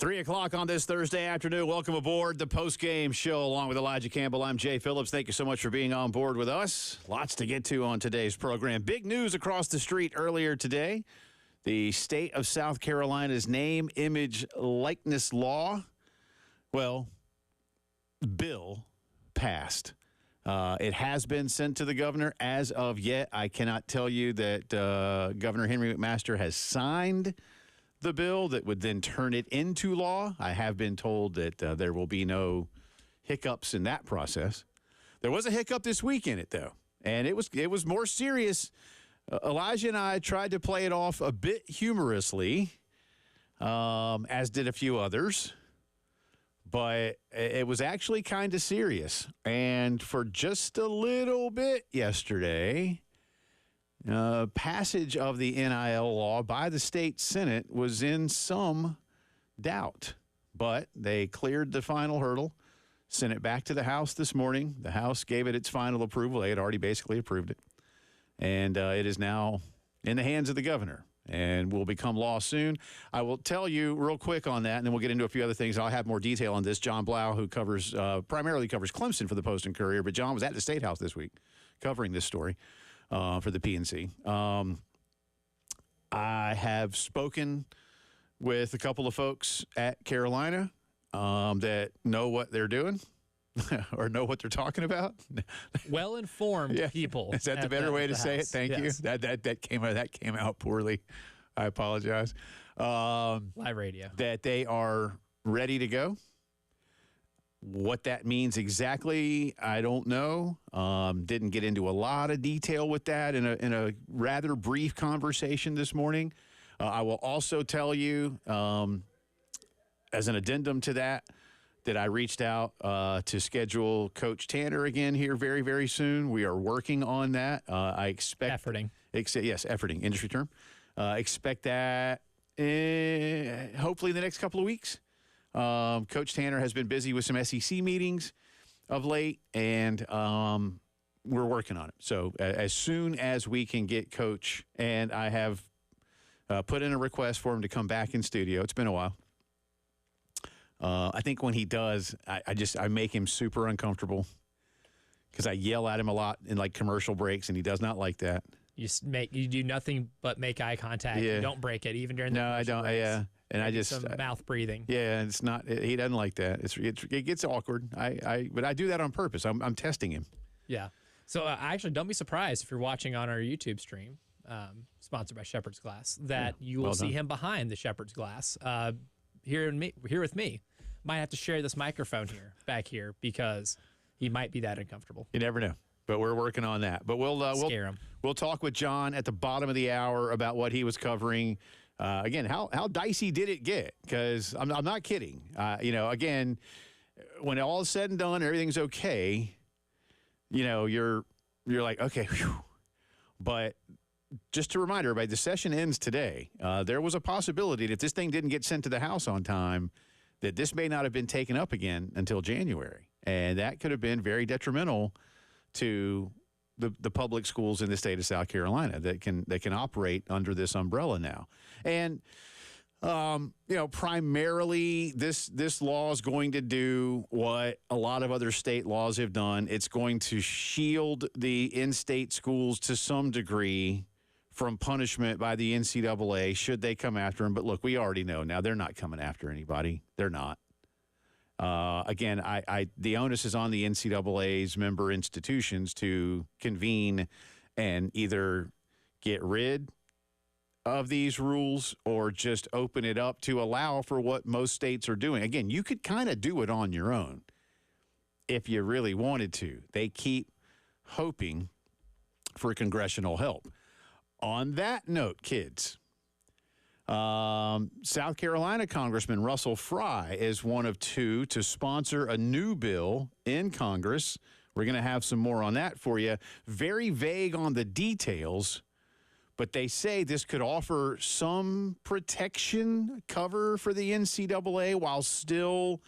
3 o'clock on this Thursday afternoon. Welcome aboard the Postgame show along with Elijah Campbell. I'm Jay Phillips. Thank you so much for being on board with us. Lots to get to on today's program. Big news across the street earlier today. The state of South Carolina's name, image, likeness law, bill passed. It has been sent to the governor. As of yet, I cannot tell you that Governor Henry McMaster has signed the bill that would then turn it into law. I have been told that there will be no hiccups in that process. There was a hiccup this week in it, though, and it was more serious. Elijah and I tried to play it off a bit humorously, as did a few others, but it was actually kind of serious. And for just a little bit yesterday, passage of the NIL law by the state Senate was in some doubt, but they cleared the final hurdle, sent it back to the House this morning. The House gave it its final approval. They had already basically approved it, and it is now in the hands of the governor and will become law soon. I will tell you real quick on that, and then we'll get into a few other things. I'll have more detail on this. John Blau, who primarily covers Clemson for the Post and Courier, but John was at the State House this week covering this story for the PNC. I have spoken with a couple of folks at Carolina that know what they're doing or know what they're talking about. Well-informed people. Is that the better way to say it? Thank you. That came out poorly. I apologize. Live radio. That they are ready to go. What that means exactly, I don't know. Didn't get into a lot of detail with that in a rather brief conversation this morning. I will also tell you, as an addendum to that I reached out to schedule Coach Tanner again here very, very soon. We are working on that. I expect efforting. Efforting, industry term. Expect that hopefully in the next couple of weeks. Coach Tanner has been busy with some SEC meetings of late, and we're working on it. So as soon as we can get Coach, and I have put in a request for him to come back in studio. It's been a while. I think when he does, I make him super uncomfortable because I yell at him a lot in like commercial breaks, and he does not like that. You do nothing but make eye contact. Yeah. You don't break it even during the I don't. breaks. Yeah. And maybe some mouth breathing. Yeah, it's not. He doesn't like that. It gets awkward. But I do that on purpose. I'm testing him. Yeah. So actually, don't be surprised if you're watching on our YouTube stream, sponsored by Shepherd's Glass, that you will see him behind the Shepherd's Glass. Here with me. Might have to share this microphone back here, because he might be that uncomfortable. You never know. But we're working on that. But we'll scare him. We'll talk with John at the bottom of the hour about what he was covering. Again, how dicey did it get? Because I'm not kidding. Again, when all is said and done, everything's okay. You're like, okay, whew. But just to remind everybody, the session ends today. There was a possibility that if this thing didn't get sent to the House on time, that this may not have been taken up again until January, and that could have been very detrimental to the public schools in the state of South Carolina that can operate under this umbrella now. And primarily this law is going to do what a lot of other state laws have done. It's going to shield the in-state schools to some degree from punishment by the NCAA should they come after them. But look, we already know now they're not coming after anybody. They're not. Again, the onus is on the NCAA's member institutions to convene and either get rid of these rules or just open it up to allow for what most states are doing. Again, you could kind of do it on your own if you really wanted to. They keep hoping for congressional help. On that note, kids, South Carolina Congressman Russell Fry is one of two to sponsor a new bill in Congress. We're going to have some more on that for you. Very vague on the details, but they say this could offer some protection cover for the NCAA while still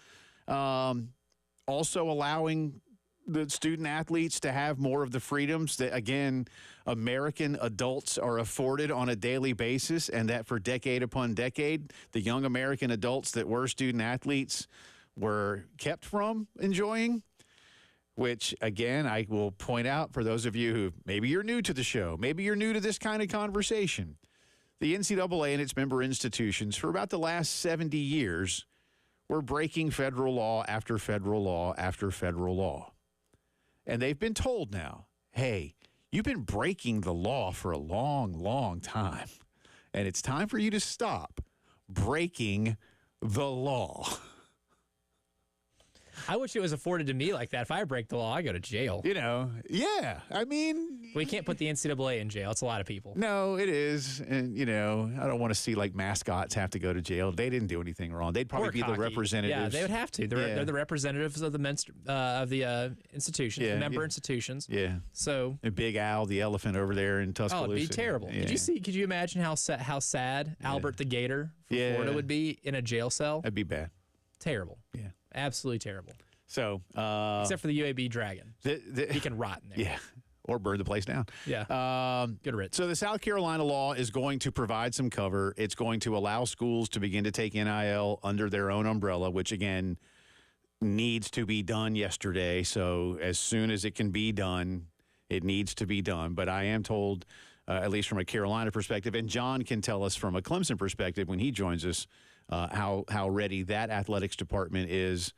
also allowing the student athletes to have more of the freedoms that, again, American adults are afforded on a daily basis, and that for decade upon decade, the young American adults that were student athletes were kept from enjoying, which, again, I will point out for those of you who maybe you're new to the show, maybe you're new to this kind of conversation. The NCAA and its member institutions for about the last 70 years were breaking federal law after federal law after federal law. And they've been told now, hey, you've been breaking the law for a long, long time, and it's time for you to stop breaking the law. I wish it was afforded to me like that. If I break the law, I go to jail. You know, yeah. I mean, we can't put the NCAA in jail. It's a lot of people. No, it is. And, you know, I don't want to see like mascots have to go to jail. They didn't do anything wrong. They'd probably be the representatives. Yeah, they would have to. They're the representatives of the institutions, the member institutions. Yeah. So and Big Al, the elephant over there in Tuscaloosa. Oh, it'd be terrible. Yeah. Could you imagine how sad Albert the Gator from Florida would be in a jail cell? That'd be bad. Terrible. Yeah. Absolutely terrible. So, except for the UAB Dragon, he can rot in there. Yeah, or burn the place down. Yeah, good riddance. So the South Carolina law is going to provide some cover. It's going to allow schools to begin to take NIL under their own umbrella, which again needs to be done yesterday. So as soon as it can be done, it needs to be done. But I am told, at least from a Carolina perspective, and John can tell us from a Clemson perspective when he joins us, how ready that athletics department is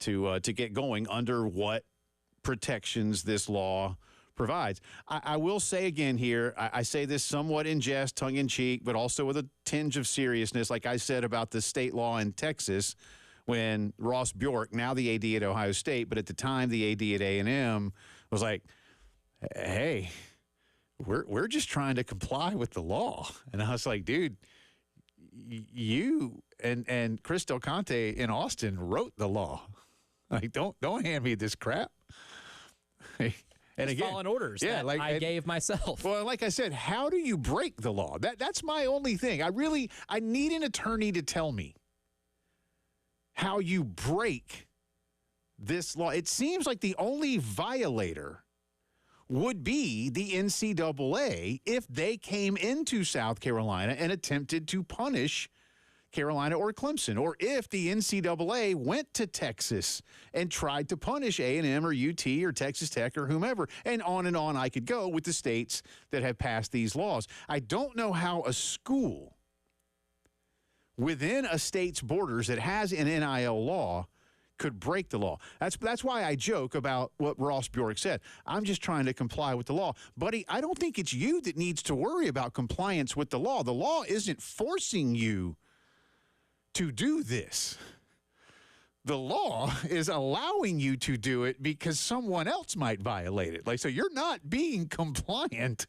to get going under what protections this law provides. I will say again here, I say this somewhat in jest, tongue-in-cheek, but also with a tinge of seriousness, like I said about the state law in Texas when Ross Bjork, now the AD at Ohio State, but at the time the AD at A&M, was like, hey, we're just trying to comply with the law. And I was like, dude, you and Chris Del Conte in Austin wrote the law. Like, don't hand me this crap. And again, following orders that I gave myself. Well, like I said, how do you break the law? That's my only thing. I need an attorney to tell me how you break this law. It seems like the only violator would be the NCAA if they came into South Carolina and attempted to punish Carolina or Clemson, or if the NCAA went to Texas and tried to punish A&M or UT or Texas Tech or whomever, and on I could go with the states that have passed these laws. I don't know how a school within a state's borders that has an NIL law could break the law. That's why I joke about what Ross Bjork said. I'm just trying to comply with the law. Buddy, I don't think it's you that needs to worry about compliance with the law. The law isn't forcing you to do this. The law is allowing you to do it because someone else might violate it. Like, so you're not being compliant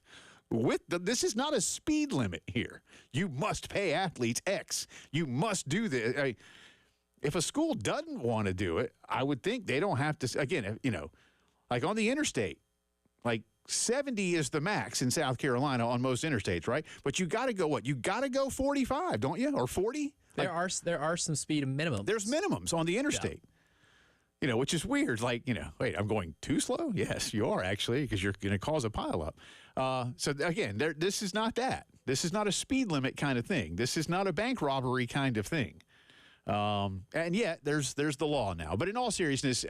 with this is not a speed limit here. You must pay athletes X. You must do this. If a school doesn't want to do it, I would think they don't have to, again, you know, like on the interstate, like 70 is the max in South Carolina on most interstates, right? But you got to go what? You got to go 45, don't you? Or 40? There are some speed minimums. There's minimums on the interstate, you know, which is weird. Like, you know, wait, I'm going too slow? Yes, you are actually, because you're going to cause a pileup. So again, this is not that. This is not a speed limit kind of thing. This is not a bank robbery kind of thing. And yet there's the law now. But in all seriousness,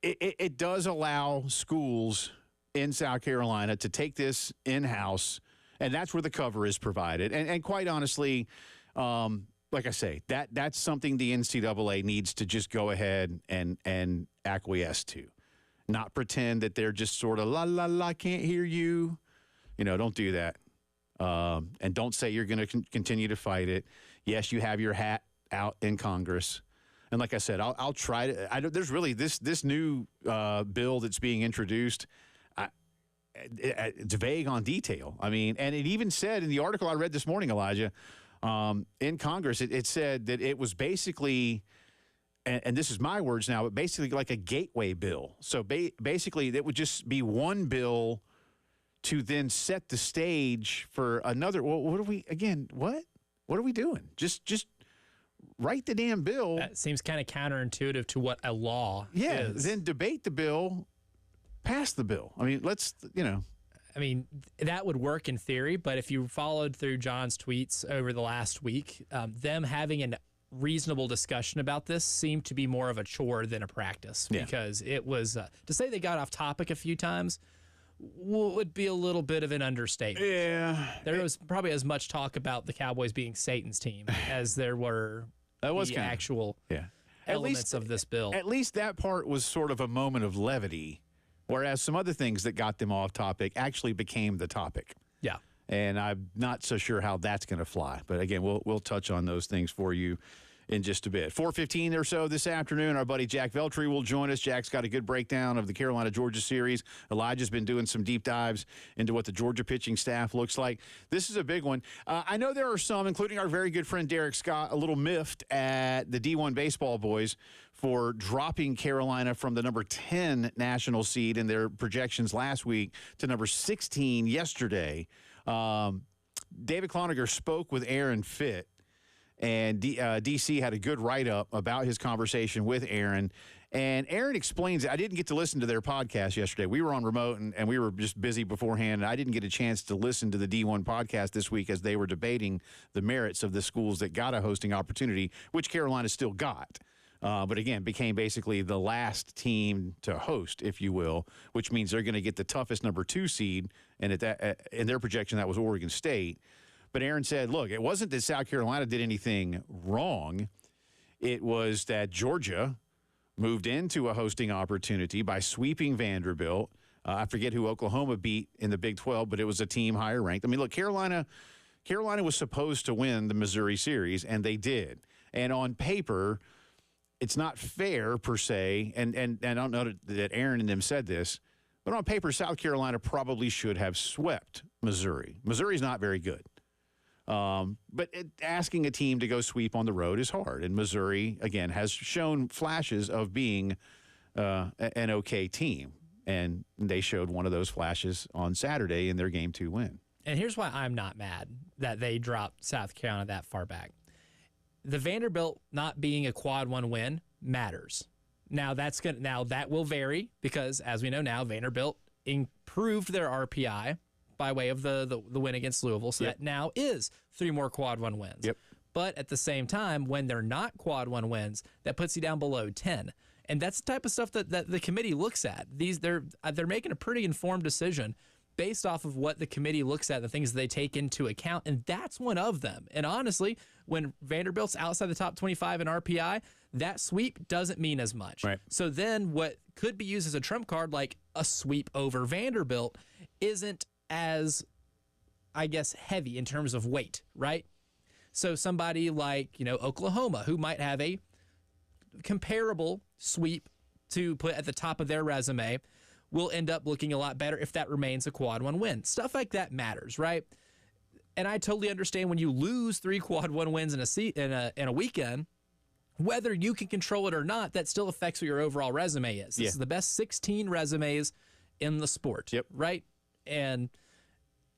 it does allow schools in South Carolina to take this in-house, and that's where the cover is provided. And quite honestly, like I say, that's something the NCAA needs to just go ahead and acquiesce to. Not pretend that they're just sort of, la, can't hear you. You know, don't do that. And don't say you're going to continue to fight it. Yes, you have your hat out in Congress. And like I said, I'll try to. There's really this new bill that's being introduced. It's vague on detail. I mean, and it even said in the article I read this morning, Elijah, in Congress, it said that it was basically, and this is my words now, but basically like a gateway bill. So basically, it would just be one bill to then set the stage for another. Well, what are we doing? Just write the damn bill. That seems kind of counterintuitive to what a law is. Then debate the bill, pass the bill. I mean, I mean, that would work in theory, but if you followed through John's tweets over the last week, them having a reasonable discussion about this seemed to be more of a chore than a practice, because it was, to say they got off topic a few times would be a little bit of an understatement. Yeah. There was probably as much talk about the Cowboys being Satan's team as there were actual elements of this bill. At least that part was sort of a moment of levity, whereas some other things that got them off topic actually became the topic. Yeah. And I'm not so sure how that's going to fly. But again, we'll touch on those things for you in just a bit. 4:15 or so this afternoon, our buddy Jack Veltri will join us. Jack's got a good breakdown of the Carolina-Georgia series. Elijah's been doing some deep dives into what the Georgia pitching staff looks like. This is a big one. I know there are some, including our very good friend Derek Scott, a little miffed at the D1 baseball boys for dropping Carolina from the number 10 national seed in their projections last week to number 16 yesterday. David Cloninger spoke with Aaron Fitt, and DC had a good write-up about his conversation with Aaron. And Aaron explains, I didn't get to listen to their podcast yesterday. We were on remote, and we were just busy beforehand, and I didn't get a chance to listen to the D1 podcast this week as they were debating the merits of the schools that got a hosting opportunity, which Carolina still got. But again, became basically the last team to host, if you will, which means they're going to get the toughest number 2 seed, and in their projection, that was Oregon State. But Aaron said, look, it wasn't that South Carolina did anything wrong. It was that Georgia moved into a hosting opportunity by sweeping Vanderbilt. I forget who Oklahoma beat in the Big 12, but it was a team higher ranked. I mean, look, Carolina was supposed to win the Missouri series, and they did. And on paper, it's not fair per se, and I don't know that Aaron and them said this, but on paper, South Carolina probably should have swept Missouri. Missouri's not very good. But asking a team to go sweep on the road is hard. And Missouri, again, has shown flashes of being an okay team. And they showed one of those flashes on Saturday in their Game 2 win. And here's why I'm not mad that they dropped South Carolina that far back. The Vanderbilt not being a quad 1 win matters. Now that will vary because, as we know now, Vanderbilt improved their RPI by way of the win against Louisville. So that now is 3 more quad 1 wins. Yep. But at the same time, when they're not quad 1 wins, that puts you down below 10. And that's the type of stuff that the committee looks at. They're making a pretty informed decision based off of what the committee looks at, the things they take into account, and that's one of them. And honestly, when Vanderbilt's outside the top 25 in RPI, that sweep doesn't mean as much. Right. So then what could be used as a trump card, like a sweep over Vanderbilt, isn't as, I guess, heavy in terms of weight, right? So somebody like, Oklahoma, who might have a comparable sweep to put at the top of their resume, will end up looking a lot better if that remains a quad 1 win. Stuff like that matters, right? And I totally understand when you lose 3 quad 1 wins in a weekend, whether you can control it or not, that still affects what your overall resume is. This is the best 16 resumes in the sport, right? And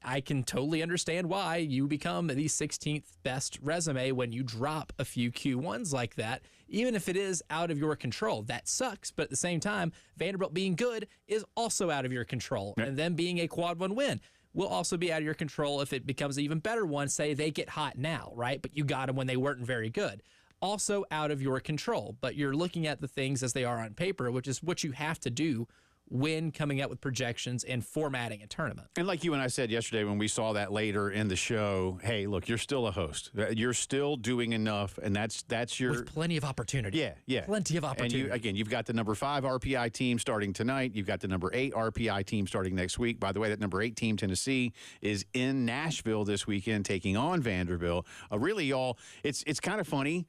I can totally understand why you become the 16th best resume when you drop a few Q1s like that, even if it is out of your control. That sucks, but at the same time, Vanderbilt being good is also out of your control. And them being a quad 1 win will also be out of your control if it becomes an even better one. Say they get hot now, right? But you got them when they weren't very good. Also out of your control. But you're looking at the things as they are on paper, which is what you have to do when coming up with projections and formatting a tournament. And like you and I said yesterday when we saw that later in the show, hey, look, you're still a host. You're still doing enough, and that's your... With plenty of opportunity. Yeah. Plenty of opportunity. And you've got the number 5 RPI team starting tonight. You've got the number 8 RPI team starting next week. By the way, that number 8 team, Tennessee, is in Nashville this weekend taking on Vanderbilt. Really, y'all, it's kind of funny.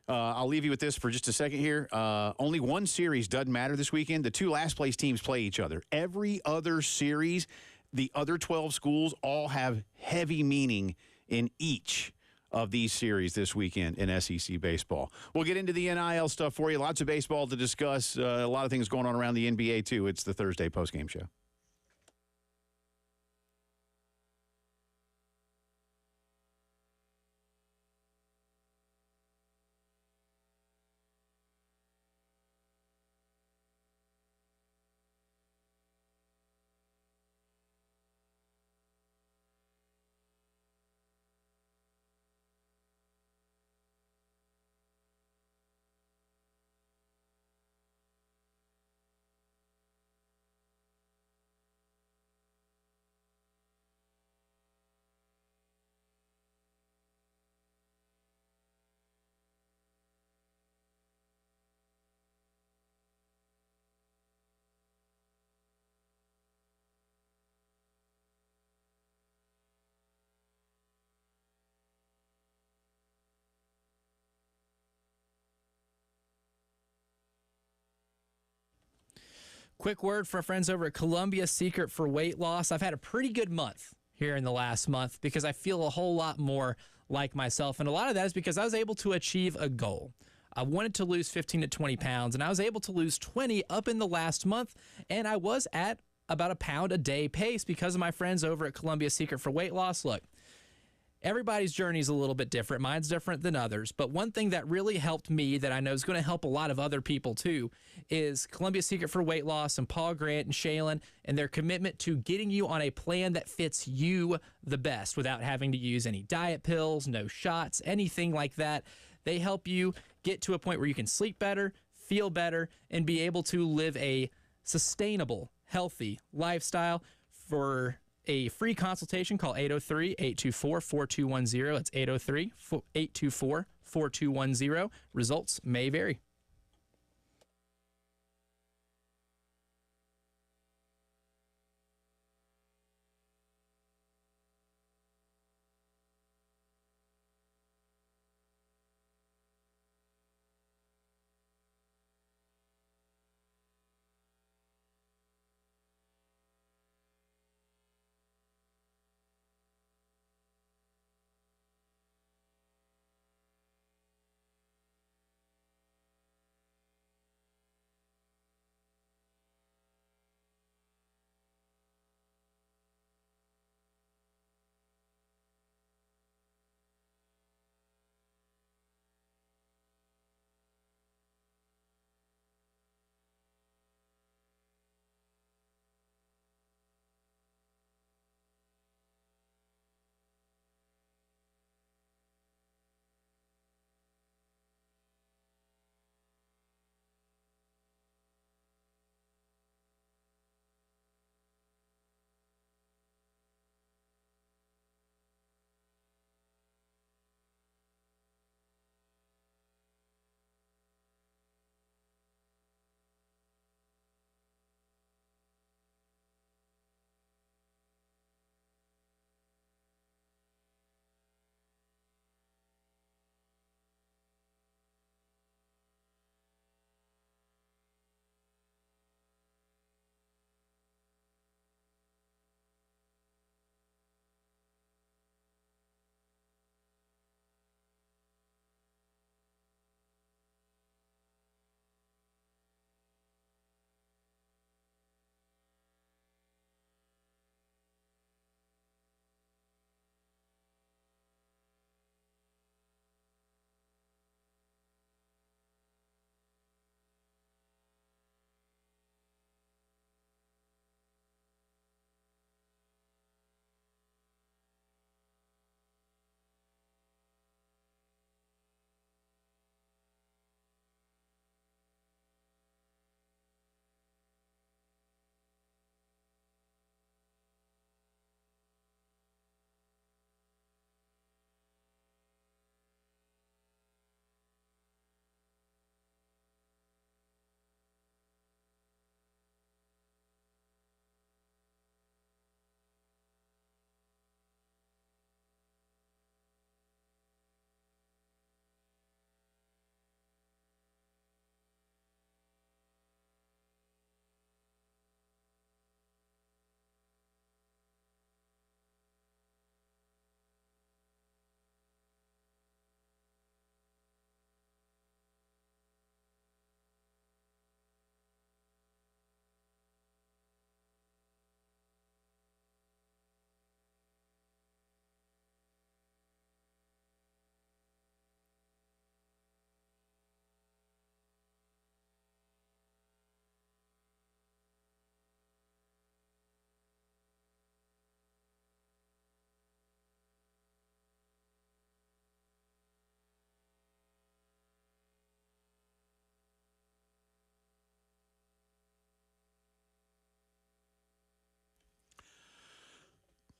I'll leave you with this for just a second here. Only one series doesn't matter this weekend. The 2 last-place teams play each other. Every other series, the other 12 schools all have heavy meaning in each of these series this weekend in SEC baseball. We'll get into the NIL stuff for you. Lots of baseball to discuss. A lot of things going on around the NBA, too. It's the Thursday postgame show. Quick word for our friends over at Columbia Secret for Weight Loss. I've had a pretty good month here in the last month because I feel a whole lot more like myself. And a lot of that is because I was able to achieve a goal. I wanted to lose 15 to 20 pounds, and I was able to lose 20 up in the last month. And I was at about a pound a day pace because of my friends over at Columbia Secret for Weight Loss. Look, everybody's journey is a little bit different. Mine's different than others. But one thing that really helped me that I know is going to help a lot of other people too is Columbia Secret for Weight Loss and Paul Grant and Shaylin and their commitment to getting you on a plan that fits you the best without having to use any diet pills, no shots, anything like that. They help you get to a point where you can sleep better, feel better, and be able to live a sustainable, healthy lifestyle. For a free consultation, call 803-824-4210. That's 803-824-4210. Results may vary.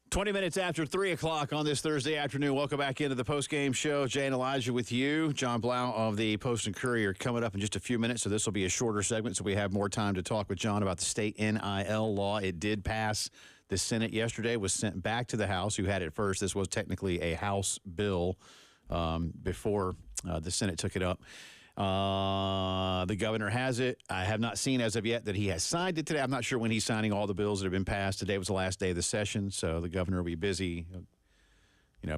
Twenty minutes after 3 o'clock on this Thursday afternoon. Welcome back into the postgame show. Jay and Elijah with you. John Blau of the Post and Courier coming up in just a few minutes, so this will be a shorter segment, so we have more time to talk with John about the state NIL law. It did pass the Senate yesterday, was sent back to the House, who had it first. This was technically a House bill before the Senate took it up. The governor has it. I have not seen as of yet that he has signed it today. I'm not sure when he's signing all the bills that have been passed. Today was the last day of the session, so the governor will be busy.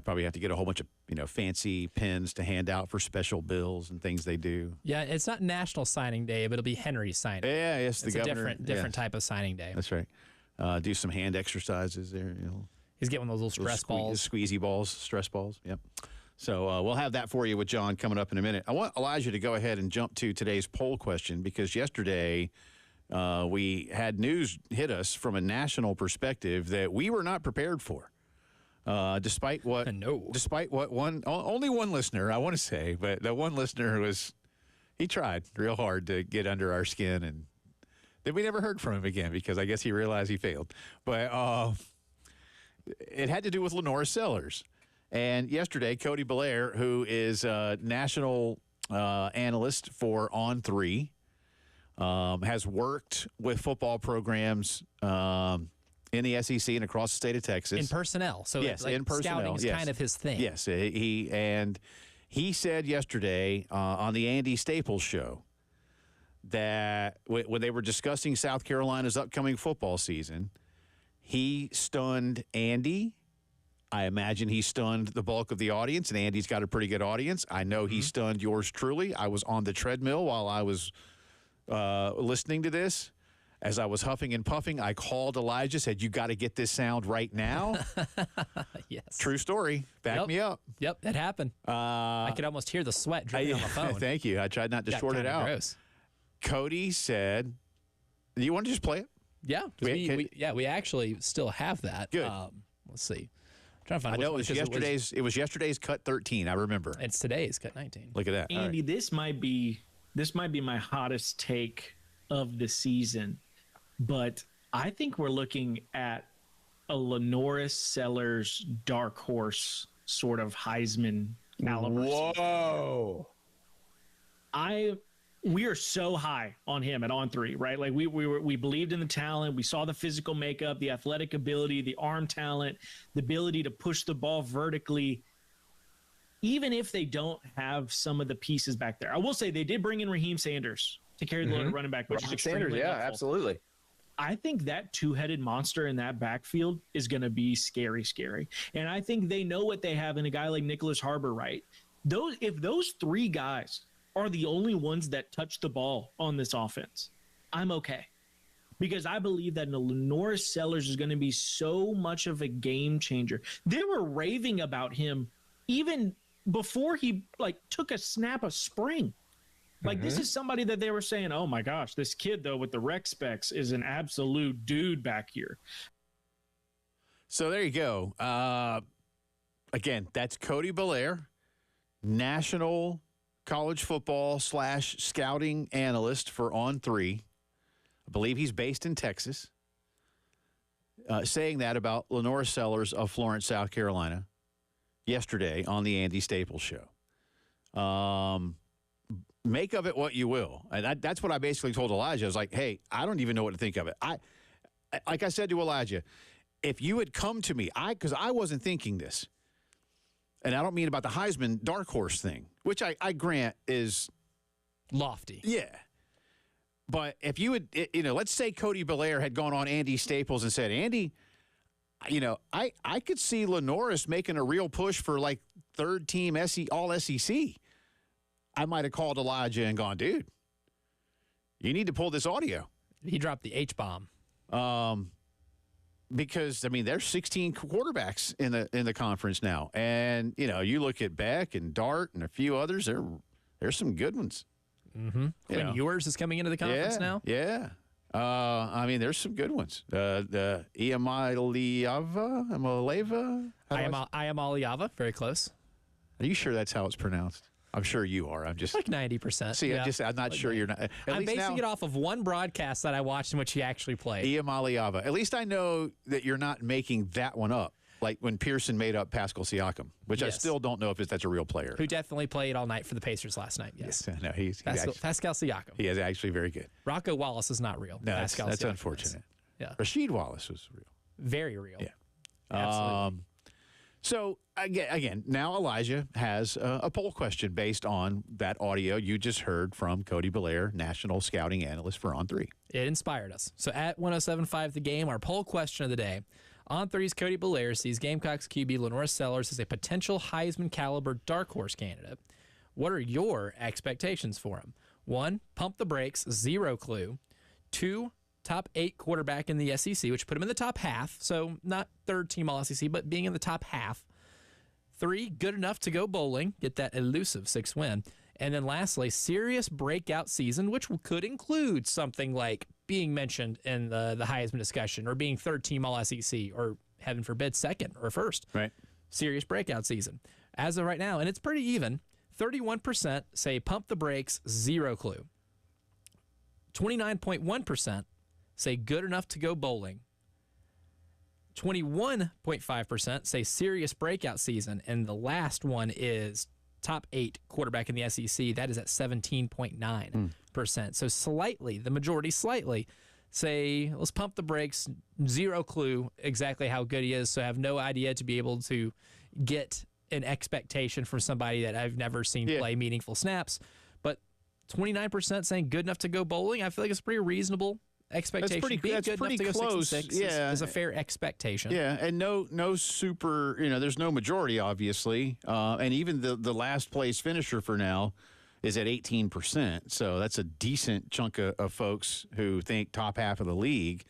Probably have to get a whole bunch of, fancy pens to hand out for special bills and things they do. Yeah, it's not National Signing Day, but it'll be Henry's signing. Yeah, yes, the governor. It's a different type of signing day. That's right. Do some hand exercises there, He's getting one of those little stress balls. Squeezy balls, stress balls, yep. So we'll have that for you with John coming up in a minute. I want Elijah to go ahead and jump to today's poll question because yesterday we had news hit us from a national perspective that we were not prepared for. Despite what only one listener, I want to say, but the one listener he tried real hard to get under our skin, and then we never heard from him again because I guess he realized he failed. But it had to do with Lenora Sellers. And yesterday, Cody Belair, who is a national analyst for On3, has worked with football programs in the SEC and across the state of Texas. In personnel. So yes, in personnel. Scouting is kind of his thing. Yes. He said yesterday on the Andy Staples show that when they were discussing South Carolina's upcoming football season, he stunned Andy. I imagine he stunned the bulk of the audience, and Andy's got a pretty good audience. I know he stunned yours truly. I was on the treadmill while I was listening to this. As I was huffing and puffing, I called Elijah, said, "You got to get this sound right now." Yes. True story. Back me up. Yep, it happened. I could almost hear the sweat dripping on the phone. Thank you. I tried not to short it out. Gross. Cody said, "Do you want to just play it?" Yeah. We actually still have that. Good. Let's see. I'm trying to find. I know it was yesterday's cut 13. I remember. It's today's cut 19. Look at that, Andy. Right. This might be my hottest take of the season. But I think we're looking at a Lenora Sellers dark horse sort of Heisman caliber. Whoa! We are so high on him at On3, right? Like we believed in the talent, we saw the physical makeup, the athletic ability, the arm talent, the ability to push the ball vertically. Even if they don't have some of the pieces back there, I will say they did bring in Raheem Sanders to carry the load of running back, which is extremely helpful. Absolutely. I think that two-headed monster in that backfield is going to be scary, scary. And I think they know what they have in a guy like Nicholas Harbor, right? If those three guys are the only ones that touch the ball on this offense, I'm okay. Because I believe that Lenora Sellers is going to be so much of a game changer. They were raving about him even before he took a snap of spring. This is somebody that they were saying, oh, my gosh, this kid, though, with the rec specs is an absolute dude back here. So there you go. Again, that's Cody Belair, national college football / scouting analyst for On3. I believe he's based in Texas. Saying that about Lenora Sellers of Florence, South Carolina, yesterday on the Andy Staples show. Make of it what you will. And that's what I basically told Elijah. I was like, hey, I don't even know what to think of it. Like I said to Elijah, if you had come to me, because I wasn't thinking this, and I don't mean about the Heisman dark horse thing, which I grant is lofty. Yeah. But if you had, let's say Cody Belair had gone on Andy Staples and said, Andy, I could see Lenoris making a real push for third team all SEC. I might have called Elijah and gone, dude, you need to pull this audio. He dropped the H-bomb. Because, there's 16 quarterbacks in the conference now. And, you look at Beck and Dart and a few others, there's some good ones. Mm-hmm. Quinn Ewers is coming into the conference now? Yeah. There's some good ones. The Iamaleava, very close. Are you sure that's how it's pronounced? I'm sure you are. I'm just 90%. See, yeah. I'm not sure you're not. I'm basing it off of one broadcast that I watched in which he actually played. Iamaleava. At least I know that you're not making that one up. Like when Pearson made up Pascal Siakam, which I still don't know if that's a real player. Who definitely played all night for the Pacers last night. Yes. No, he's Pascal Siakam. He is actually very good. Rocco Wallace is not real. No, that's unfortunate. Yeah. Rasheed Wallace was real. Very real. Yeah. Absolutely. So, again, now Elijah has a poll question based on that audio you just heard from Cody Belair, National Scouting Analyst for On3. It inspired us. So at 107.5 The Game, our poll question of the day. On3's Cody Belair sees Gamecocks QB Lenore Sellers as a potential Heisman caliber dark horse candidate. What are your expectations for him? 1, pump the brakes, 0 clue. 2, top 8 quarterback in the SEC, which put him in the top half. So not third team all SEC, but being in the top half. 3, good enough to go bowling, get that elusive 6 win. And then lastly, serious breakout season, which could include something like being mentioned in the Heisman discussion or being third team all SEC or, heaven forbid, second or first. Right. Serious breakout season. As of right now, and it's pretty even, 31% say pump the brakes, 0 clue. 29.1% say good enough to go bowling. 21.5% say serious breakout season. And the last one is top 8 quarterback in the SEC. That is at 17.9%. So slightly, the majority slightly, say, let's pump the brakes, 0 clue exactly how good he is. So I have no idea to be able to get an expectation from somebody that I've never seen play meaningful snaps. But 29% saying good enough to go bowling. I feel like it's pretty reasonable expectation. That's pretty close. Is a fair expectation. Yeah, and no super, there's no majority, obviously. And even the last place finisher for now is at 18%. So that's a decent chunk of folks who think top half of the league.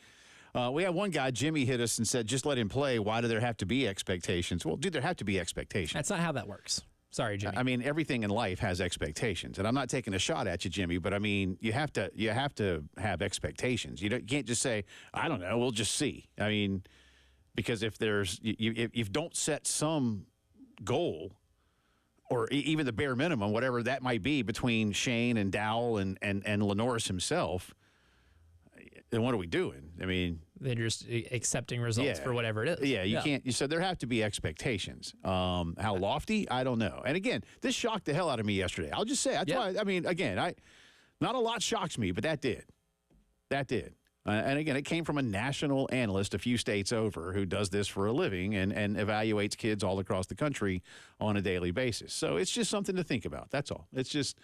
We had one guy, Jimmy, hit us and said, just let him play. Why do there have to be expectations? Well, dude, there have to be expectations. That's not how that works. Sorry, Jimmy. I mean, everything in life has expectations, and I'm not taking a shot at you, Jimmy, but I mean, you have to have expectations. You can't just say, I don't know, we'll just see. I mean, because if you don't set some goal, or even the bare minimum, whatever that might be, between Shane and Dowell and Lenoris himself, then what are we doing? I mean, they're just accepting results for whatever it is. Yeah, you can't. So there have to be expectations. How lofty? I don't know. And again, this shocked the hell out of me yesterday. I'll just say that's why. I mean, again, not a lot shocks me, but that did. That did. And again, it came from a national analyst a few states over who does this for a living and evaluates kids all across the country on a daily basis. So it's just something to think about. That's all. It's just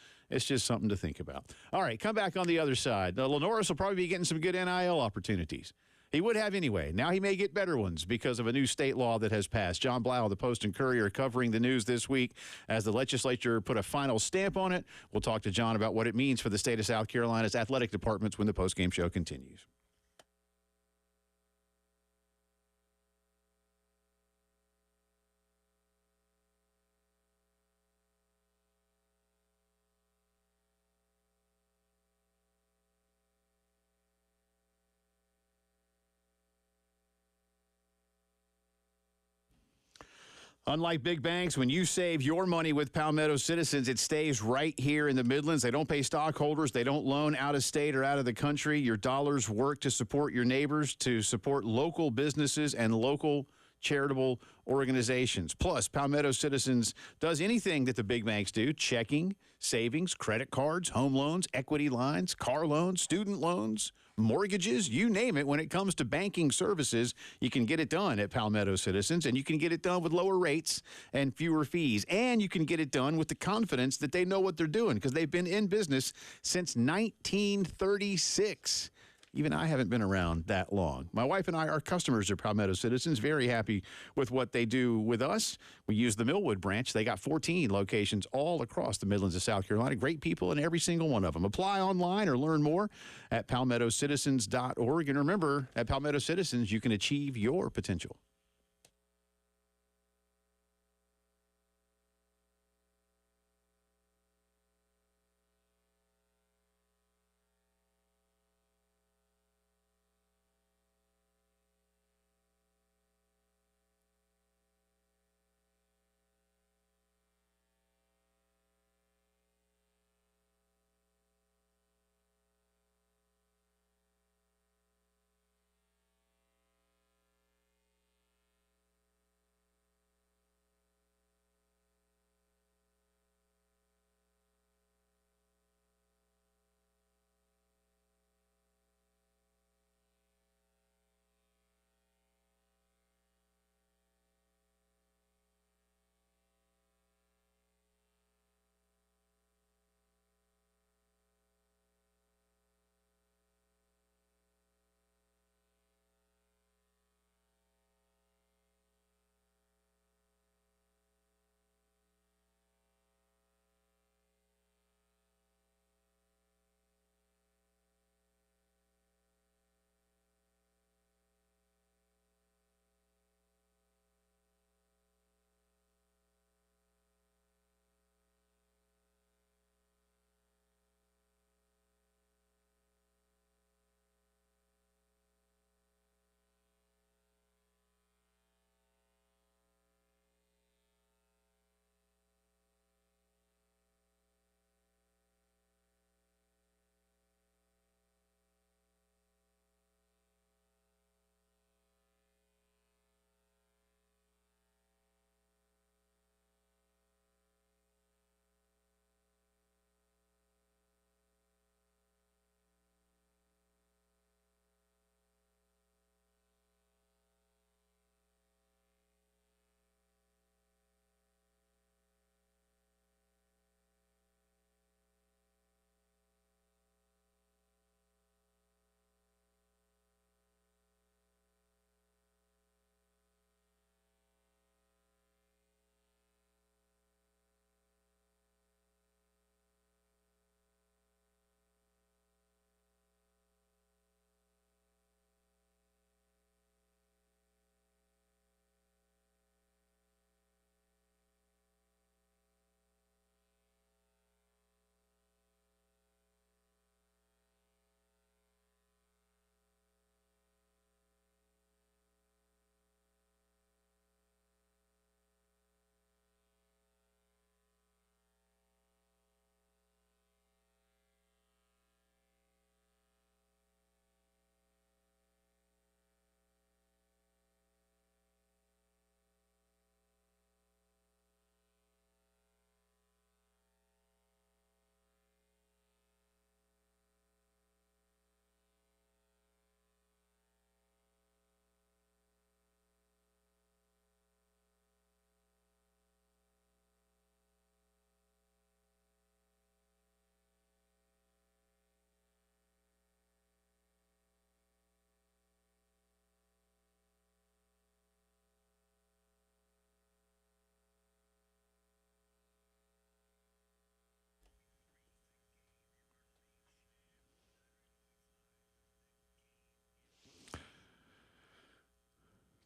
something to think about. All right, come back on the other side. Lenoris will probably be getting some good NIL opportunities. He would have anyway. Now he may get better ones because of a new state law that has passed. John Blau of the Post and Courier covering the news this week as the legislature put a final stamp on it. We'll talk to John about what it means for the state of South Carolina's athletic departments when the postgame show continues. Unlike big banks, when you save your money with Palmetto Citizens, it stays right here in the Midlands. They don't pay stockholders. They don't loan out of state or out of the country. Your dollars work to support your neighbors, to support local businesses and local charitable organizations. Plus, Palmetto Citizens does anything that the big banks do: checking, savings, credit cards, home loans, equity lines, car loans, student loans, mortgages, you name it. When it comes to banking services, you can get it done at Palmetto Citizens, and you can get it done with lower rates and fewer fees. And you can get it done with the confidence that they know what they're doing because they've been in business since 1936. Even I haven't been around that long. My wife and I are customers of Palmetto Citizens, very happy with what they do with us. We use the Millwood branch. They got 14 locations all across the Midlands of South Carolina. Great people in every single one of them. Apply online or learn more at palmettocitizens.org. And remember, at Palmetto Citizens, you can achieve your potential.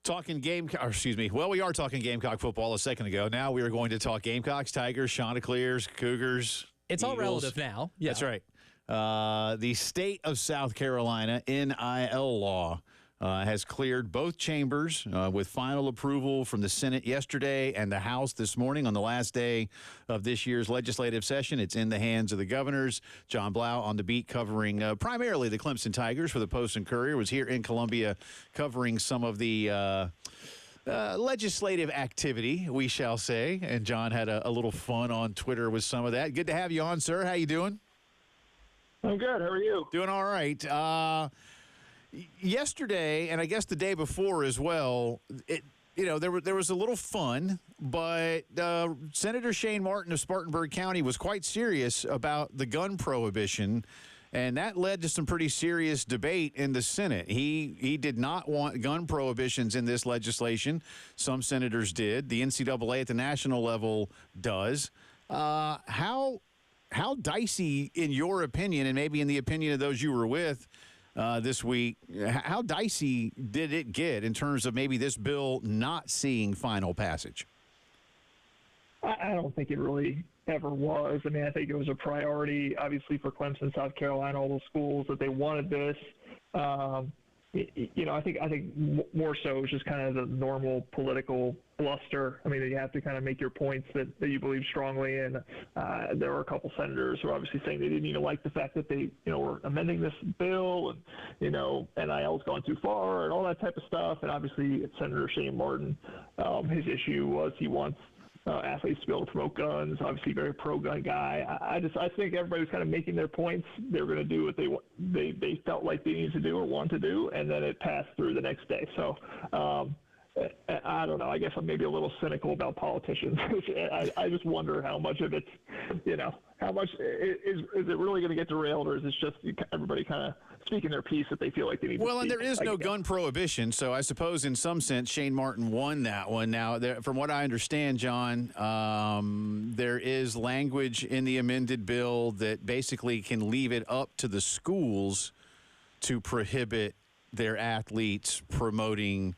Talking Well, we are talking Gamecock football a second ago. Now we are going to talk Gamecocks, Tigers, Chanticleers, Cougars. It's Eagles. all relative now. Yeah. That's right. The state of South Carolina NIL law has cleared both chambers with final approval from the Senate yesterday and the House this morning on the last day of this year's legislative session. It's in the hands of the governors. John Blau on the beat covering primarily the Clemson Tigers for the Post and Courier was here in Columbia covering some of the legislative activity, we shall say. And John had a little fun on Twitter with some of that. Good to have you on, sir. How you doing? I'm good. How are you? Doing all right. Yesterday, and I guess the day before as well, there was a little fun, but Senator Shane Martin of Spartanburg County was quite serious about the gun prohibition, and that led to some pretty serious debate in the Senate. He did not want gun prohibitions in this legislation. Some senators did. The NCAA at the national level does. How dicey, in your opinion, and maybe in the opinion of those you were with this week, how dicey did it get in terms of maybe this bill not seeing final passage? I don't think it really ever was. I mean, I think it was a priority, obviously, for Clemson, South Carolina, all those schools that they wanted this. I think more so it was just kind of the normal political bluster. I mean, you have to kind of make your points that you believe strongly in. There were a couple senators who were obviously saying they didn't even like the fact that they, were amending this bill and, NIL's gone too far and all that type of stuff. And obviously Senator Shane Martin, his issue was he wants athletes to be able to promote guns. Obviously, very pro-gun guy. I think everybody was kind of making their points. They were going to do what they felt like they needed to do or wanted to do, and then it passed through the next day. So I don't know. I guess I'm maybe a little cynical about politicians. I just wonder how much of it's, how much is it really going to get derailed, or is it just everybody kind of speaking their piece that they feel like they need to speak? And there is no gun prohibition, so I suppose in some sense Shane Martin won that one. Now, from what I understand, John, there is language in the amended bill that basically can leave it up to the schools to prohibit their athletes promoting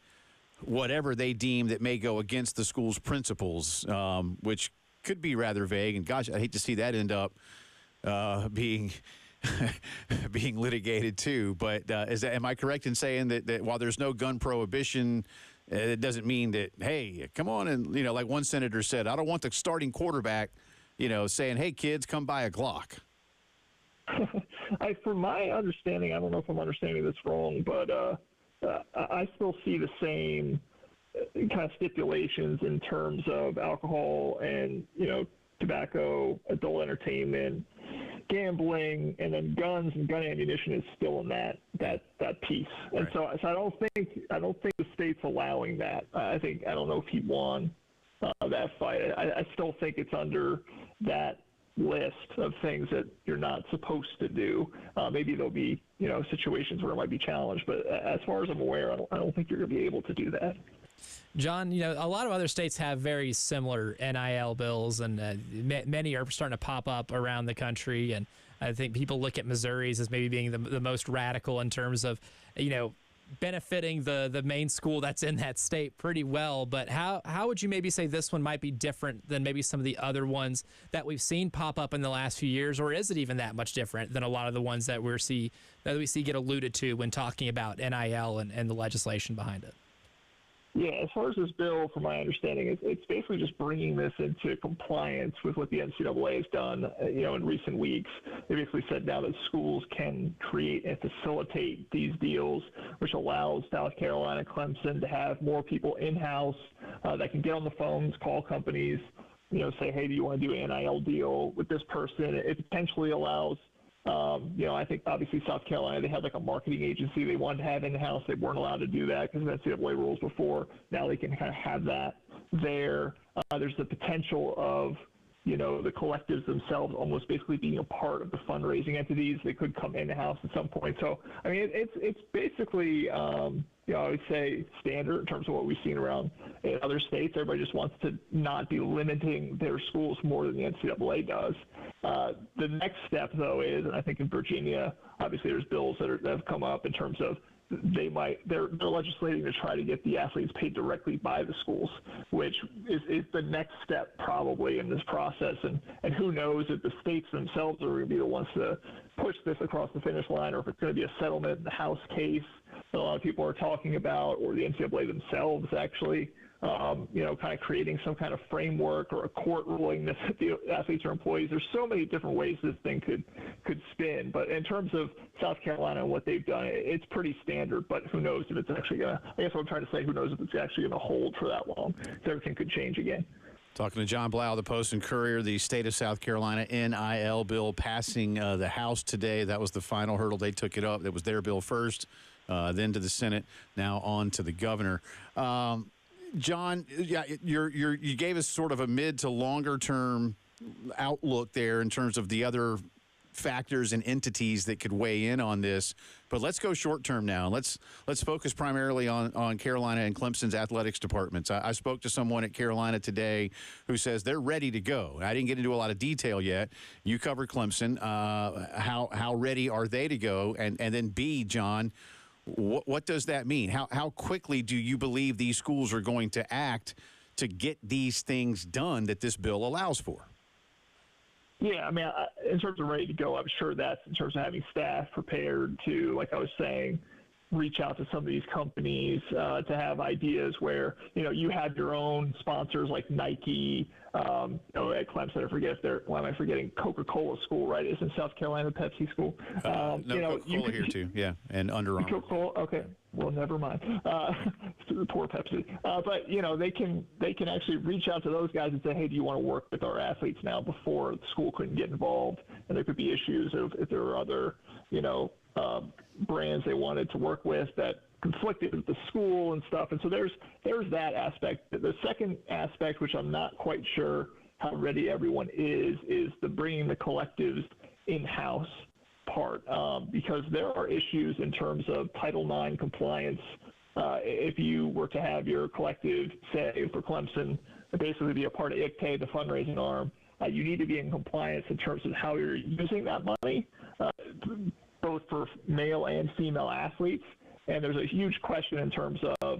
whatever they deem that may go against the school's principles, which could be rather vague. And gosh, I hate to see that end up being litigated too. But am I correct in saying that while there's no gun prohibition, it doesn't mean that, hey, come on, and like one senator said, I don't want the starting quarterback, saying, hey kids, come buy a Glock. From my understanding, I don't know if I'm understanding this wrong, but I still see the same kind of stipulations in terms of alcohol and, tobacco, adult entertainment, gambling, and then guns and gun ammunition is still in that piece. Right. And so I don't think the state's allowing that. I don't know if he won that fight. I still think it's under that list of things that you're not supposed to do. Maybe there'll be, situations where it might be challenged, but as far as I'm aware, I don't think you're going to be able to do that. John, a lot of other states have very similar NIL bills, and many are starting to pop up around the country. And I think people look at Missouri's as maybe being the most radical in terms of, benefiting the main school that's in that state pretty well. But how would you maybe say this one might be different than maybe some of the other ones that we've seen pop up in the last few years, or is it even that much different than a lot of the ones that we see get alluded to when talking about NIL and the legislation behind it? Yeah, as far as this bill, from my understanding, it's basically just bringing this into compliance with what the NCAA has done, in recent weeks. They basically said now that schools can create and facilitate these deals, which allows South Carolina, Clemson to have more people in-house that can get on the phones, call companies, say, hey, do you want to do an NIL deal with this person? It potentially allows I think obviously South Carolina, they had like a marketing agency they wanted to have in-house. They weren't allowed to do that because of NCAA rules before. Now they can kind of have that there. There's the potential of, the collectives themselves almost basically being a part of the fundraising entities. They could come in-house at some point. So, I mean, it's basically, I would say standard in terms of what we've seen around in other states. Everybody just wants to not be limiting their schools more than the NCAA does. The next step, though, is, and I think in Virginia, obviously there's bills that have come up in terms of they're legislating to try to get the athletes paid directly by the schools, which is the next step probably in this process. And who knows if the states themselves are going to be the ones to push this across the finish line, or if it's going to be a settlement in the House case that a lot of people are talking about, or the NCAA themselves actually. Kind of creating some kind of framework or a court ruling that the athletes are employees. There's so many different ways this thing could spin. But in terms of South Carolina and what they've done, it's pretty standard. But who knows if it's actually going to – I guess what I'm trying to say, who knows if it's actually going to hold for that long. So everything could change again. Talking to John Blau, the Post and Courier, the state of South Carolina NIL bill passing the House today. That was the final hurdle. They took it up. That was their bill first, then to the Senate, now on to the governor. John, you gave us sort of a mid to longer term outlook there in terms of the other factors and entities that could weigh in on this. But let's go short term now. Let's focus primarily on Carolina and Clemson's athletics departments. I spoke to someone at Carolina today who says they're ready to go. I didn't get into a lot of detail yet. You covered Clemson. How ready are they to go? And then B, John, what does that mean? How quickly do you believe these schools are going to act to get these things done that this bill allows for? Yeah, I mean, in terms of ready to go, I'm sure that's in terms of having staff prepared to, like I was saying, reach out to some of these companies to have ideas where, you have your own sponsors like Nike, at Clemson, I forget if why am I forgetting Coca-Cola school, right? Isn't South Carolina Pepsi school? Coca-Cola here too, yeah, and Under Armour. Coca-Cola, okay. Well, never mind. Poor Pepsi. But they can actually reach out to those guys and say, hey, do you want to work with our athletes now? Before the school couldn't get involved, and there could be issues if there were other brands they wanted to work with that conflicted with the school and stuff. And so there's that aspect. The second aspect, which I'm not quite sure how ready everyone is the bringing the collectives in-house part, because there are issues in terms of Title IX compliance. If you were to have your collective, say, for Clemson, basically be a part of ICPAY, the fundraising arm, you need to be in compliance in terms of how you're using that money, both for male and female athletes. And there's a huge question in terms of,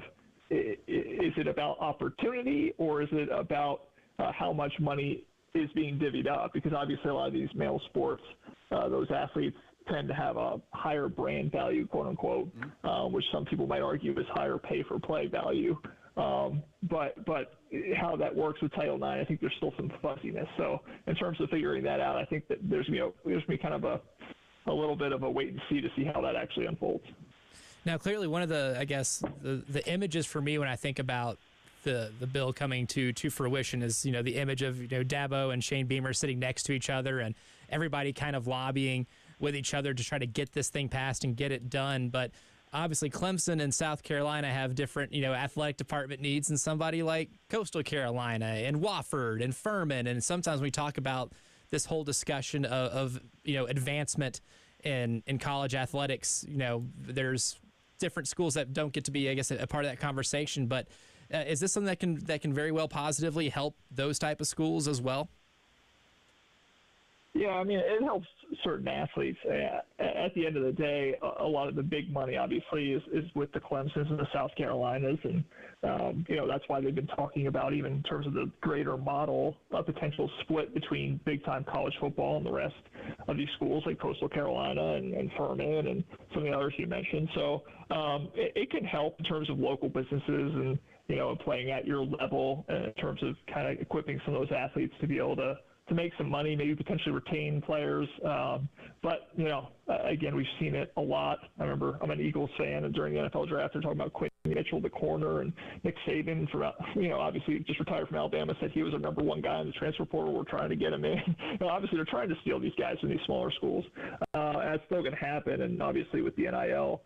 is it about opportunity, or is it about how much money is being divvied up? Because obviously a lot of these male sports, those athletes tend to have a higher brand value, quote unquote, which some people might argue is higher pay for play value. But how that works with Title IX, I think there's still some fuzziness. So in terms of figuring that out, I think that there's going to be kind of a little bit of a wait and see to see how that actually unfolds. Now, clearly, one of the, I guess, the images for me when I think about the bill coming to fruition is, the image of, Dabo and Shane Beamer sitting next to each other and everybody kind of lobbying with each other to try to get this thing passed and get it done. But obviously, Clemson and South Carolina have different, athletic department needs than somebody like Coastal Carolina and Wofford and Furman. And sometimes we talk about this whole discussion of advancement in college athletics. There's different schools that don't get to be, I guess, a part of that conversation. But is this something that can very well positively help those type of schools as well? Yeah, I mean, it helps certain athletes. At the end of the day, a lot of the big money, obviously, is with the Clemsons and the South Carolinas. And, that's why they've been talking about, even in terms of the greater model, a potential split between big-time college football and the rest of these schools like Coastal Carolina and Furman and some of the others you mentioned. So it can help in terms of local businesses and, playing at your level in terms of kind of equipping some of those athletes to be able to make some money, maybe potentially retain players. But, again, we've seen it a lot. I remember I'm an Eagles fan, and during the NFL draft, they're talking about Quinn Mitchell, the corner, and Nick Saban, obviously just retired from Alabama, said he was our number one guy in the transfer portal. We're trying to get him in. Obviously, they're trying to steal these guys from these smaller schools. And that's still going to happen. And obviously with the NIL,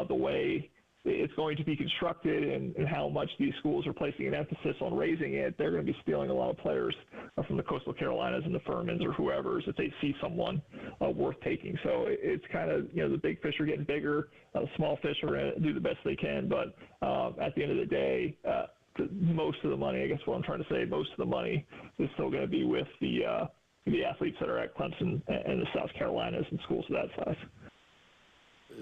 the way it's going to be constructed and how much these schools are placing an emphasis on raising it, they're going to be stealing a lot of players from the Coastal Carolinas and the Furmans or whoever's if they see someone worth taking. So it's kind of, the big fish are getting bigger. The small fish are going to do the best they can. But at the end of the day, most of the money, I guess what I'm trying to say, most of the money is still going to be with the athletes that are at Clemson and the South Carolinas and schools of that size.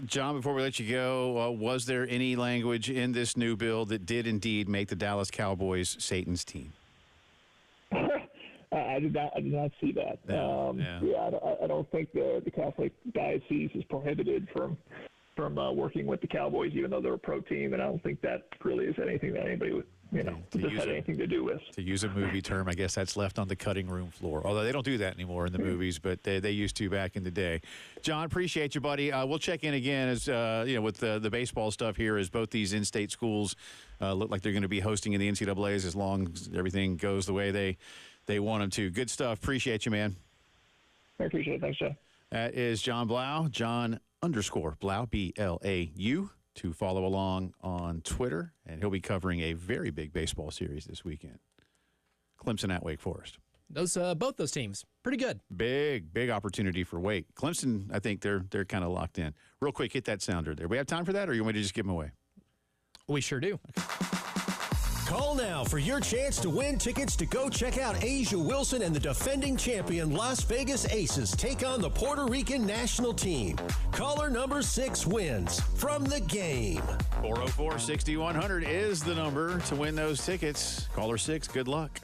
John, before we let you go, was there any language in this new bill that did indeed make the Dallas Cowboys Satan's team? I did not see that. I don't think the Catholic diocese is prohibited from working with the Cowboys, even though they're a pro team, and I don't think that really is anything that anybody would, had anything to do with. To use a movie term, I guess that's left on the cutting room floor. Although they don't do that anymore in the movies, but they used to back in the day. John, appreciate you, buddy. We'll check in again as with the baseball stuff here, as both these in-state schools look like they're going to be hosting in the NCAAs as long as everything goes the way they want them to. Good stuff. Appreciate you, man. I appreciate it. Thanks, John. That is John Blau, John_Blau, B-L-A-U, to follow along on Twitter. And he'll be covering a very big baseball series this weekend. Clemson at Wake Forest. Both those teams, pretty good. Big opportunity for Wake. Clemson, I think they're kind of locked in. Real quick, hit that sounder there. We have time for that, or you want me to just give them away? We sure do. Call now for your chance to win tickets to go check out Asia Wilson and the defending champion Las Vegas Aces take on the Puerto Rican national team. Caller number 6 wins from the game. 404-6100 is the number to win those tickets. Caller 6, good luck.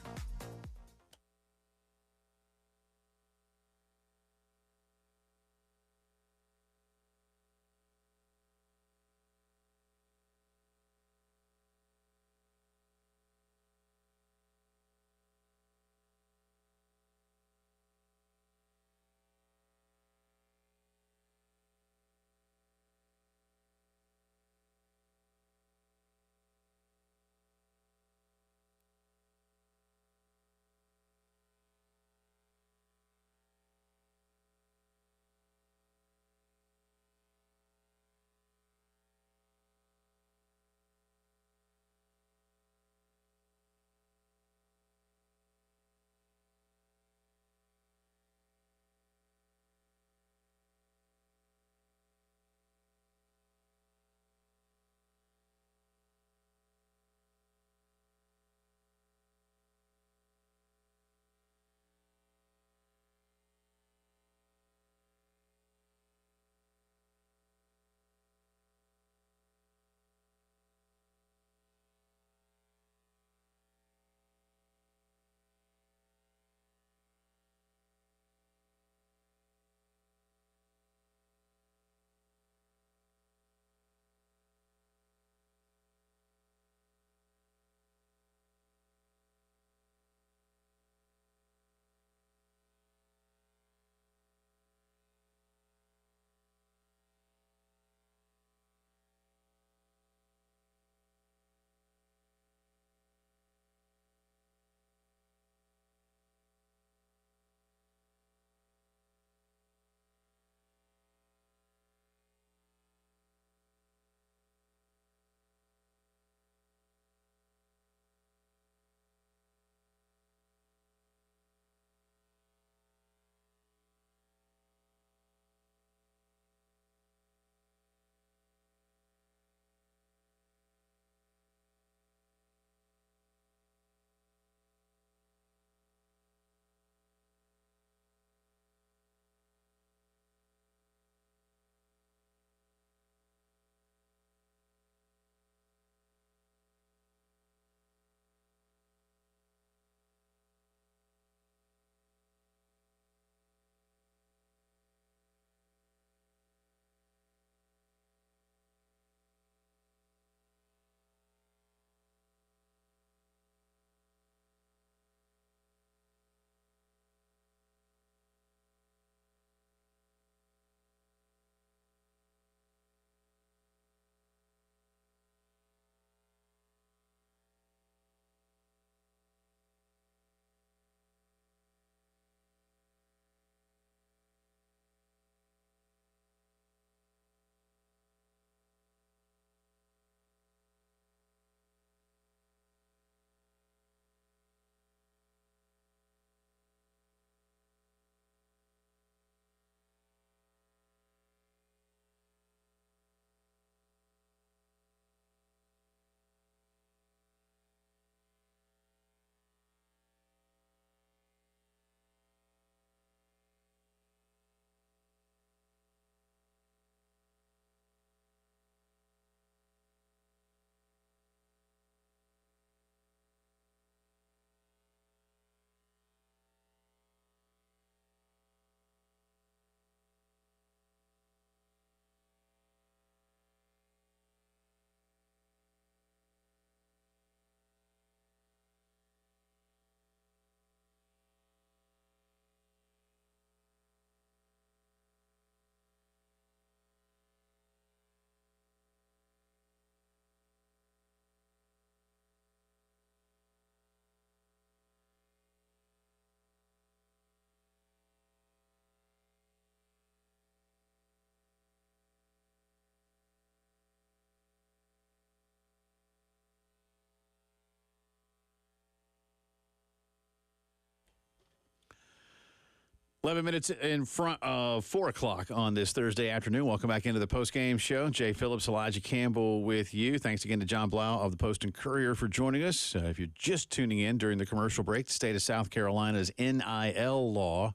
11 minutes in front of 4 o'clock on this Thursday afternoon. Welcome back into the Postgame Show. Jay Phillips, Elijah Campbell with you. Thanks again to John Blau of the Post and Courier for joining us. If you're just tuning in during the commercial break, the state of South Carolina's NIL law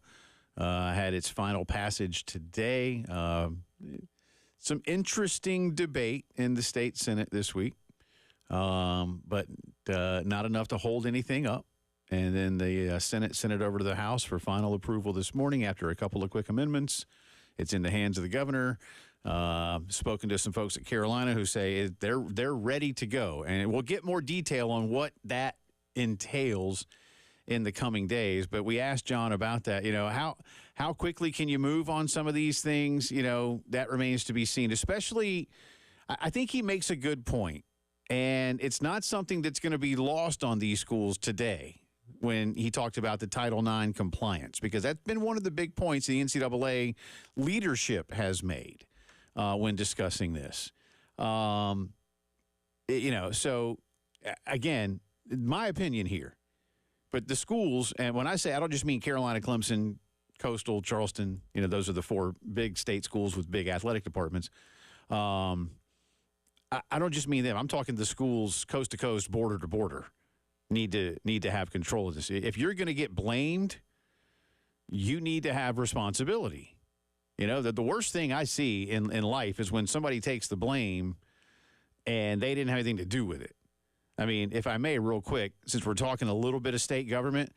had its final passage today. Some interesting debate in the state Senate this week, but not enough to hold anything up. And then the Senate sent it over to the House for final approval this morning after a couple of quick amendments. It's in the hands of the governor. Spoken to some folks at Carolina who say they're ready to go. And we'll get more detail on what that entails in the coming days. But we asked John about that. You know, how quickly can you move on some of these things? You know, that remains to be seen. Especially, I think he makes a good point. And it's not something that's going to be lost on these schools today, when he talked about the Title IX compliance, because that's been one of the big points the NCAA leadership has made when discussing this. So again, my opinion here, but the schools, and when I say I don't just mean Carolina, Clemson, Coastal, Charleston, those are the 4 big state schools with big athletic departments. I don't just mean them. I'm talking the schools coast to coast, border to border. Need to have control of this. If you're going to get blamed, you need to have responsibility. The worst thing I see in life is when somebody takes the blame and they didn't have anything to do with it. I mean, if I may, real quick, since we're talking a little bit of state government,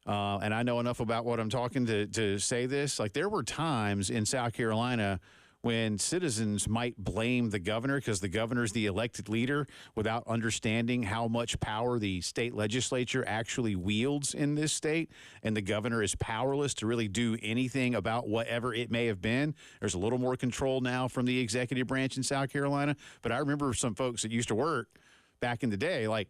and I know enough about what I'm talking to say this, like there were times in South Carolina when citizens might blame the governor because the governor's the elected leader without understanding how much power the state legislature actually wields in this state, and the governor is powerless to really do anything about whatever it may have been. There's a little more control now from the executive branch in South Carolina, but I remember some folks that used to work back in the day, like,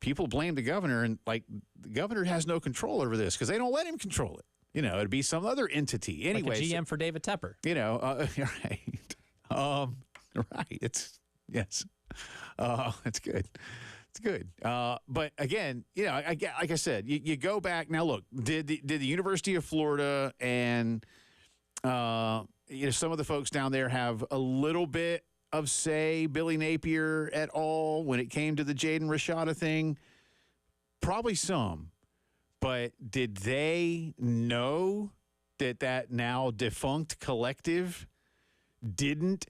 people blame the governor, and, like, the governor has no control over this because they don't let him control it. It'd be some other entity. Anyway, like a GM for David Tepper. Right. Right. It's good. It's good. But again, like I said, you go back now. Look, did the University of Florida and some of the folks down there have a little bit of say, Billy Napier at all when it came to the Jaden Rashada thing? Probably some. But did they know that now defunct collective didn't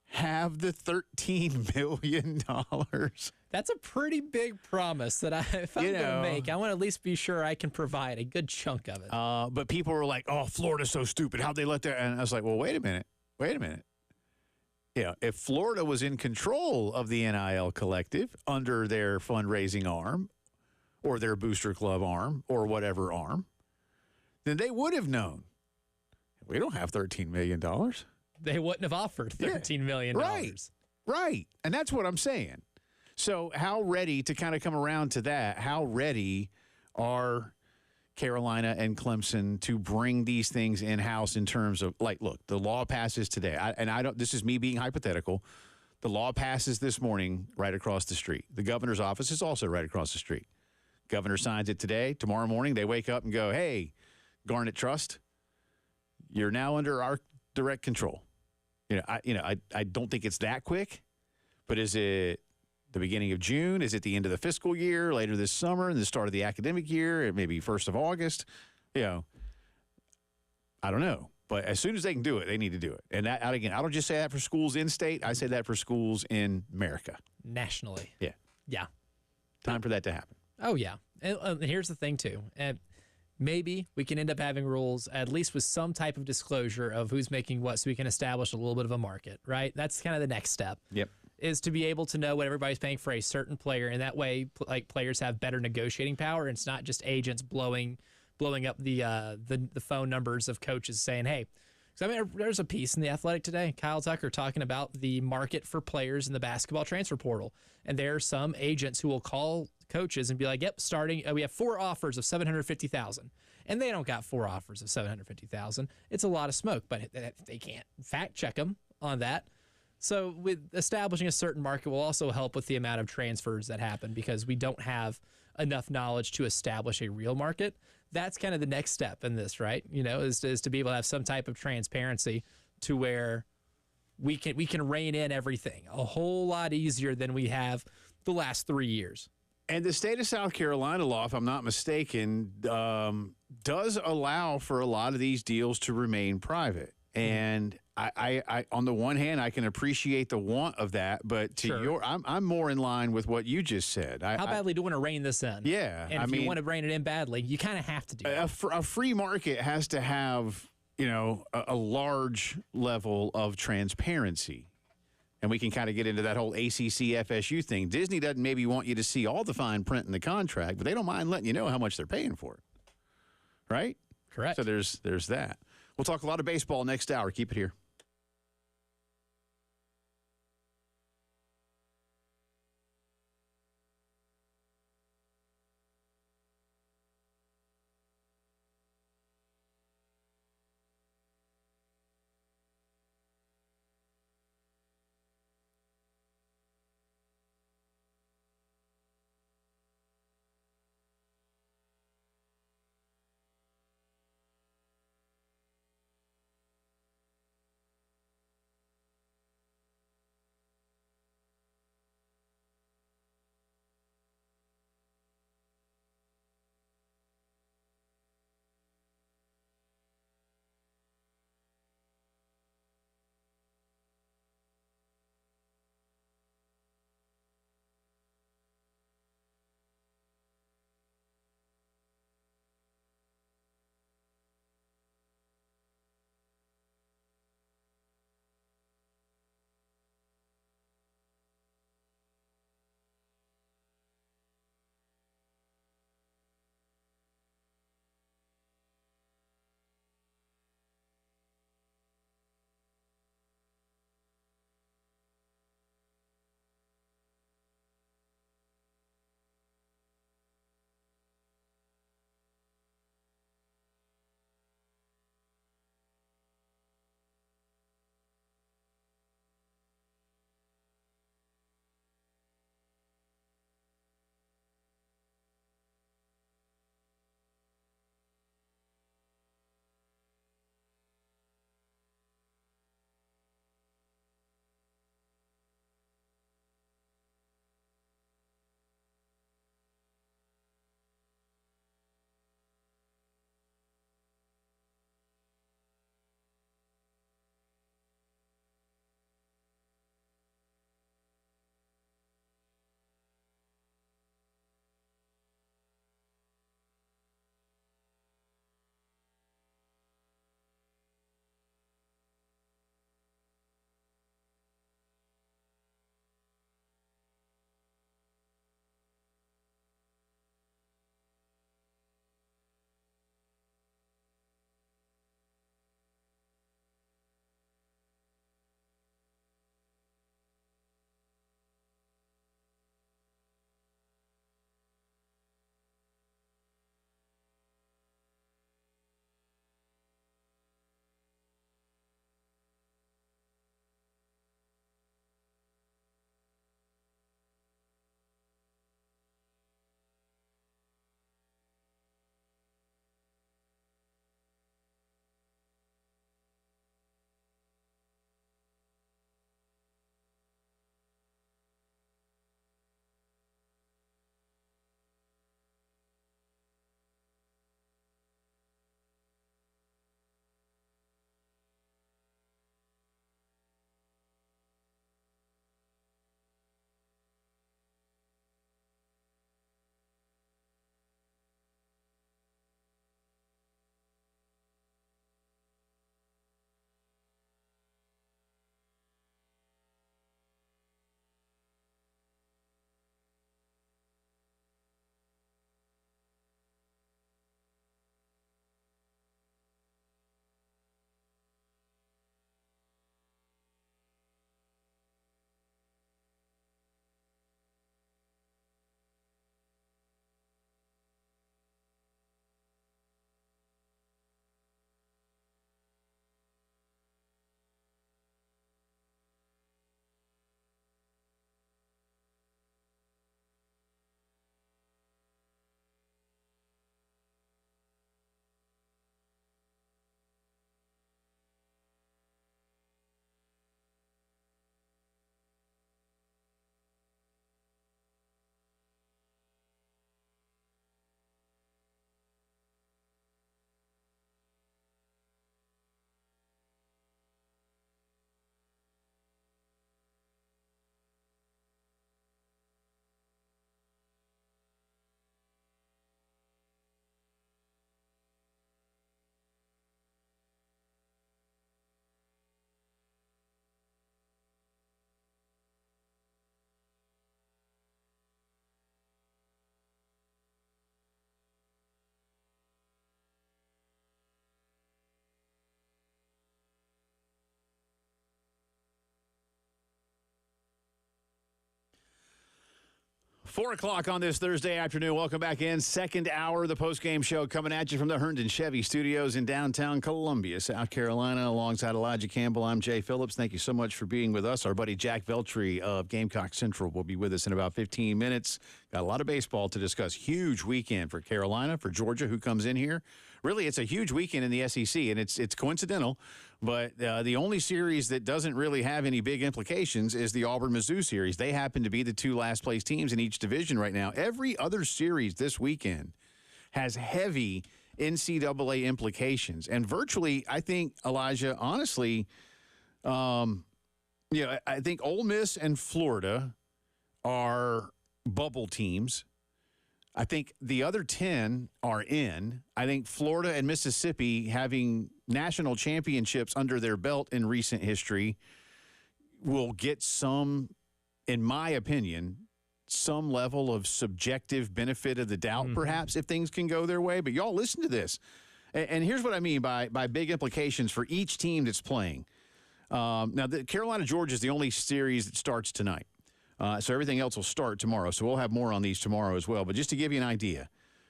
have the $13 million? That's a pretty big promise that if I'm going to make, I want to at least be sure I can provide a good chunk of it. But people were like, oh, Florida's so stupid. How'd they let that? And I was like, well, wait a minute. If Florida was in control of the NIL collective under their fundraising arm, or their booster club arm, or whatever arm, then they would have known. We don't have $13 million. They wouldn't have offered $13 million. Right. And that's what I'm saying. So how ready, to kind of come around to that, how ready are Carolina and Clemson to bring these things in-house in terms of, like, look, the law passes today. This is me being hypothetical. The law passes this morning right across the street. The governor's office is also right across the street. Governor signs it today. Tomorrow morning, they wake up and go, hey, Garnet Trust, you're now under our direct control. I don't think it's that quick, but is it the beginning of June? Is it the end of the fiscal year, later this summer, and the start of the academic year, it may be 1st of August? I don't know. But as soon as they can do it, they need to do it. And that, again, I don't just say that for schools in state. I say that for schools in America. Nationally. Yeah. Yeah. Time for that to happen. Oh, yeah. And here's the thing, too. Maybe we can end up having rules, at least with some type of disclosure of who's making what, so we can establish a little bit of a market, right? That's kind of the next step. Yep. Is to be able to know what everybody's paying for a certain player, and that way, like, players have better negotiating power, and it's not just agents blowing up the phone numbers of coaches saying, hey. So, there's a piece in The Athletic today, Kyle Tucker, talking about the market for players in the basketball transfer portal. And there are some agents who will call coaches and be like, yep, we have 4 offers of $750,000. And they don't got 4 offers of $750,000. It's a lot of smoke, but they can't fact check them on that. So with establishing a certain market will also help with the amount of transfers that happen, because we don't have enough knowledge to establish a real market. that's kind of the next step in this, right? Is to be able to have some type of transparency to where we can rein in everything a whole lot easier than we have the last 3 years. And the state of South Carolina law, if I'm not mistaken, does allow for a lot of these deals to remain private. And I on the one hand, I can appreciate the want of that, but to I'm more in line with what you just said. How badly do you want to rein this in? Yeah. And if you want to rein it in badly, you kind of have to do it. A free market has to have, a large level of transparency. And we can kind of get into that whole ACC FSU thing. Disney doesn't maybe want you to see all the fine print in the contract, but they don't mind letting you know how much they're paying for it. Right? Correct. So there's that. We'll talk a lot of baseball next hour. Keep it here. 4 o'clock on this Thursday afternoon. Welcome back in. Second hour of the postgame show coming at you from the Herndon Chevy Studios in downtown Columbia, South Carolina. Alongside Elijah Campbell, I'm Jay Phillips. Thank you so much for being with us. Our buddy Jack Veltri of Gamecock Central will be with us in about 15 minutes. Got a lot of baseball to discuss. Huge weekend for Carolina, for Georgia, who comes in here. Really, it's a huge weekend in the SEC, and it's coincidental. But the only series that doesn't really have any big implications is the Auburn-Mizzou series. They happen to be the two last-place teams in each division right now. Every other series this weekend has heavy NCAA implications. And virtually, I think, Elijah, honestly, I think Ole Miss and Florida are bubble teams. I think the other 10 are in. I think Florida and Mississippi, having national championships under their belt in recent history, will get some, in my opinion, some level of subjective benefit of the doubt, perhaps, if things can go their way. But y'all listen to this. And here's what I mean by big implications for each team that's playing. Now, the Carolina-Georgia is the only series that starts tonight. So everything else will start tomorrow. So we'll have more on these tomorrow as well. But just to give you an idea,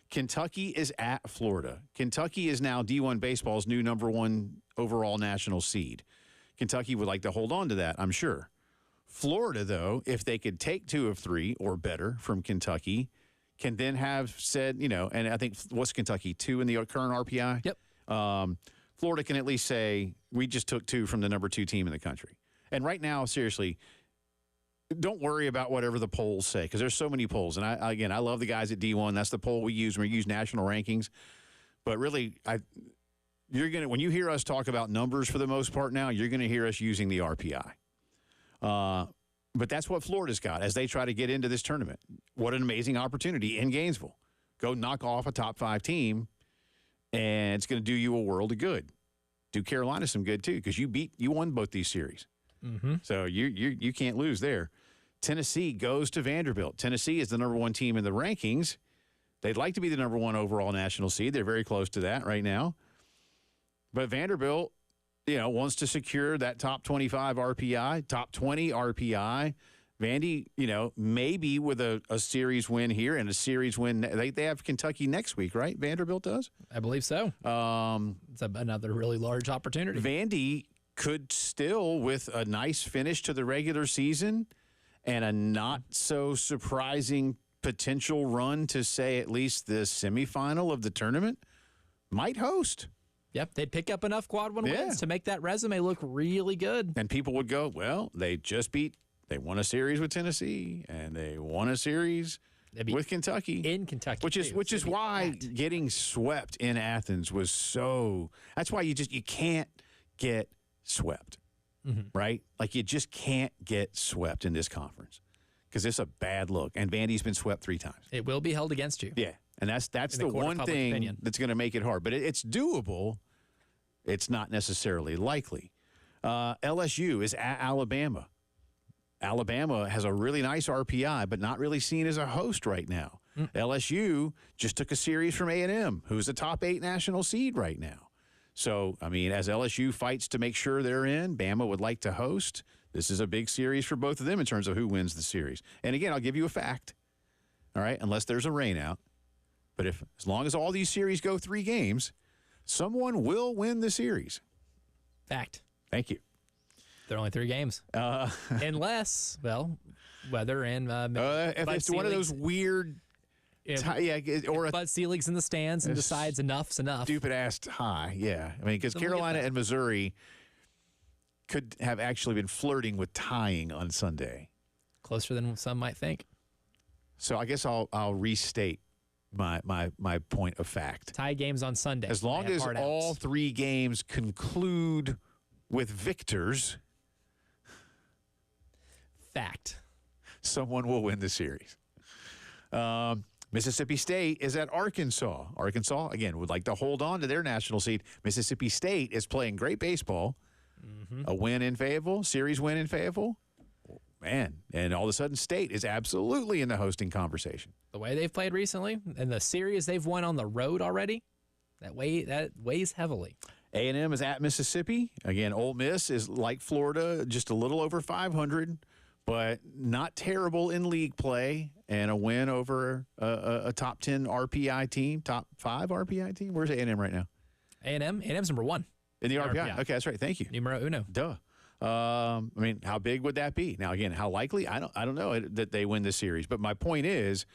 Kentucky is at Florida. Kentucky is now D1 Baseball's new number one overall national seed. Kentucky would like to hold on to that, I'm sure. Florida, though, if they could take 2 of 3 or better from Kentucky, can then have said, and I think, what's Kentucky, 2 in the current RPI? Yep. Florida can at least say, we just took 2 from the number 2 team in the country. And right now, seriously, don't worry about whatever the polls say, because there's so many polls. And I love the guys at D1. That's the poll we use when we use national rankings. But really, when you hear us talk about numbers for the most part now, you're going to hear us using the RPI. But that's what Florida's got as they try to get into this tournament. What an amazing opportunity in Gainesville. Go knock off a top 5 team, and it's going to do you a world of good. Do Carolina some good, too, because you won both these series. So you can't lose there. Tennessee goes to Vanderbilt. Tennessee is the number 1 team in the rankings. They'd like to be the number 1 overall national seed. They're very close to that right now. But Vanderbilt, wants to secure that top 25 RPI, top 20 RPI. Vandy, maybe with a series win here and a series win. They have Kentucky next week, right? Vanderbilt does? I believe so. It's another really large opportunity. Vandy could still, with a nice finish to the regular season and a not-so-surprising potential run to, say, at least the semifinal of the tournament, might host. Yep, they'd pick up enough quad 1 wins to make that resume look really good. And people would go, well, they won a series with Tennessee, and they won a series with Kentucky. In Kentucky, which is why getting swept in Athens was so – that's why you can't get swept, right? Like, you just can't get swept in this conference because it's a bad look. And Vandy's been swept 3 times. It will be held against you. Yeah, and that's the one thing that's going to make it hard. But it's doable. It's not necessarily likely. LSU is at Alabama. Alabama has a really nice RPI, but not really seen as a host right now. LSU just took a series from A&M, who's a top 8 national seed right now. So, as LSU fights to make sure they're in, Bama would like to host. This is a big series for both of them in terms of who wins the series. And again, I'll give you a fact, all right, unless there's a rain out. But as long as all these series go 3 games, someone will win the series. Fact. Thank you. They're only 3 games. Unless, weather and if it's one of those weird or Bud Selig's in the stands and decides enough's enough. Stupid-ass tie, yeah. Because Carolina and Missouri could have actually been flirting with tying on Sunday. Closer than some might think. So I guess I'll restate my point of fact. Tie games on Sunday. As long as all 3 games conclude with victors, fact, someone will win the series. Mississippi State is at Arkansas. Arkansas, again, would like to hold on to their national seed. Mississippi State is playing great baseball. A win in Fayetteville, series win in Fayetteville. Man, and all of a sudden State is absolutely in the hosting conversation. The way they've played recently and the series they've won on the road already, that weighs heavily. A&M is at Mississippi. Again, Ole Miss is like Florida, just a little over 500. but not terrible in league play, and a win over a top 10 RPI team, top 5 RPI team. Where's A&M right now? A&M's number 1 in the RPI. Okay, that's right. Thank you. Numero uno. Duh. I mean, how big would that be? Now, again, how likely? I don't know that they win this series. But my point is,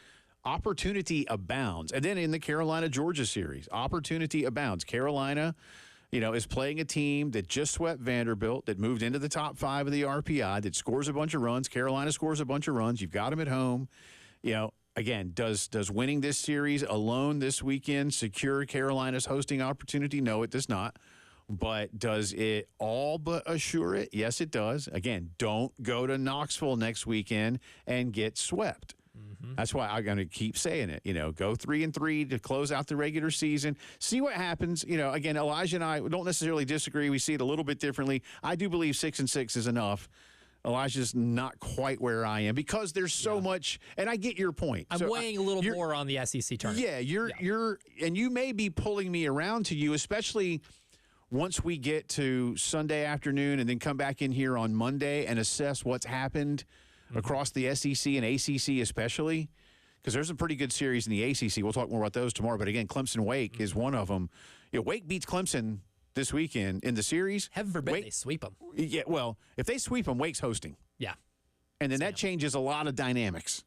opportunity abounds. And then in the Carolina-Georgia series, opportunity abounds. Carolina, is playing a team that just swept Vanderbilt, that moved into the top 5 of the RPI, that scores a bunch of runs. Carolina scores a bunch of runs. You've got them at home. Again, does winning this series alone this weekend secure Carolina's hosting opportunity? No, it does not. But does it all but assure it? Yes, it does. Again, don't go to Knoxville next weekend and get swept. Mm-hmm. That's why I'm going to keep saying it. Go 3-3 to close out the regular season. See what happens. Again, Elijah and I don't necessarily disagree. We see it a little bit differently. I do believe 6-6 is enough. Elijah's not quite where I am because there's so much, and I get your point. I'm weighing a little more on the SEC tournament. Yeah, you're, and you may be pulling me around to you, especially once we get to Sunday afternoon and then come back in here on Monday and assess what's happened across the SEC and ACC especially, because there's a pretty good series in the ACC. We'll talk more about those tomorrow. But again, Clemson-Wake is one of them. Wake beats Clemson this weekend in the series. Heaven forbid they sweep them. Yeah, well, if they sweep them, Wake's hosting. Yeah. And then that changes a lot of dynamics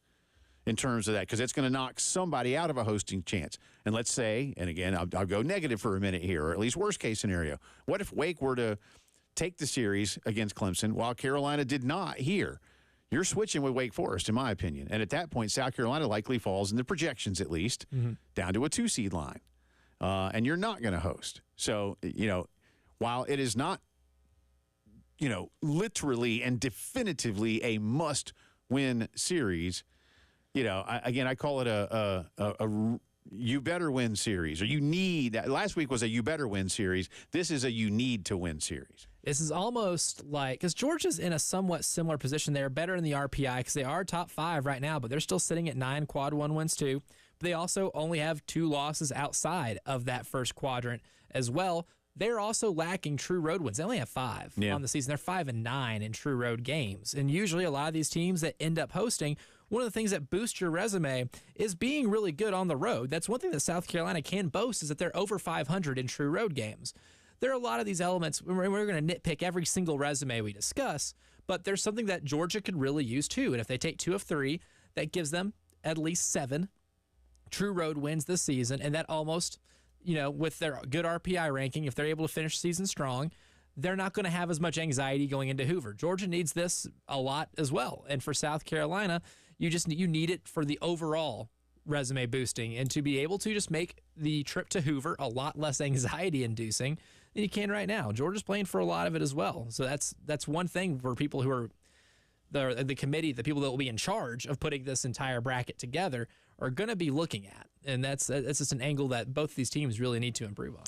in terms of that, because it's going to knock somebody out of a hosting chance. And let's say, and again, I'll go negative for a minute here, or at least worst case scenario. What if Wake were to take the series against Clemson while Carolina did not here? You're switching with Wake Forest, in my opinion. And at that point, South Carolina likely falls in the projections, at least, down to a 2-seed line. And you're not going to host. So, while it is not, literally and definitively a must-win series, I call it a you better win series, or you need. Last week was a you better win series. This is a you need to win series. This is almost like, because Georgia's in a somewhat similar position. They're better in the RPI because they are top 5 right now, but they're still sitting at 9 quad 1 wins too. But they also only have 2 losses outside of that first quadrant as well. They're also lacking true road wins. They only have 5 on the season. They're 5-9 in true road games. And usually a lot of these teams that end up hosting, one of the things that boosts your resume is being really good on the road. That's one thing that South Carolina can boast, is that they're over 500 in true road games. There are a lot of these elements. We're going to nitpick every single resume we discuss, but there's something that Georgia could really use too. And if they take 2 of 3, that gives them at least 7 true road wins this season. And that almost, with their good RPI ranking, if they're able to finish the season strong, they're not going to have as much anxiety going into Hoover. Georgia needs this a lot as well. And for South Carolina, you need it for the overall resume boosting, and to be able to just make the trip to Hoover a lot less anxiety inducing than you can right now. Georgia's playing for a lot of it as well. So that's one thing for people who are the committee, the people that will be in charge of putting this entire bracket together, are going to be looking at. And that's just an angle that both these teams really need to improve on.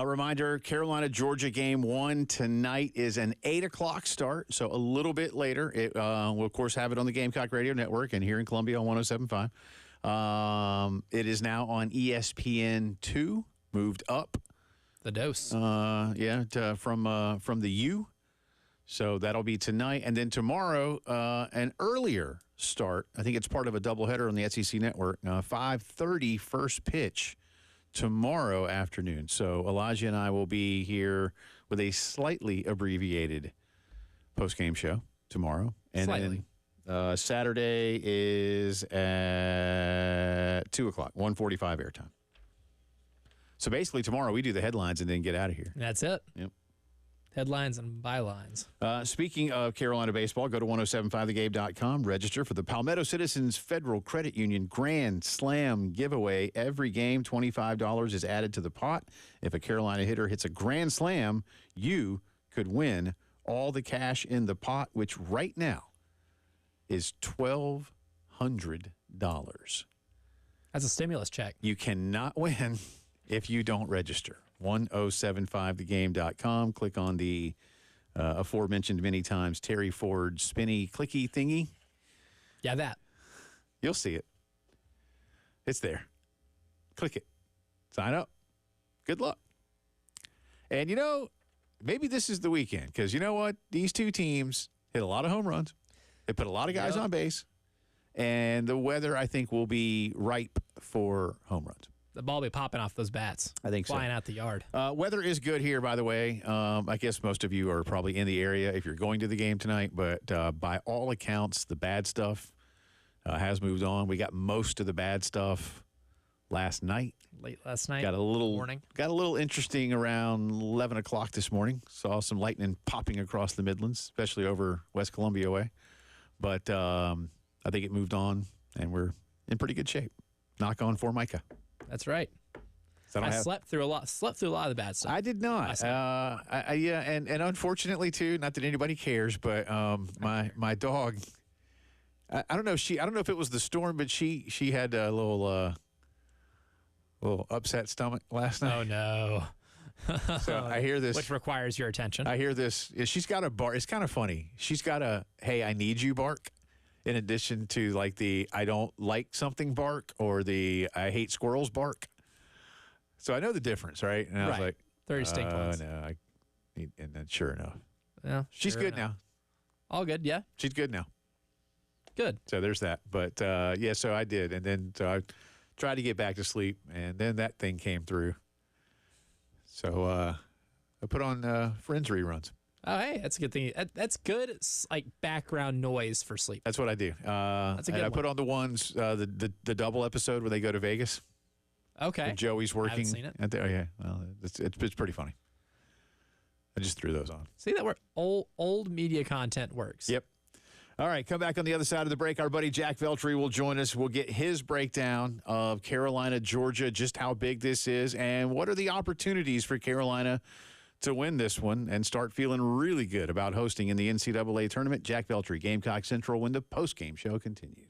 Reminder, Carolina-Georgia game 1 tonight is an 8 o'clock start, so a little bit later. We'll, of course, have it on the Gamecock Radio Network and here in Columbia on 107.5. It is now on ESPN2, moved up. The dose. From the U. So that'll be tonight. And then tomorrow, an earlier start. I think it's part of a doubleheader on the SEC Network. 5:30 first pitch tomorrow afternoon. So Elijah and I will be here with a slightly abbreviated postgame show tomorrow. And slightly. Then Saturday is at 2 o'clock, 1:45 airtime. So basically tomorrow we do the headlines and then get out of here. That's it. Yep. Headlines and bylines. Speaking of Carolina baseball, go to 1075thegame.com. Register for the Palmetto Citizens Federal Credit Union Grand Slam giveaway. Every game, $25 is added to the pot. If a Carolina hitter hits a grand slam, you could win all the cash in the pot, which right now is $1,200. That's a stimulus check. You cannot win if you don't register. 1075thegame.com. Click on the aforementioned many times Terry Ford spinny clicky thingy. Yeah, that. You'll see it. It's there. Click it. Sign up. Good luck. And maybe this is the weekend, because you know what? These two teams hit a lot of home runs. They put a lot of guys on base, and the weather, I think, will be ripe for home runs. The ball will be popping off those bats. I think flying out the yard. Weather is good here, by the way. I guess most of you are probably in the area if you're going to the game tonight, but by all accounts, the bad stuff has moved on. We got most of the bad stuff last night. Late last night. Got a little morning. Got a little interesting around 11 o'clock this morning. Saw some lightning popping across the Midlands, especially over West Columbia way. But I think it moved on, and we're in pretty good shape. Knock on Formica. That's right. So I slept through a lot of the bad stuff. I did not. Yeah, and unfortunately too. Not that anybody cares, but my dog. I don't know. I don't know if it was the storm, but she had a little upset stomach last night. Oh no. So I hear this, which requires your attention. I hear this. She's got a bark. It's kind of funny. She's got a "Hey, I need you" bark, in addition to like the "I don't like something" bark or the "I hate squirrels" bark. So I know the difference, right? And I was like, very distinct ones. No, I need. And then sure enough, yeah, she's good now. All good, yeah. She's good now. Good. So there's that. But yeah, so I did, and then so I tried to get back to sleep, and then that thing came through. So I put on Friends reruns. Oh, hey, that's a good thing. That's good. It's like background noise for sleep. That's what I do. That's a good and I one. put on the ones, the double episode where they go to Vegas. Okay. Where Joey's working. I haven't seen it. Oh, yeah. Well, it's pretty funny. I just threw those on. See that where old media content works. Yep. All right, come back on the other side of the break. Our buddy Jack Veltri will join us. We'll get his breakdown of Carolina, Georgia, just how big this is, and what are the opportunities for Carolina to win this one and start feeling really good about hosting in the NCAA tournament. Jack Veltri, Gamecock Central, when the postgame show continues.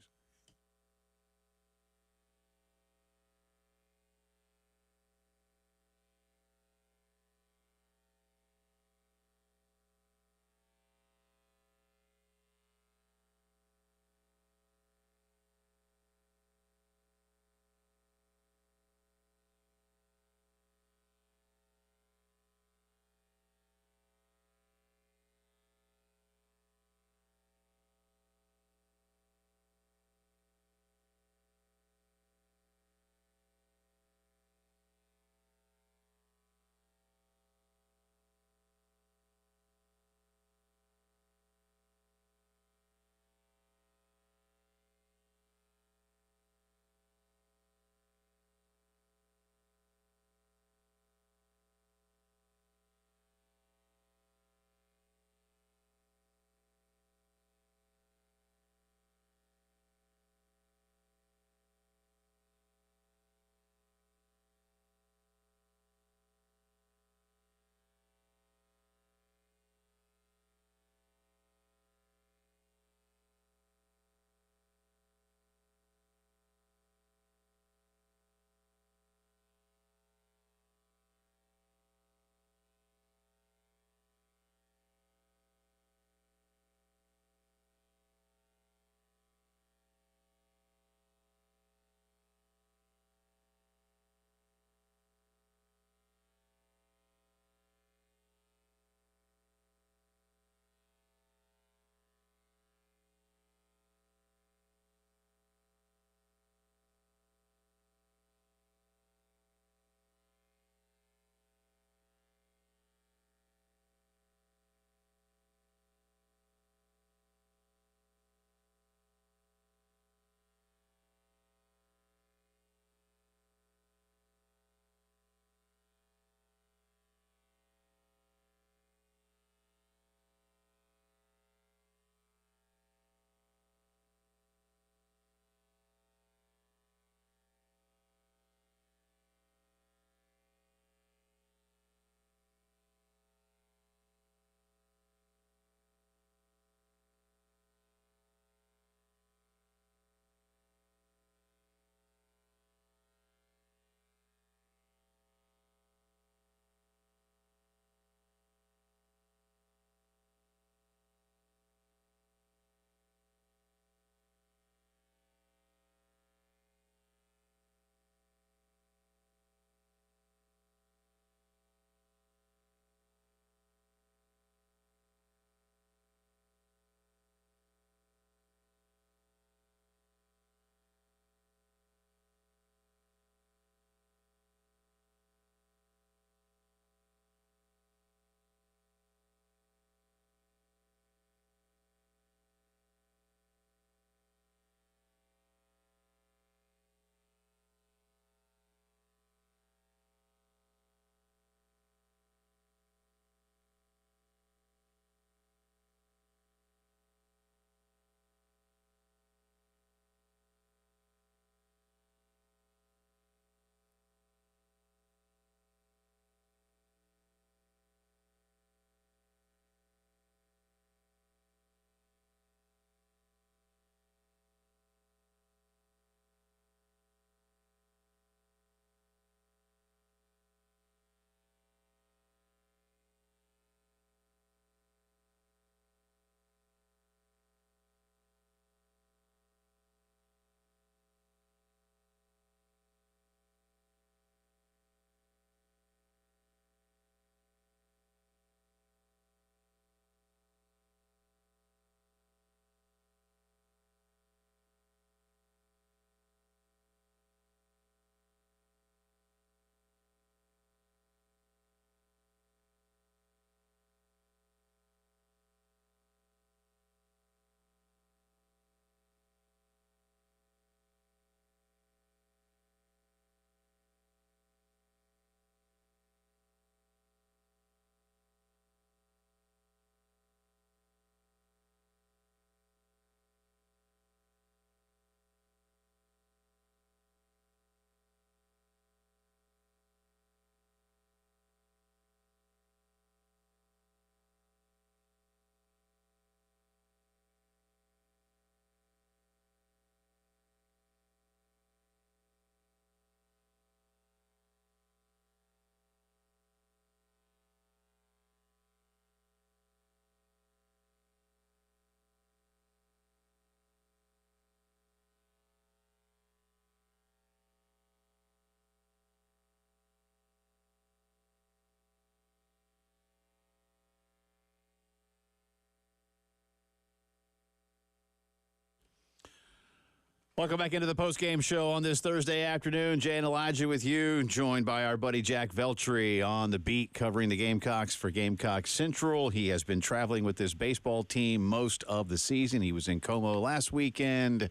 Welcome back into the postgame show on this Thursday afternoon. Jay and Elijah with you, joined by our buddy Jack Veltri on the beat covering the Gamecocks for Gamecock Central. He has been traveling with this baseball team most of the season. He was in Como last weekend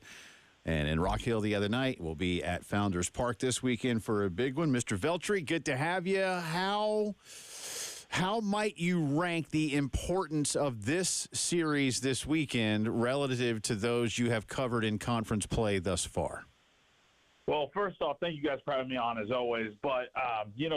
and in Rock Hill the other night. We'll be at Founders Park this weekend for a big one. Mr. Veltri, good to have you. How might you rank the importance of this series this weekend relative to those you have covered in conference play thus far? Well, first off, thank you guys for having me on as always. But,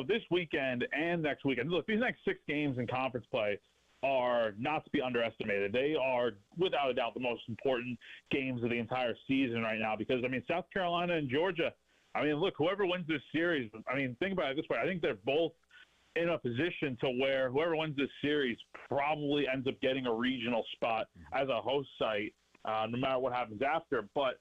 this weekend and next weekend, look, these next 6 games in conference play are not to be underestimated. They are, without a doubt, the most important games of the entire season right now because, South Carolina and Georgia, look, whoever wins this series, think about it this way. I think they're both in a position to where whoever wins this series probably ends up getting a regional spot as a host site, no matter what happens after. But,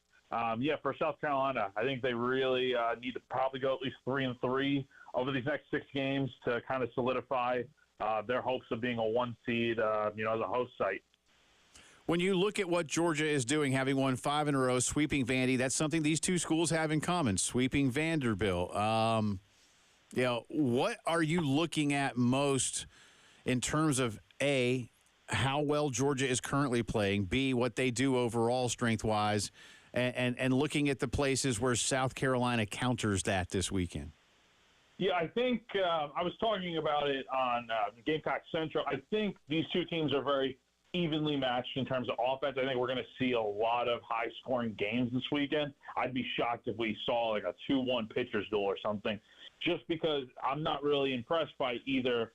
for South Carolina, I think they really need to probably go at least 3-3 over these next 6 games to kind of solidify their hopes of being a 1 seed, as a host site. When you look at what Georgia is doing, having won 5 in a row, sweeping Vandy, that's something these two schools have in common, sweeping Vanderbilt. What are you looking at most in terms of, A, how well Georgia is currently playing, B, what they do overall strength-wise, and looking at the places where South Carolina counters that this weekend? Yeah, I think I was talking about it on Gamecock Central. I think these two teams are very evenly matched in terms of offense. I think we're going to see a lot of high-scoring games this weekend. I'd be shocked if we saw like a 2-1 pitcher's duel or something, just because I'm not really impressed by either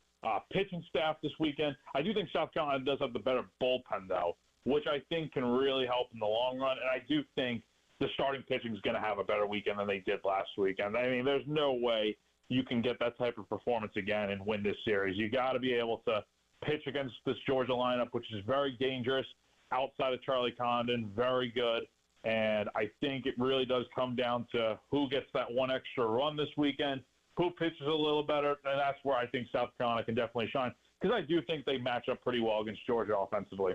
pitching staff this weekend. I do think South Carolina does have the better bullpen, though, which I think can really help in the long run. And I do think the starting pitching is going to have a better weekend than they did last weekend. There's no way you can get that type of performance again and win this series. You got to be able to pitch against this Georgia lineup, which is very dangerous outside of Charlie Condon, very good. And I think it really does come down to who gets that one extra run this weekend, who pitches a little better, and that's where I think South Carolina can definitely shine, because I do think they match up pretty well against Georgia offensively.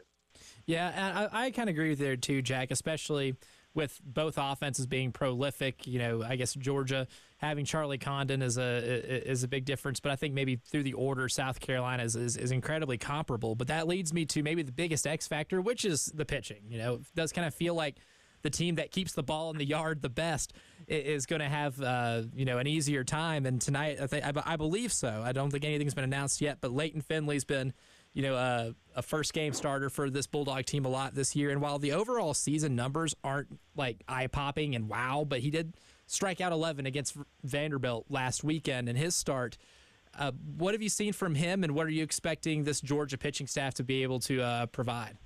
Yeah, and I kind of agree with you there too, Jack, especially with both offenses being prolific. I guess Georgia having Charlie Condon is a big difference, but I think maybe through the order, South Carolina is incredibly comparable. But that leads me to maybe the biggest X factor, which is the pitching. It does kind of feel like the team that keeps the ball in the yard the best is going to have an easier time. And tonight, I believe so. I don't think anything's been announced yet, but Leighton Finley's been a first game starter for this Bulldog team a lot this year. And while the overall season numbers aren't like eye popping and wow, but he did strike out 11 against Vanderbilt last weekend in his start. What have you seen from him, and what are you expecting this Georgia pitching staff to be able to provide?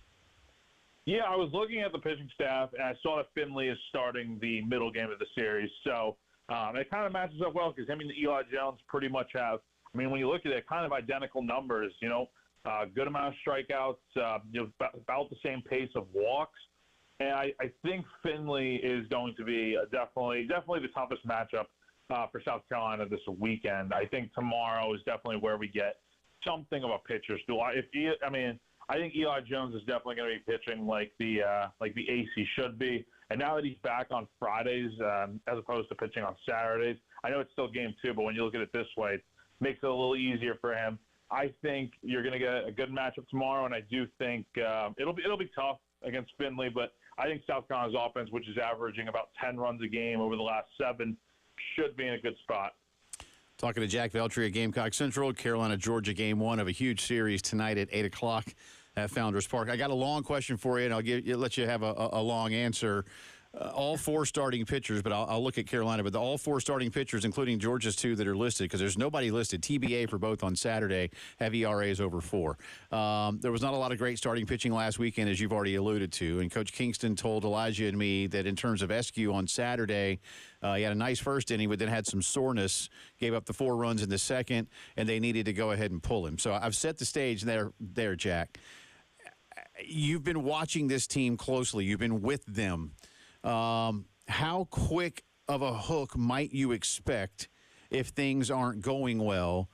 Yeah, I was looking at the pitching staff, and I saw that Finley is starting the middle game of the series. So it kind of matches up well because him and Eli Jones pretty much have, when you look at it, kind of identical numbers, good amount of strikeouts, about the same pace of walks. And I think Finley is going to be definitely the toughest matchup for South Carolina this weekend. I think tomorrow is definitely where we get something of a pitcher's duel. I think Eli Jones is definitely going to be pitching like the ace he should be. And now that he's back on Fridays as opposed to pitching on Saturdays, I know it's still game 2, but when you look at it this way, it makes it a little easier for him. I think you're going to get a good matchup tomorrow, and I do think it'll be tough against Finley, but I think South Carolina's offense, which is averaging about 10 runs a game over the last 7, should be in a good spot. Talking to Jack Veltri at Gamecock Central, Carolina-Georgia game 1 of a huge series tonight at 8 o'clock at Founders Park. I got a long question for you, and I'll let you have a long answer. All 4 starting pitchers, but I'll look at Carolina, but all 4 starting pitchers, including Georgia's 2 that are listed, because there's nobody listed. TBA for both on Saturday have ERAs over 4. There was not a lot of great starting pitching last weekend, as you've already alluded to, and Coach Kingston told Elijah and me that in terms of SQ on Saturday, he had a nice first inning, but then had some soreness, gave up the 4 runs in the second, and they needed to go ahead and pull him. So I've set the stage there, Jack. You've been watching this team closely. You've been with them. How quick of a hook might you expect if things aren't going well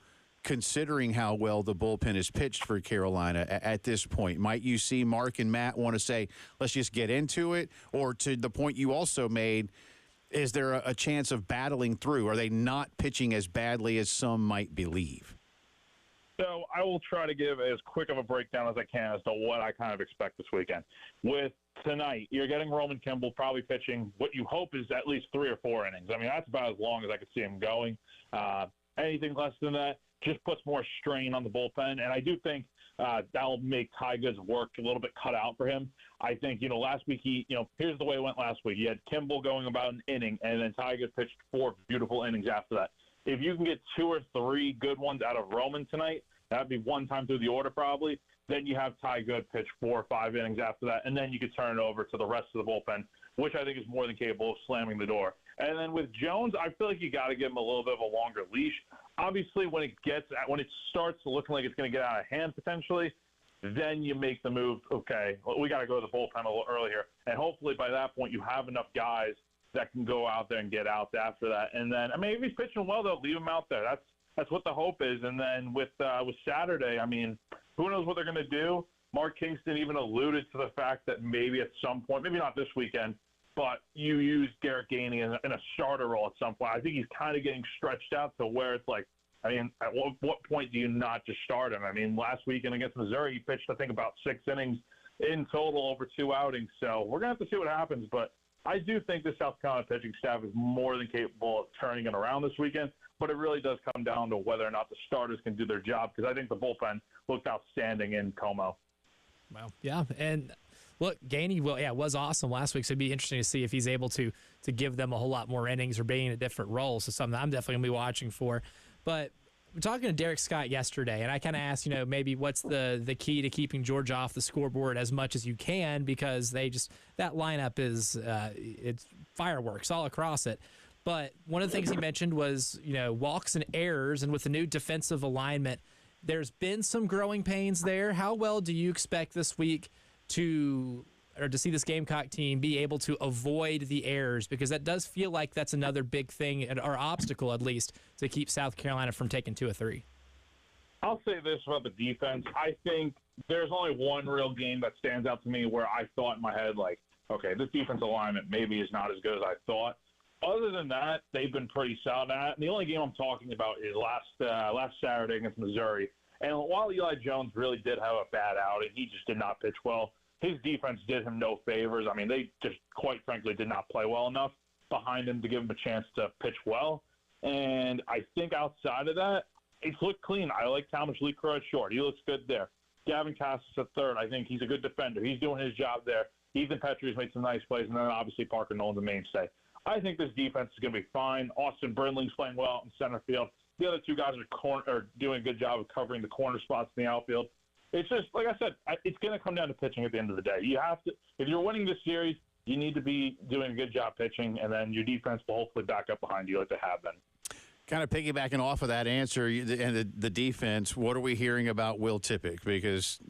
considering how well the bullpen is pitched for Carolina at this point? Might you see Mark and Matt want to say, let's just get into it? Or to the point you also made, is there a chance of battling through? Are they not pitching as badly as some might believe? So I will try to give as quick of a breakdown as I can as to what I kind of expect this weekend. With tonight, you're getting Roman Kimball probably pitching what you hope is at least 3 or 4 innings. I mean, that's about as long as I could see him going. Anything less than that just puts more strain on the bullpen. And I do think that'll make Ty Good's work a little bit cut out for him. I think, last week here's the way it went last week. You had Kimball going about an inning, and then Ty Good pitched 4 beautiful innings after that. If you can get 2 or 3 good ones out of Roman tonight, that'd be one time through the order probably. Then you have Ty Good pitch 4 or 5 innings after that, and then you could turn it over to the rest of the bullpen, which I think is more than capable of slamming the door. And then with Jones, I feel like you got to give him a little bit of a longer leash. Obviously, when it starts looking like it's going to get out of hand potentially, then you make the move. Okay, we got to go to the bullpen a little earlier, and hopefully by that point you have enough guys that can go out there and get out after that. And then, if he's pitching well, they'll leave him out there. That's what the hope is. And then with Saturday, who knows what they're going to do? Mark Kingston even alluded to the fact that maybe at some point, maybe not this weekend, but you use Garrett Gainey in a starter role at some point. I think he's kind of getting stretched out to where it's like, at what point do you not just start him? Last weekend against Missouri, he pitched, I think, about 6 innings in total over 2 outings. So we're going to have to see what happens. But I do think the South Carolina pitching staff is more than capable of turning it around this weekend. But it really does come down to whether or not the starters can do their job, because I think the bullpen looked outstanding in Como. Wow. Yeah. And look, Gainey was awesome last week, so it'd be interesting to see if he's able to give them a whole lot more innings or being in a different role. So something I'm definitely going to be watching for. But we're talking to Derek Scott yesterday, and I kind of asked, maybe what's the key to keeping Georgia off the scoreboard as much as you can, because that lineup is it's fireworks all across it. But one of the things he mentioned was, walks and errors, and with the new defensive alignment, there's been some growing pains there. How well do you expect this week to see this Gamecock team be able to avoid the errors? Because that does feel like that's another big thing, or obstacle at least, to keep South Carolina from taking 2 or 3. I'll say this about the defense. I think there's only one real game that stands out to me where I thought in my head, like, okay, this defensive alignment maybe is not as good as I thought. Other than that, they've been pretty solid at it. And the only game I'm talking about is last Saturday against Missouri. And while Eli Jones really did have a bad outing, he just did not pitch well. His defense did him no favors. They just, quite frankly, did not play well enough behind him to give him a chance to pitch well. And I think outside of that, it's looked clean. I like Thomas Lecroy at short. He looks good there. Gavin Cassis at third. I think he's a good defender. He's doing his job there. Ethan Petrie's made some nice plays, and then obviously Parker Nolan's a mainstay. I think this defense is going to be fine. Austin Brindling's playing well in center field. The other 2 guys are doing a good job of covering the corner spots in the outfield. It's just, like I said, it's going to come down to pitching at the end of the day. You have to, if you're winning this series, you need to be doing a good job pitching, and then your defense will hopefully back up behind you like they have been. Kind of piggybacking off of that answer and the defense, what are we hearing about Will Tippett? Because,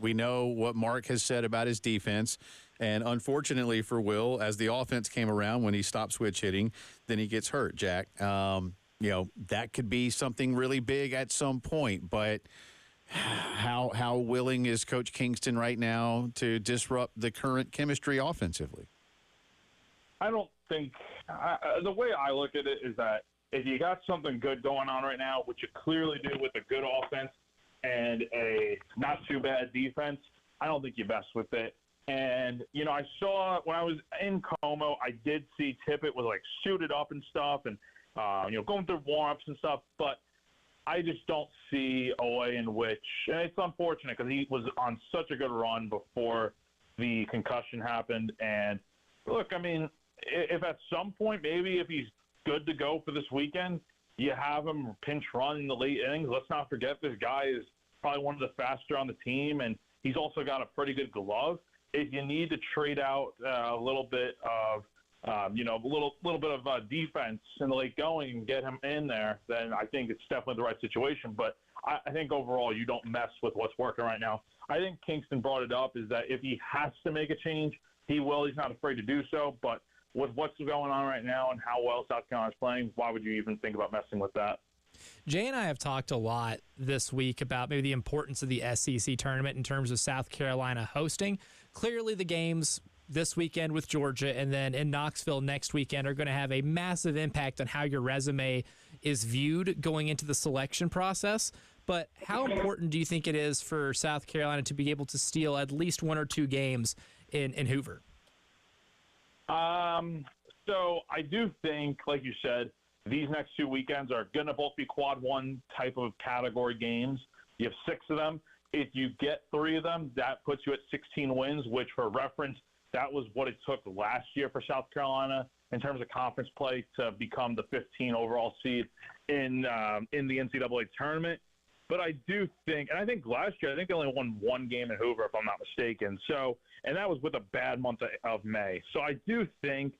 we know what Mark has said about his defense. And unfortunately for Will, as the offense came around, when he stopped switch hitting, then he gets hurt, Jack. That could be something really big at some point. But how willing is Coach Kingston right now to disrupt the current chemistry offensively? I don't think the way I look at it is that if you got something good going on right now, which you clearly do with a good offense and a not too bad defense, I don't think you mess with it. And, I saw when I was in Como, I did see Tippett was like suited up and stuff and, going through warm-ups and stuff. But I just don't see a way in which, and it's unfortunate because he was on such a good run before the concussion happened. And look, if at some point, maybe if he's good to go for this weekend, you have him pinch run in the late innings. Let's not forget this guy is probably one of the faster on the team, and he's also got a pretty good glove. If you need to trade out a little bit of, a little bit of defense in the late going and get him in there, then I think it's definitely the right situation. But I think overall you don't mess with what's working right now. I think Kingston brought it up is that if he has to make a change, he will. He's not afraid to do so. But with what's going on right now and how well South Carolina's playing, why would you even think about messing with that? Jay and I have talked a lot this week about maybe the importance of the SEC tournament in terms of South Carolina hosting. Clearly, the games this weekend with Georgia and then in Knoxville next weekend are going to have a massive impact on how your resume is viewed going into the selection process. But how important do you think it is for South Carolina to be able to steal at least one or two games in Hoover? So I do think, like you said, these next 2 weekends are going to both be quad one type of category games. You have 6 of them. If you get 3 of them, that puts you at 16 wins, which for reference, that was what it took last year for South Carolina in terms of conference play to become the 15 overall seed in the NCAA tournament. But I do think, and I think last year, I think they only won 1 game in Hoover, if I'm not mistaken. So, and that was with a bad month of May. So I do think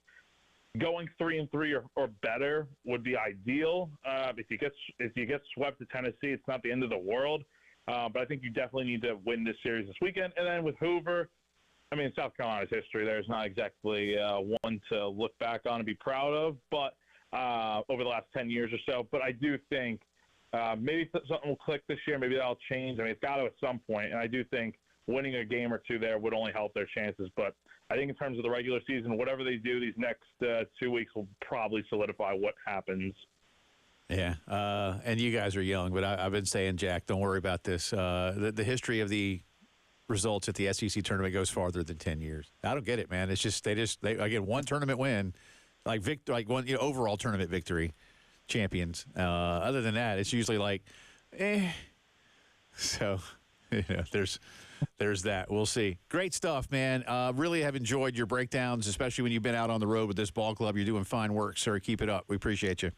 going 3-3 or better would be ideal. If you get swept to Tennessee, it's not the end of the world. But I think you definitely need to win this series this weekend. And then with Hoover, I mean, South Carolina's history there is not exactly one to look back on and be proud of, but over the last 10 years or so. But I do think maybe something will click this year. Maybe that'll change. I mean, it's got to at some point. And I do think winning a game or 2 there would only help their chances. But I think in terms of the regular season, whatever they do these next 2 weeks will probably solidify what happens. Yeah, and you guys are young, but I've been saying, Jack, don't worry about this. The history of the results at the SEC tournament goes farther than 10 years. I don't get it, man. It's just they again, one tournament win, like one overall tournament victory, champions. Other than that, it's usually like, So, there's that. We'll see. Great stuff, man. Really have enjoyed your breakdowns, especially when you've been out on the road with this ball club. You're doing fine work, sir. Keep it up. We appreciate you.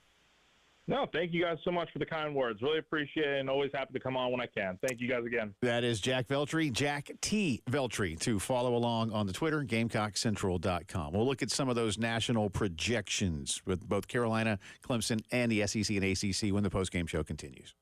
No, thank you guys so much for the kind words. Really appreciate it and always happy to come on when I can. Thank you guys again. That is Jack Veltri, Jack T. Veltri, to follow along on the Twitter, GamecockCentral.com. We'll look at some of those national projections with both Carolina, Clemson, and the SEC and ACC when the postgame show continues.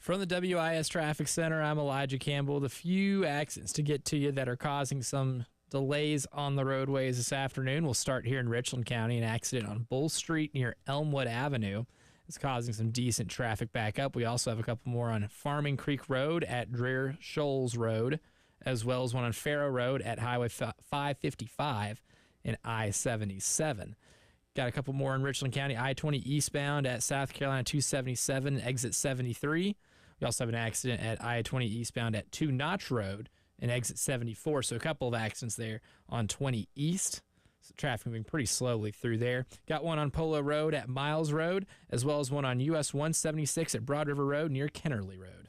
From the WIS Traffic Center, I'm Elijah Campbell. The few accidents to get to you that are causing some delays on the roadways this afternoon. We'll start here in Richland County. An accident on Bull Street near Elmwood Avenue is causing some decent traffic backup. We also have a couple more on Farming Creek Road at Dreher Shoals Road, as well as one on Farrow Road at Highway 555 and I-77. Got a couple more in Richland County. I-20 eastbound at South Carolina 277, exit 73. We also have an accident at I-20 eastbound at 2 Notch Road and exit 74. So a couple of accidents there on 20 East. So traffic moving pretty slowly through there. Got one on Polo Road at Miles Road, as well as one on US 176 at Broad River Road near Kennerly Road.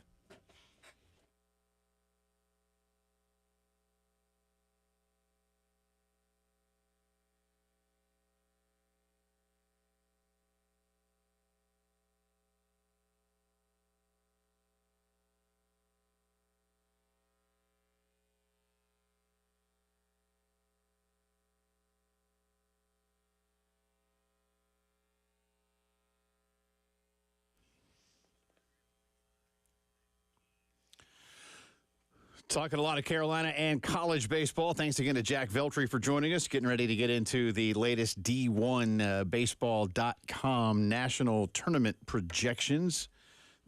Talking a lot of Carolina and college baseball. Thanks again to Jack Veltri for joining us. Getting ready to get into the latest D1Baseball.com national tournament projections.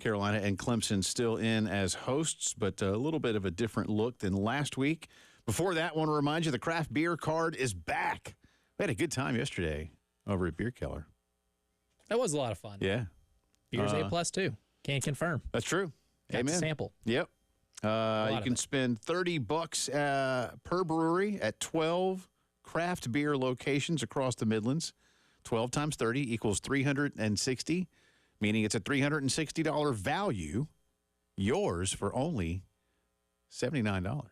Carolina and Clemson still in as hosts, but a little bit of a different look than last week. Before that, I want to remind you the craft beer card is back. We had a good time yesterday over at Beer Keller. That was a lot of fun. Yeah. Beer's A+ too. Can't confirm. That's true. Got to sample. Yep. You can spend $30 per brewery at 12 craft beer locations across the Midlands. 12 times 30 equals 360, meaning it's a $360 value, yours for only $79.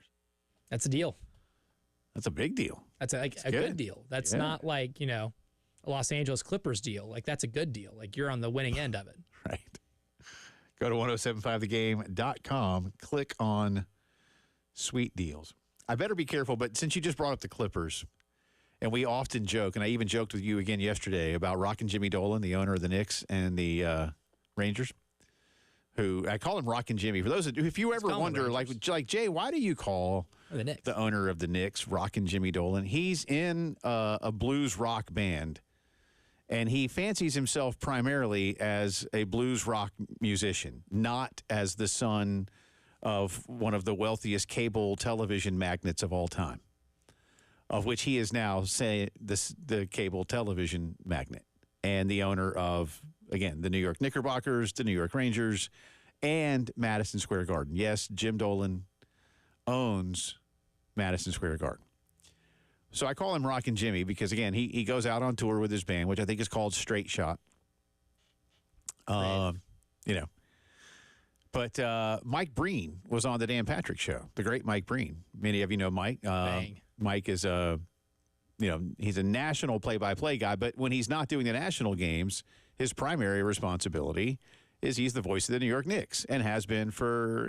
That's a deal. That's a big deal. That's a good deal. That's not like, a Los Angeles Clippers deal. Like, that's a good deal. Like, you're on the winning end of it. Right. Go to 1075thegame.com, click on Sweet Deals. I better be careful, but since you just brought up the Clippers, and we often joke, and I even joked with you again yesterday about Rockin' Jimmy Dolan, the owner of the Knicks and the Rangers, who I call him Rockin' Jimmy. For those of you, if you ever wonder, like Jay, why do you call the owner of the Knicks Rockin' Jimmy Dolan? He's in a blues rock band. And he fancies himself primarily as a blues rock musician, not as the son of one of the wealthiest cable television magnates of all time, of which he is now, the cable television magnate and the owner of, again, the New York Knickerbockers, the New York Rangers, and Madison Square Garden. Yes, Jim Dolan owns Madison Square Garden. So I call him Rockin' Jimmy because, again, he goes out on tour with his band, which I think is called Straight Shot. But Mike Breen was on the Dan Patrick Show, the great Mike Breen. Many of you know Mike. Mike is he's a national play-by-play guy, but when he's not doing the national games, his primary responsibility is he's the voice of the New York Knicks and has been for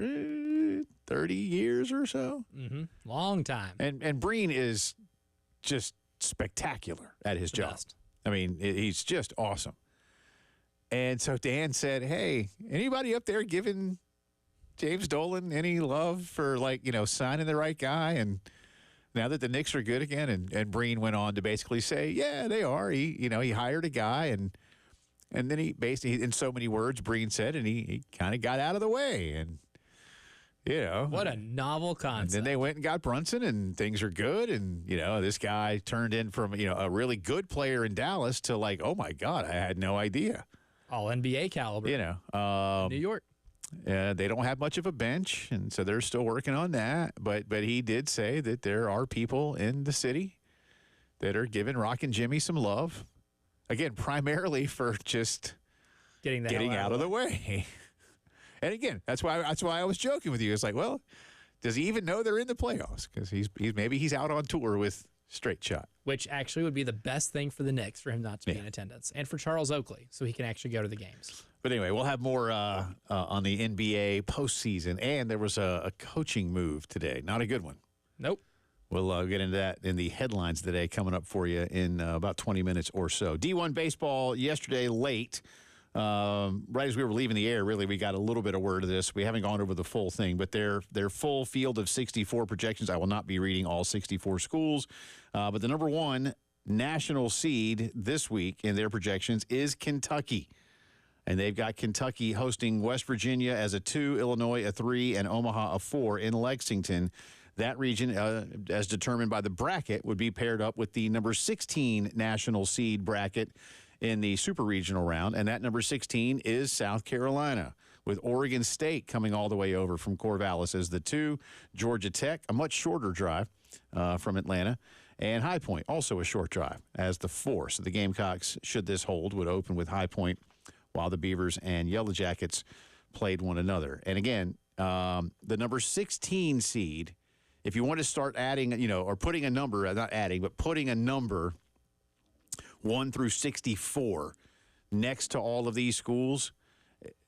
30 years or so. Mm-hmm. Long time. And Breen is just spectacular at his job. Best. I mean, he's just awesome. And so Dan said, hey, anybody up there giving James Dolan any love for, signing the right guy? And now that the Knicks are good again, and Breen went on to basically say, yeah, they are. He hired a guy, and then he basically, in so many words, Breen said, and he kind of got out of the way. And what a novel concept. And then they went and got Brunson, and things are good. And, this guy turned in from, a really good player in Dallas to oh, my God, I had no idea. All NBA caliber. New York. They don't have much of a bench, and so they're still working on that. But he did say that there are people in the city that are giving Rockin' Jimmy some love. Again, primarily for just getting out of the way. And again, that's why I was joking with you. It's like, well, does he even know they're in the playoffs? Because he's out on tour with Straight Shot, which actually would be the best thing for the Knicks for him not to be in attendance, and for Charles Oakley, so he can actually go to the games. But anyway, we'll have more on the NBA postseason, and there was a coaching move today, not a good one. Nope. We'll get into that in the headlines today, coming up for you in about 20 minutes or so. D1 baseball yesterday late. Right as we were leaving the air, really, we got a little bit of word of this. We haven't gone over the full thing, but their full field of 64 projections, I will not be reading all 64 schools, but the number one national seed this week in their projections is Kentucky. And they've got Kentucky hosting West Virginia as a 2, Illinois a 3, and Omaha a 4 in Lexington. That region, as determined by the bracket, would be paired up with the number 16 national seed bracket in the super regional round. And that number 16 is South Carolina, with Oregon State coming all the way over from Corvallis as the 2, Georgia Tech, a much shorter drive from Atlanta, and High Point, also a short drive, as the 4. So the Gamecocks, should this hold, would open with High Point, while the Beavers and Yellow Jackets played one another. And again, the number 16 seed, if you want to start adding, or putting a number, not adding, but putting a number 1 through 64 next to all of these schools,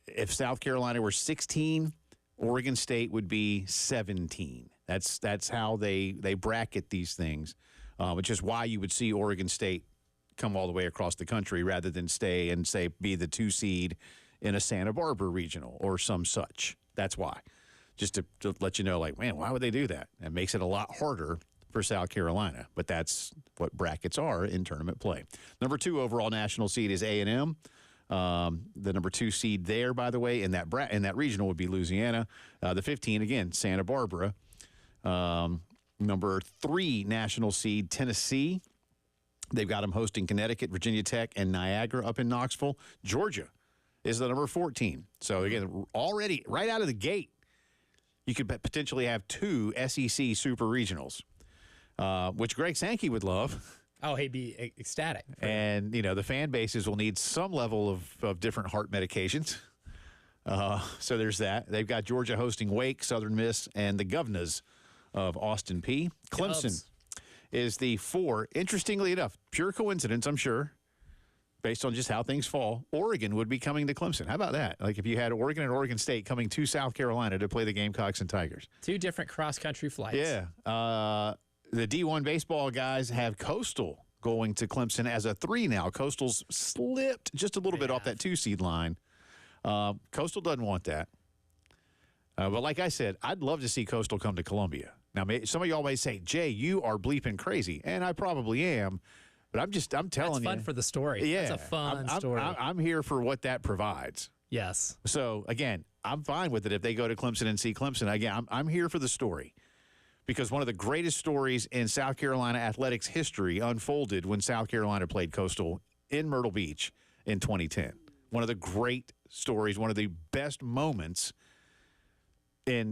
if South Carolina were 16, Oregon State would be 17. That's how they bracket these things, which is why you would see Oregon State come all the way across the country rather than stay and, say, be the 2 seed in a Santa Barbara regional or some such. That's why. Just to let you know, like, man, why would they do that? It makes it a lot harder for South Carolina, but that's what brackets are in tournament play. Number 2 overall national seed is A&M. The number 2 seed there, by the way, in that regional would be Louisiana. The 15, again, Santa Barbara. Number 3 national seed, Tennessee. They've got them hosting Connecticut, Virginia Tech, and Niagara up in Knoxville. Georgia is the number 14. So, again, already right out of the gate, you could potentially have 2 SEC super regionals, which Greg Sankey would love. Oh, he'd be ecstatic. And, the fan bases will need some level of different heart medications. So there's that. They've got Georgia hosting Wake, Southern Miss, and the Governors of Austin Peay. Clemson is the 4. Interestingly enough, pure coincidence, I'm sure, based on just how things fall, Oregon would be coming to Clemson. How about that? Like if you had Oregon and Oregon State coming to South Carolina to play the Gamecocks and Tigers. 2 different cross-country flights. Yeah. The D1 baseball guys have Coastal going to Clemson as a 3 now. Coastal's slipped just a little bit off that 2 seed line. Coastal doesn't want that. But like I said, I'd love to see Coastal come to Columbia. Now, some of y'all may say, Jay, you are bleeping crazy, and I probably am, but I'm telling you. That's fun for the story. Yeah. That's a fun story. I'm here for what that provides. Yes. So, again, I'm fine with it if they go to Clemson and see Clemson. Again, I'm here for the story because one of the greatest stories in South Carolina athletics history unfolded when South Carolina played Coastal in Myrtle Beach in 2010. One of the great stories, one of the best moments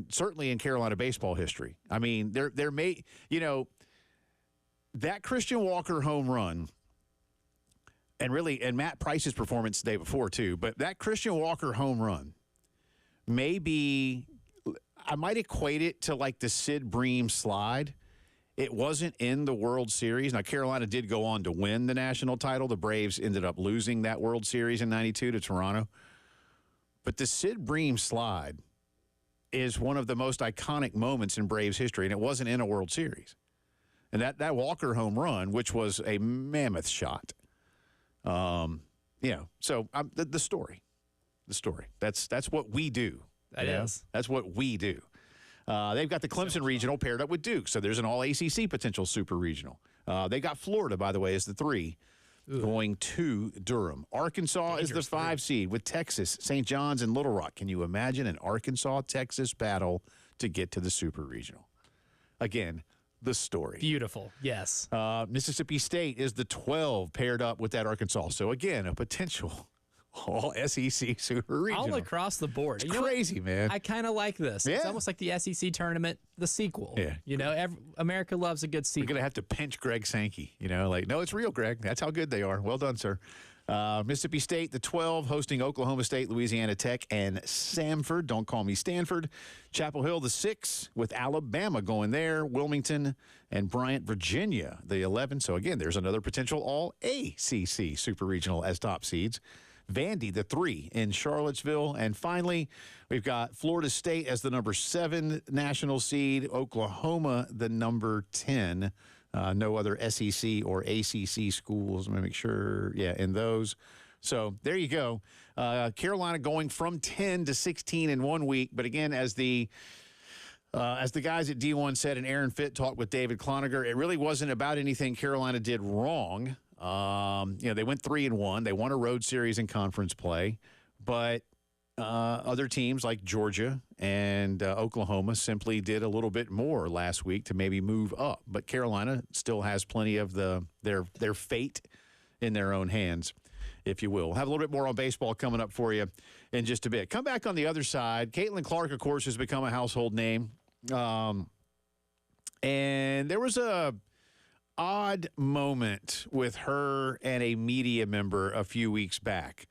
certainly in Carolina baseball history. I mean, there may, that Christian Walker home run, and Matt Price's performance the day before too, but that Christian Walker home run may be, I might equate it to like the Sid Bream slide. It wasn't in the World Series. Now, Carolina did go on to win the national title. The Braves ended up losing that World Series in '92 to Toronto. But the Sid Bream slide is one of the most iconic moments in Braves history, and it wasn't in a World Series. And that Walker home run, which was a mammoth shot, so the story. That's what we do. That is. That's what we do. They've got the Clemson regional paired up with Duke, so there's an all-ACC potential super regional. They got Florida, by the way, as the 3. Going to Durham. Arkansas is the 5 seed with Texas, St. John's, and Little Rock. Can you imagine an Arkansas-Texas battle to get to the Super Regional? Again, the story. Beautiful, yes. Mississippi State is the 12 paired up with that Arkansas. So, again, a potential all-SEC Super Regional. All across the board. It's crazy, man. I kind of like this. Yeah. It's almost like the SEC tournament, the sequel. Yeah. America loves a good sequel. We're going to have to pinch Greg Sankey. No, it's real, Greg. That's how good they are. Well done, sir. Mississippi State, the 12, hosting Oklahoma State, Louisiana Tech, and Samford. Don't call me Stanford. Chapel Hill, the 6, with Alabama going there. Wilmington and Bryant, Virginia, the 11. So, again, there's another potential all-ACC Super Regional as top seeds. Vandy, the 3 in Charlottesville. And finally, we've got Florida State as the number 7 national seed, Oklahoma, the number 10. No other SEC or ACC schools. Let me make sure. Yeah, in those. So there you go. Carolina going from 10 to 16 in 1 week. But again, as the guys at D1 said, and Aaron Fitt talked with David Cloninger, it really wasn't about anything Carolina did wrong. They went 3-1. They won a road series in conference play. But other teams like Georgia and Oklahoma simply did a little bit more last week to maybe move up. But Carolina still has plenty of their fate in their own hands, if you will. We'll have a little bit more on baseball coming up for you in just a bit. Come back on the other side. Caitlin Clark, of course, has become a household name. And there was a odd moment with her and a media member a few weeks back.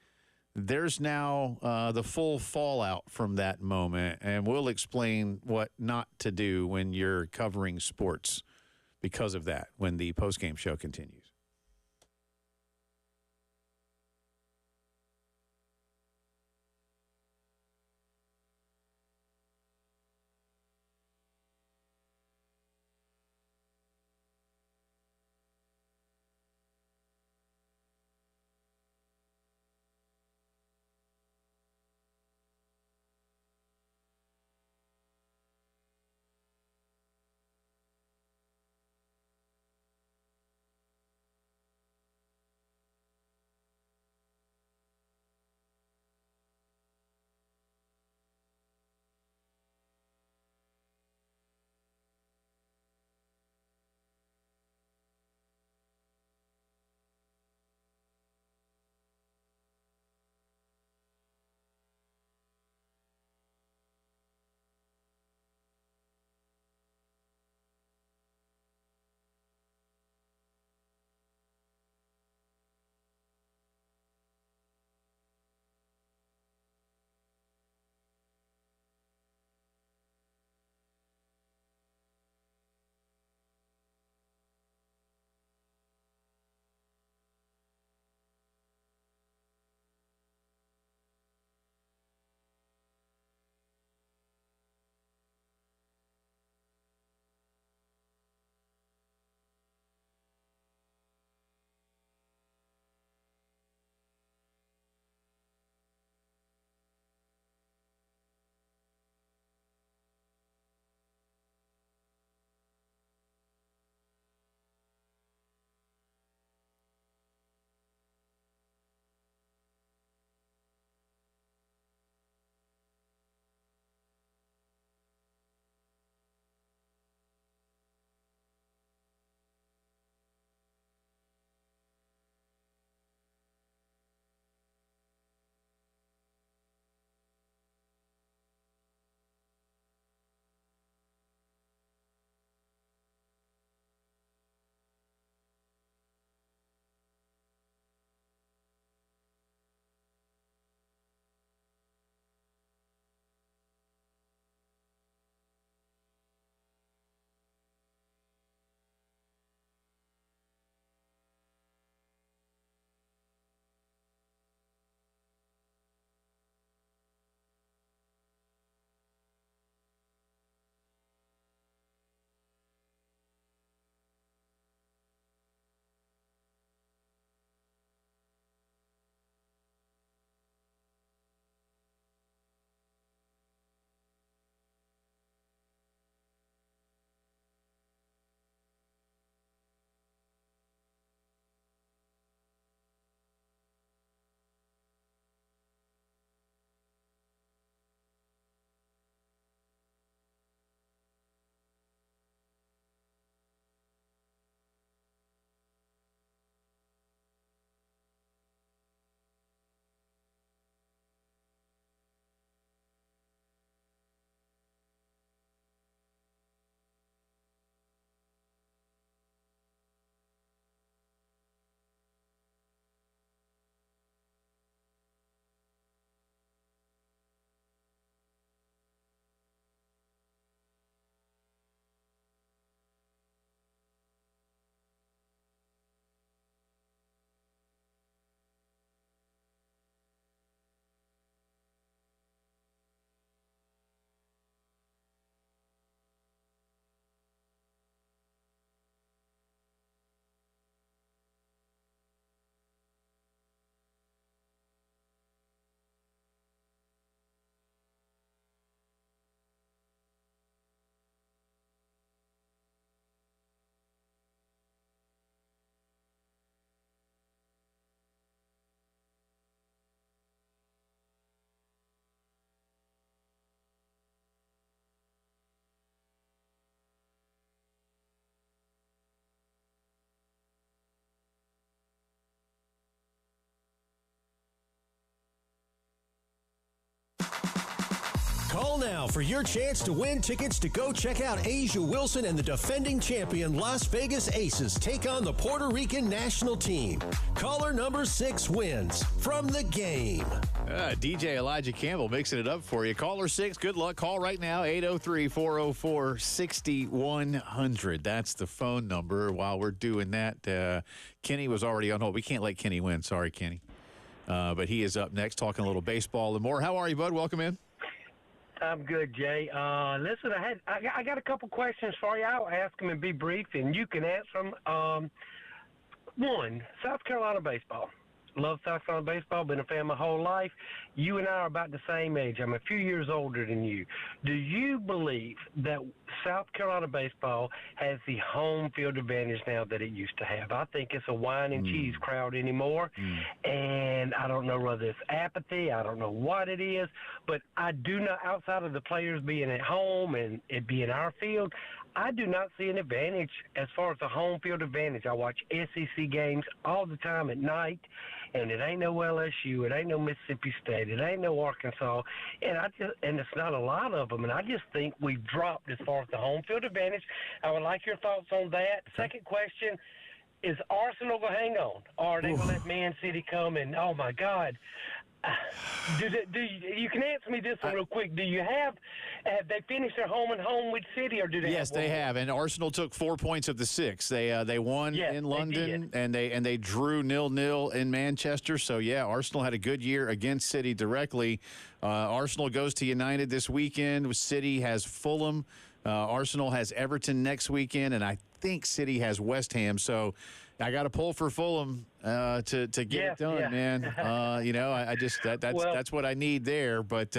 There's now the full fallout from that moment, and we'll explain what not to do when you're covering sports because of that when the postgame show continues. Call now for your chance to win tickets to go check out Asia Wilson and the defending champion Las Vegas Aces take on the Puerto Rican national team. Caller number 6 wins from the game. DJ Elijah Campbell mixing it up for you. Caller 6, good luck. Call right now, 803-404-6100. That's the phone number. While we're doing that, Kenny was already on hold. We can't let Kenny win. Sorry, Kenny. But he is up next talking a little baseball and more. How are you, bud? Welcome in. I'm good, Jay. Listen, I got a couple questions for you. I'll ask them and be brief, and you can answer them. One, South Carolina baseball. Love South Carolina baseball. Been a fan my whole life. You and I are about the same age. I'm a few years older than you. Do you believe that South Carolina baseball has the home field advantage now that it used to have? I think it's a wine and cheese crowd anymore, and I don't know whether it's apathy. I don't know what it is, but I do not, outside of the players being at home and it being our field, I do not see an advantage as far as the home field advantage. I watch SEC games all the time at night, and it ain't no LSU, it ain't no Mississippi State, it ain't no Arkansas, and it's not a lot of them. And I just think we've dropped as far as the home field advantage. I would like your thoughts on that. Second question: is Arsenal going to hang on, or are they going to let Man City come and? Oh my God! You can answer me this one real quick. Do you have they finished their home and home with City, or do they? Yes, they have. And Arsenal took 4 points of the 6. They won in London, and they drew 0-0 in Manchester. So yeah, Arsenal had a good year against City directly. Arsenal goes to United this weekend. City has Fulham. Arsenal has Everton next weekend, and I think City has West Ham. So I got to pull for Fulham to get it done, man. That's what I need there, but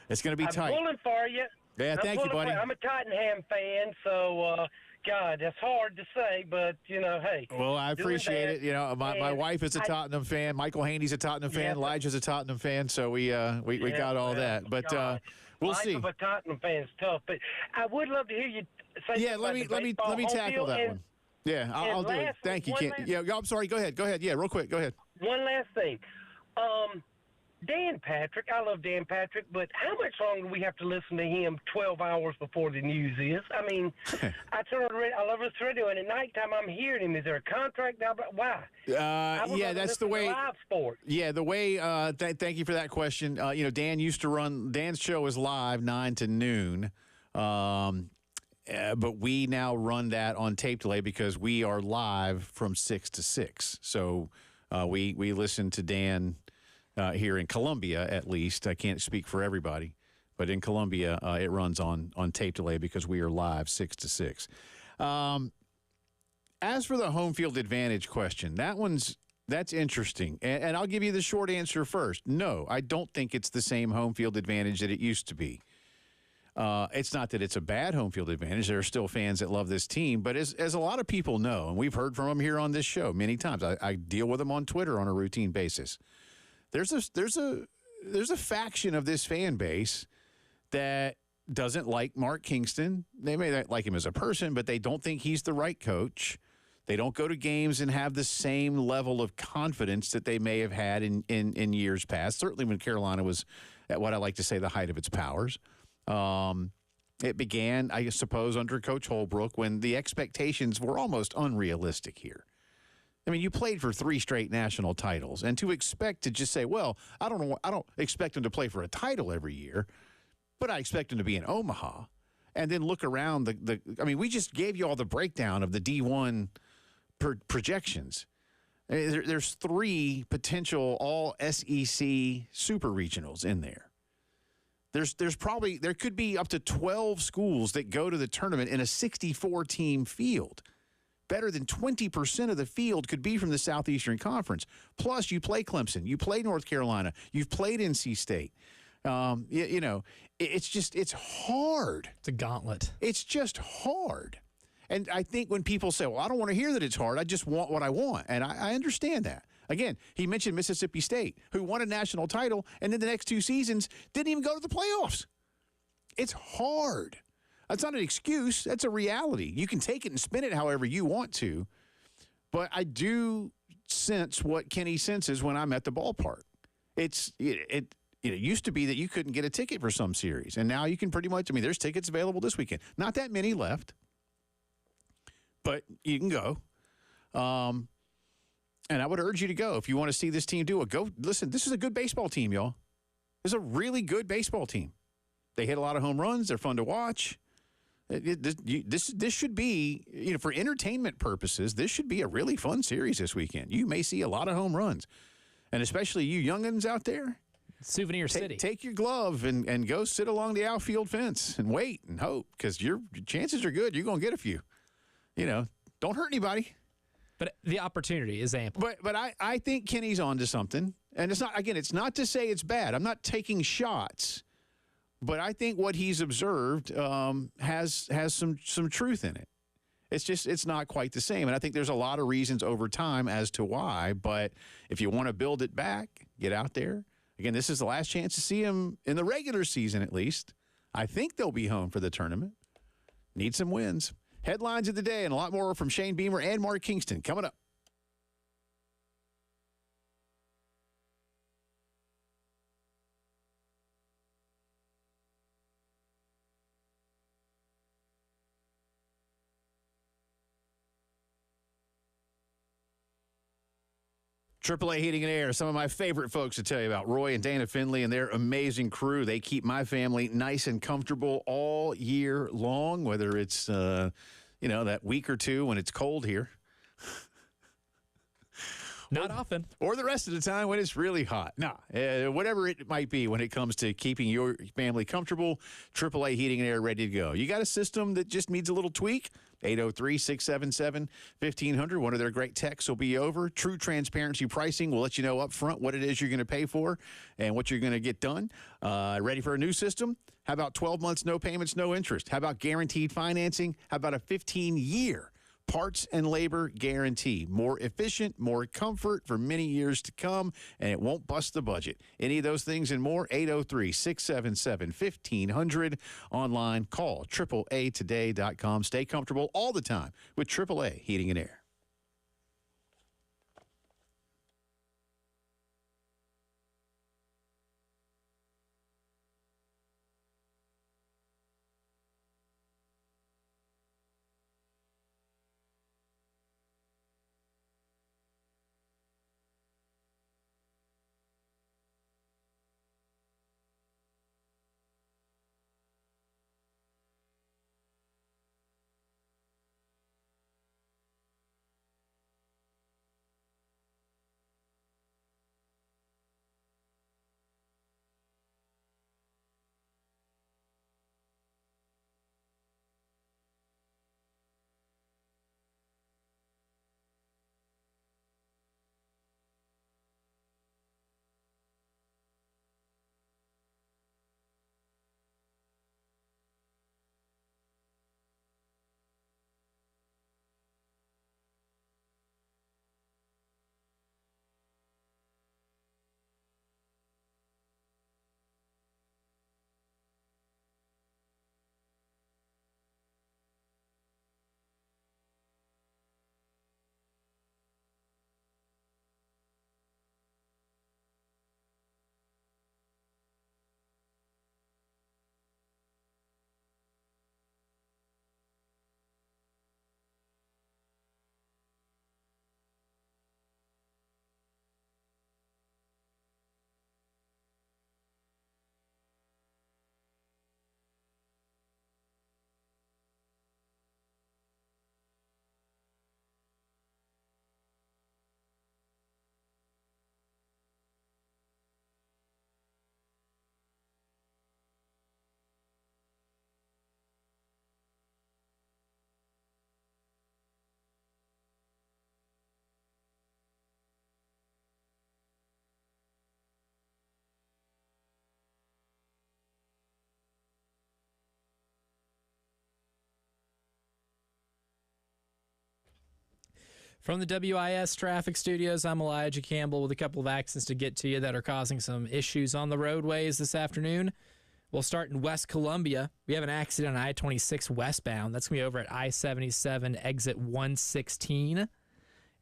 it's going to be tight. I'm pulling for you. Yeah, thank you, buddy. I'm a Tottenham fan, so God, that's hard to say, but hey. Well, I appreciate it. My wife is a Tottenham fan. Michael Haney's a Tottenham fan. Elijah's a Tottenham fan, so we got all that. But we'll see. Life of a Tottenham fan is tough, but I would love to hear you say. Yeah, let me tackle that one. Yeah, I'll do it. Thank you, Ken. Yeah, I'm sorry. Go ahead. Yeah, real quick. Go ahead. One last thing. Dan Patrick, I love Dan Patrick, but how much longer do we have to listen to him 12 hours before the news is? I mean, I love his radio, and at nighttime I'm hearing him. Is there a contract now? Why? That's the way. Live sport. Yeah, the way. Thank you for that question. Dan used to run. Dan's show is live 9 to noon. But we now run that on tape delay because we are live from 6 to 6. So we listen to Dan here in Columbia, at least. I can't speak for everybody, but in Columbia, it runs on tape delay because we are live 6 to 6. As for the home field advantage question, that's interesting. And I'll give you the short answer first. No, I don't think it's the same home field advantage that it used to be. It's not that it's a bad home field advantage. There are still fans that love this team. But as a lot of people know, and we've heard from them here on this show many times, I deal with them on Twitter on a routine basis. There's a faction of this fan base that doesn't like Mark Kingston. They may not like him as a person, but they don't think he's the right coach. They don't go to games and have the same level of confidence that they may have had in years past, certainly when Carolina was at what I like to say the height of its powers. It began, I suppose, under Coach Holbrook when the expectations were almost unrealistic here. I mean, you played for 3 straight national titles, and to expect to just say, well, I don't expect him to play for a title every year, but I expect him to be in Omaha, and then look around we just gave you all the breakdown of the D1 projections. There's 3 potential all SEC super regionals in there. There could be up to 12 schools that go to the tournament in a 64-team field. Better than 20% of the field could be from the Southeastern Conference. Plus, you play Clemson, you play North Carolina, you've played NC State. It's hard. It's a gauntlet. It's just hard. And I think when people say, well, I don't want to hear that it's hard, I just want what I want. And I understand that. Again, he mentioned Mississippi State, who won a national title, and then the next 2 seasons didn't even go to the playoffs. It's hard. That's not an excuse. That's a reality. You can take it and spin it however you want to. But I do sense what Kenny senses when I'm at the ballpark. it used to be that you couldn't get a ticket for some series, and now you can pretty much. I mean, there's tickets available this weekend. Not that many left, but you can go. And I would urge you to go if you want to see this team do it. Go listen. This is a good baseball team, y'all. This is a really good baseball team. They hit a lot of home runs. They're fun to watch. This should be, for entertainment purposes, this should be a really fun series this weekend. You may see a lot of home runs, and especially you youngins out there. Souvenir City. Take your glove and go sit along the outfield fence and wait and hope, because your chances are good. You're going to get a few. Don't hurt anybody. But the opportunity is ample. But I think Kenny's on to something. And it's not to say it's bad. I'm not taking shots. But I think what he's observed has some truth in it. It's not quite the same. And I think there's a lot of reasons over time as to why. But if you want to build it back, get out there. Again, this is the last chance to see him in the regular season, at least. I think they'll be home for the tournament. Need some wins. Headlines of the day and a lot more from Shane Beamer and Mark Kingston coming up. AAA Heating and Air, some of my favorite folks to tell you about, Roy and Dana Finley and their amazing crew. They keep my family nice and comfortable all year long, whether it's, that week or two when it's cold here. Not often. Or the rest of the time when it's really hot. Whatever it might be when it comes to keeping your family comfortable, AAA Heating and Air ready to go. You got a system that just needs a little tweak? 803-677-1500. One of their great techs will be over. True transparency pricing will let you know up front what it is you're going to pay for and what you're going to get done. Ready for a new system? How about 12 months, no payments, no interest? How about guaranteed financing? How about a 15-year parts and labor guarantee? More efficient, more comfort for many years to come, and it won't bust the budget. Any of those things and more, 803-677-1500. Online, call AAAtoday.com. Stay comfortable all the time with AAA Heating and Air. From the WIS Traffic Studios, I'm Elijah Campbell with a couple of accidents to get to you that are causing some issues on the roadways this afternoon. We'll start in West Columbia. We have an accident on I-26 westbound. That's going to be over at I-77 exit 116.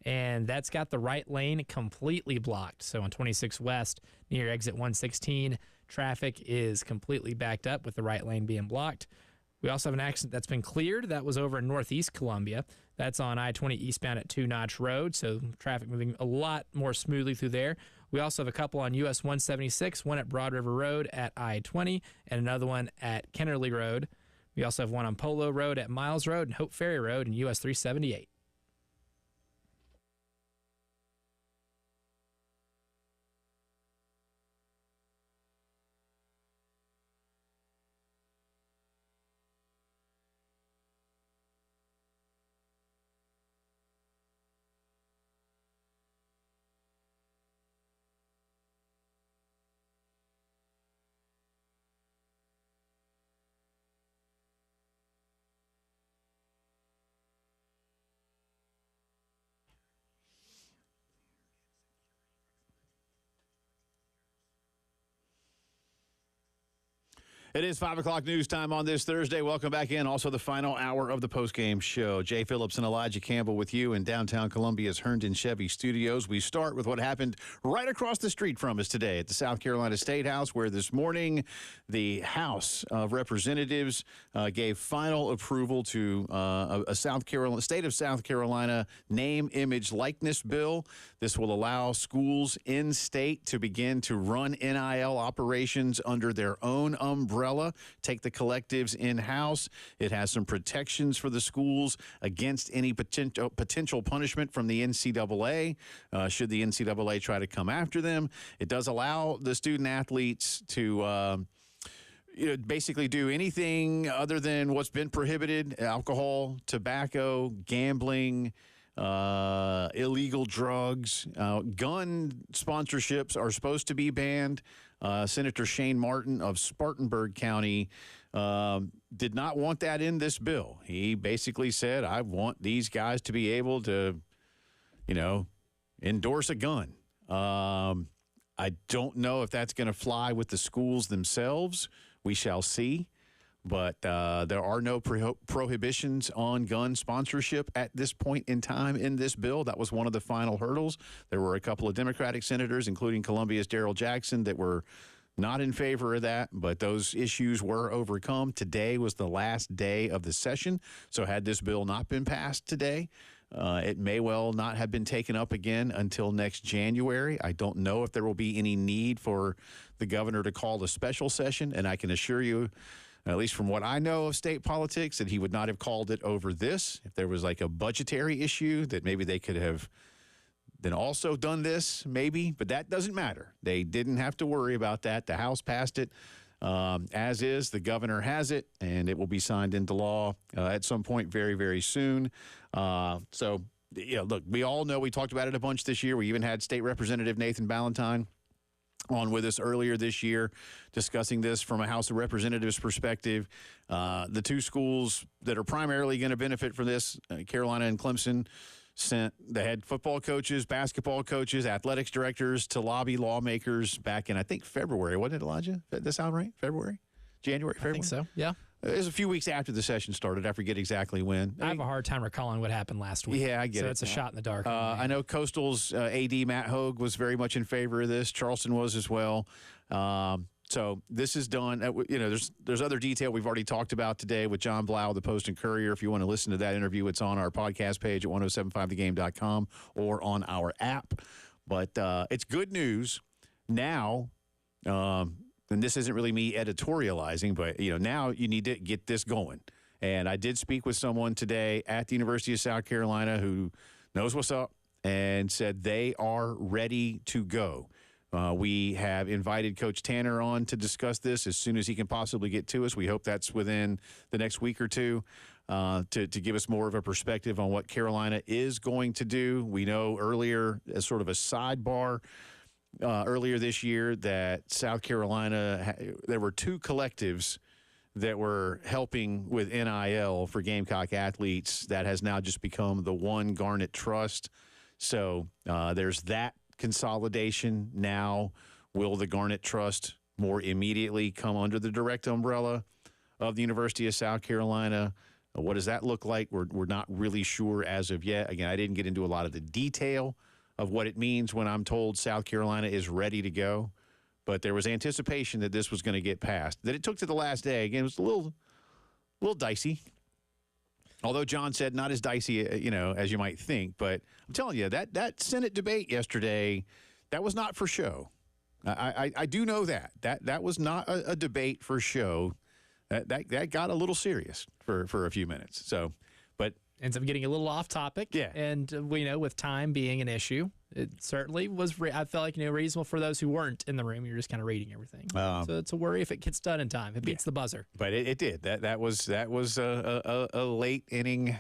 and that's got the right lane completely blocked. So on 26 West, near exit 116, traffic is completely backed up with the right lane being blocked. We also have an accident that's been cleared. That was over in Northeast Columbia. That's on I-20 eastbound at Two Notch Road, so traffic moving a lot more smoothly through there. We also have a couple on US 176, one at Broad River Road at I-20, and another one at Kennerly Road. We also have one on Polo Road at Miles Road and Hope Ferry Road and US 378. It is 5 o'clock news time on this Thursday. Welcome back in. Also, the final hour of the postgame show. Jay Phillips and Elijah Campbell with you in downtown Columbia's Herndon Chevy Studios. We start with what happened right across the street from us today at the South Carolina State House, where this morning the House of Representatives gave final approval to a state of South Carolina name, image, likeness bill. This will allow schools in state to begin to run NIL operations under their own umbrella, take the collectives in-house. It has some protections for the schools against any potential punishment from the NCAA, should the NCAA try to come after them. It does allow the student-athletes to basically do anything other than what's been prohibited: alcohol, tobacco, gambling, illegal drugs. Gun sponsorships are supposed to be banned. Senator Shane Martin of Spartanburg County did not want that in this bill. He basically said, I want these guys to be able to, endorse a gun. I don't know if that's going to fly with the schools themselves. We shall see. But there are no prohibitions on gun sponsorship at this point in time in this bill. That was one of the final hurdles. There were a couple of Democratic senators, including Columbia's Darrell Jackson, that were not in favor of that, but those issues were overcome. Today was the last day of the session, so had this bill not been passed today, it may well not have been taken up again until next January. I don't know if there will be any need for the governor to call a special session, and I can assure you, at least from what I know of state politics, that he would not have called it over this. If there was like a budgetary issue, that maybe they could have then also done this, maybe, but that doesn't matter. They didn't have to worry about that. The House passed it as is. The governor has it, and it will be signed into law at some point very, very soon. Look, we all know, we talked about it a bunch this year. We even had State Representative Nathan Ballantyne on with us earlier this year discussing this from a House of Representatives perspective. The two schools that are primarily going to benefit from this, Carolina and Clemson, sent the head football coaches, basketball coaches, athletics directors to lobby lawmakers back in, I think, February. Wasn't it, Elijah? Did that sound right? February? January? February? I think so, yeah. It was a few weeks after the session started. I forget exactly when. I have a hard time recalling what happened last week. Yeah, I get it. So it's a shot in the dark. I know Coastal's AD Matt Hogue was very much in favor of this. Charleston was as well. So this is done. There's other detail we've already talked about today with John Blau, the Post and Courier. If you want to listen to that interview, it's on our podcast page at 1075thegame.com or on our app. But it's good news now. And this isn't really me editorializing, but, now you need to get this going. And I did speak with someone today at the University of South Carolina who knows what's up and said they are ready to go. We have invited Coach Tanner on to discuss this as soon as he can possibly get to us. We hope that's within the next week or two to give us more of a perspective on what Carolina is going to do. We know earlier, as sort of a sidebar, earlier this year, that South Carolina, there were two collectives that were helping with NIL for Gamecock athletes. That has now just become the one Garnet Trust. So there's that consolidation now. Will the Garnet Trust more immediately come under the direct umbrella of the University of South Carolina? What does that look like? We're not really sure as of yet. Again, I didn't get into a lot of the detail of what it means when I'm told South Carolina is ready to go. But there was anticipation that this was going to get passed. That it took to the last day. Again, it was a little dicey. Although John said not as dicey, as you might think. But I'm telling you, that Senate debate yesterday, that was not for show. I do know that. That was not a debate for show. That got a little serious for a few minutes. So, but ends up getting a little off topic. Yeah. And we know with time being an issue, it certainly was, I felt like, reasonable for those who weren't in the room. You're just kind of reading everything. So it's a worry if it gets done in time. It beats the buzzer. But it did. That was a late inning,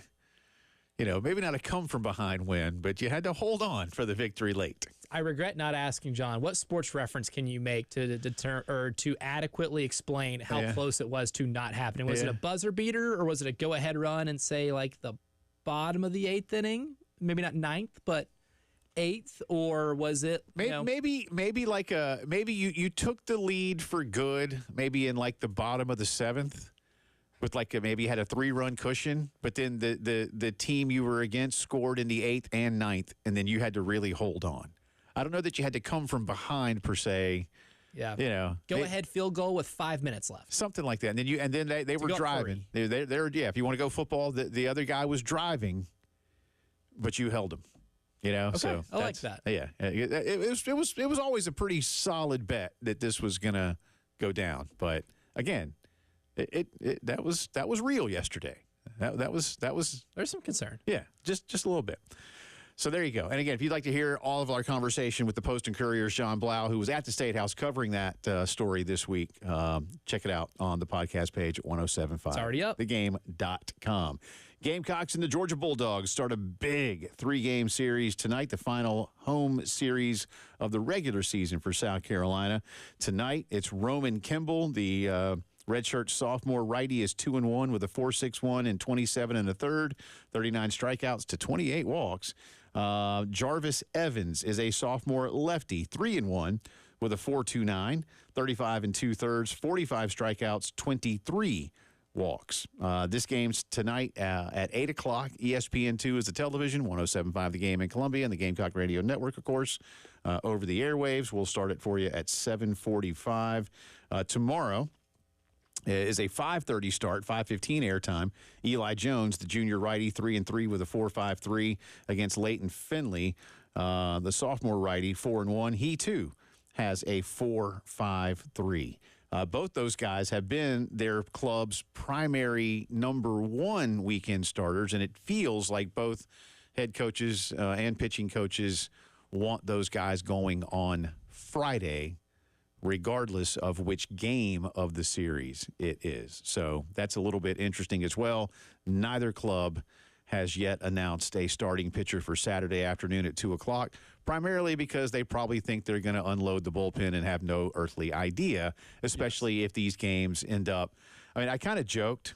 maybe not a come from behind win, but you had to hold on for the victory late. I regret not asking John, what sports reference can you make to deter or to adequately explain how close it was to not happening? Was it a buzzer beater, or was it a go ahead run and say like the bottom of the 8th inning? Maybe not 9th, but 8th, or was it maybe you took the lead for good, maybe in like the bottom of the 7th, with maybe had a 3-run cushion, but then the team you were against scored in the 8th and 9th, and then you had to really hold on. I don't know that you had to come from behind per se. Yeah. Go ahead field goal with 5 minutes left. Something like that. And then they were driving. They're if you want to go football, the other guy was driving, but you held him. Okay. So I like that. Yeah. It was always a pretty solid bet that this was gonna go down. But again, that was real yesterday. That was There's some concern. Yeah, just a little bit. So there you go. And again, if you'd like to hear all of our conversation with the Post and Courier's John Blau, who was at the State House covering that story this week, check it out on the podcast page at 1075. It's already up. Thegame.com. Gamecocks and the Georgia Bulldogs start a big 3-game series tonight, the final home series of the regular season for South Carolina. Tonight, it's Roman Kimball, the redshirt sophomore righty, is 2-1 with a 4.61 and 27 1/3, 39 strikeouts to 28 walks. Jarvis Evans is a sophomore lefty, 3-1 with a 4.29, 35 2/3, 45 strikeouts, 23 walks. This game's tonight at 8 o'clock. ESPN2 is the television, 107.5 The Game in Columbia, and the Gamecock Radio Network, of course, over the airwaves. We'll start it for you at 7:45. Tomorrow is a 5:30 start, 5:15 airtime. Eli Jones, the junior righty, 3-3 with a 4.53 against Leighton Finley. The sophomore righty, 4-1. He, too, has a 4.53. Both those guys have been their club's primary number 1 weekend starters, and it feels like both head coaches and pitching coaches want those guys going on Friday, regardless of which game of the series it is. So that's a little bit interesting as well. Neither club has yet announced a starting pitcher for Saturday afternoon at 2 o'clock, primarily because they probably think they're going to unload the bullpen and have no earthly idea, especially if these games end up. I mean, I kind of joked,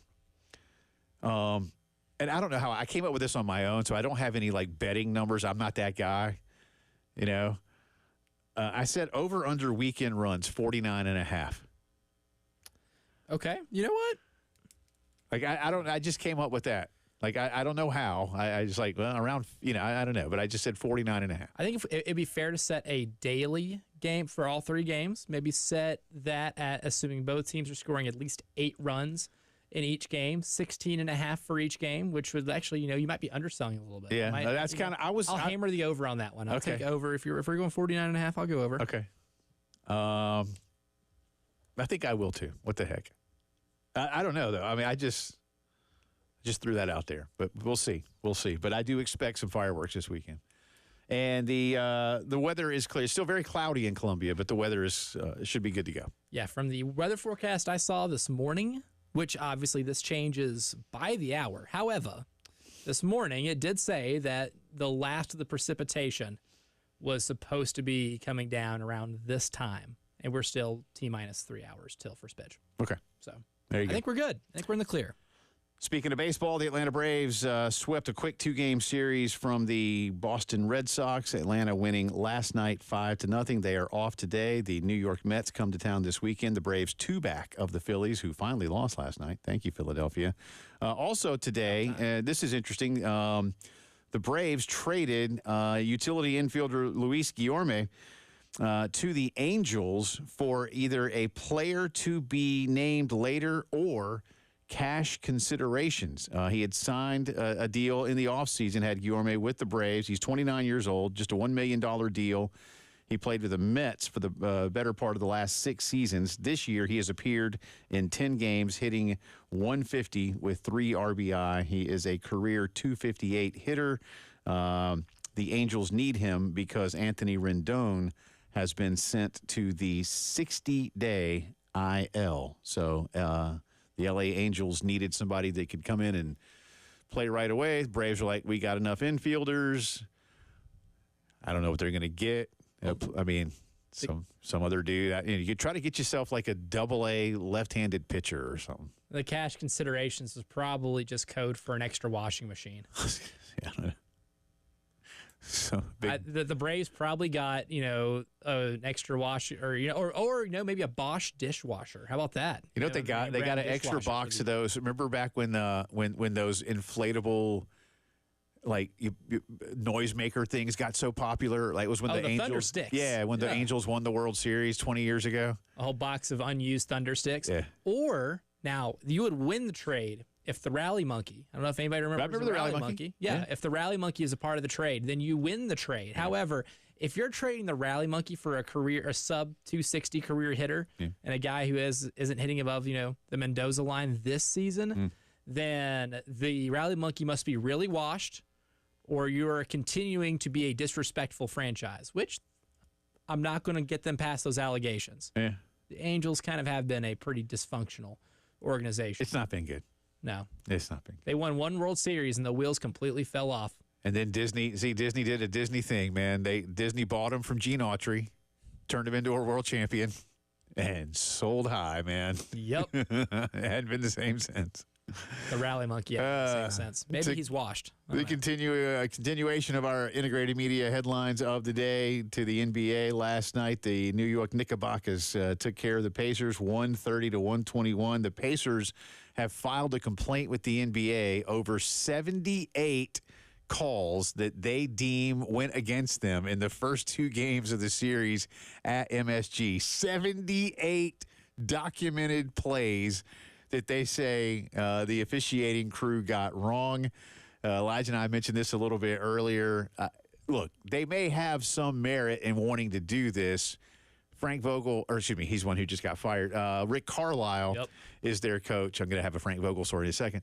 and I don't know how I came up with this on my own, so I don't have any betting numbers. I'm not that guy, I said over-under weekend runs 49.5. Okay. You know what? I just came up with that. I don't know how. I just around, I don't know. But I just said 49.5. I think it'd be fair to set a daily game for all 3 games. Maybe set that at, assuming both teams are scoring at least 8 runs in each game, 16.5 for each game, which would actually, you might be underselling a little bit. Yeah, that's kind of. I'll hammer the over on that one. I'll take over. If we're going 49.5, I'll go over. Okay. I think I will too. What the heck? I don't know though. I mean, I just threw that out there, but we'll see. We'll see. But I do expect some fireworks this weekend. And the weather is clear. It's still very cloudy in Columbia, but the weather is should be good to go. Yeah, from the weather forecast I saw this morning, which obviously this changes by the hour. However, this morning it did say that the last of the precipitation was supposed to be coming down around this time, and we're still T-minus 3 hours till first pitch. Okay. So there you I go. think we're good. I think we're in the clear. Speaking of baseball, the Atlanta Braves swept a quick 2-game series from the Boston Red Sox. Atlanta winning last night 5-0. They are off today. The New York Mets come to town this weekend. The Braves 2 back of the Phillies, who finally lost last night. Thank you, Philadelphia. Also today, this is interesting, the Braves traded utility infielder Luis Guillorme to the Angels for either a player to be named later or cash considerations. He had signed a deal in the offseason, had Guillorme with the Braves. He's 29 years old, just a $1 million deal. He played with the Mets for the better part of the last 6 seasons. This year, he has appeared in 10 games, hitting 150 with 3 RBI. He is a career 258 hitter. The Angels need him because Anthony Rendon has been sent to the 60-day IL. So, the LA Angels needed somebody that could come in and play right away. The Braves are like, we got enough infielders. I don't know what they're going to get. I mean, some other dude. You could try to get yourself like a AA left-handed pitcher or something. The cash considerations is probably just code for an extra washing machine. Yeah, I don't know. So the Braves probably got an extra washer or maybe a Bosch dishwasher. How about that? You know what they got? They got an extra box of those. Remember back when those inflatable noisemaker things got so popular? Like it was when the Angels Thunder Sticks. Yeah, when the Angels won the World Series 20 years ago. A whole box of unused Thunder Sticks. Yeah. Or now you would win the trade. If the Rally Monkey, I don't know if anybody remembers the Rally Monkey. Yeah, if the Rally Monkey is a part of the trade, then you win the trade. Yeah. However, if you're trading the Rally Monkey for a sub 260 career hitter and a guy who isn't hitting above, the Mendoza line this season, then the Rally Monkey must be really washed or you're continuing to be a disrespectful franchise, which I'm not going to get them past those allegations. Yeah. The Angels kind of have been a pretty dysfunctional organization. It's not been good. No. It's not big. They won 1 World Series, and the wheels completely fell off. And then Disney did a Disney thing, man. Disney bought him from Gene Autry, turned him into a world champion, and sold high, man. Yep. It hadn't been the same since. The Rally Monkey, same sense. Maybe he's washed. The continuation of our integrated media headlines of the day to the NBA last night. The New York Knickerbockers took care of the Pacers 130-121. The Pacers have filed a complaint with the NBA over 78 calls that they deem went against them in the first 2 games of the series at MSG. 78 documented plays that they say the officiating crew got wrong. Elijah and I mentioned this a little bit earlier. Look, they may have some merit in wanting to do this. Frank Vogel, he's one who just got fired. Rick Carlisle is their coach. I'm going to have a Frank Vogel story in a second.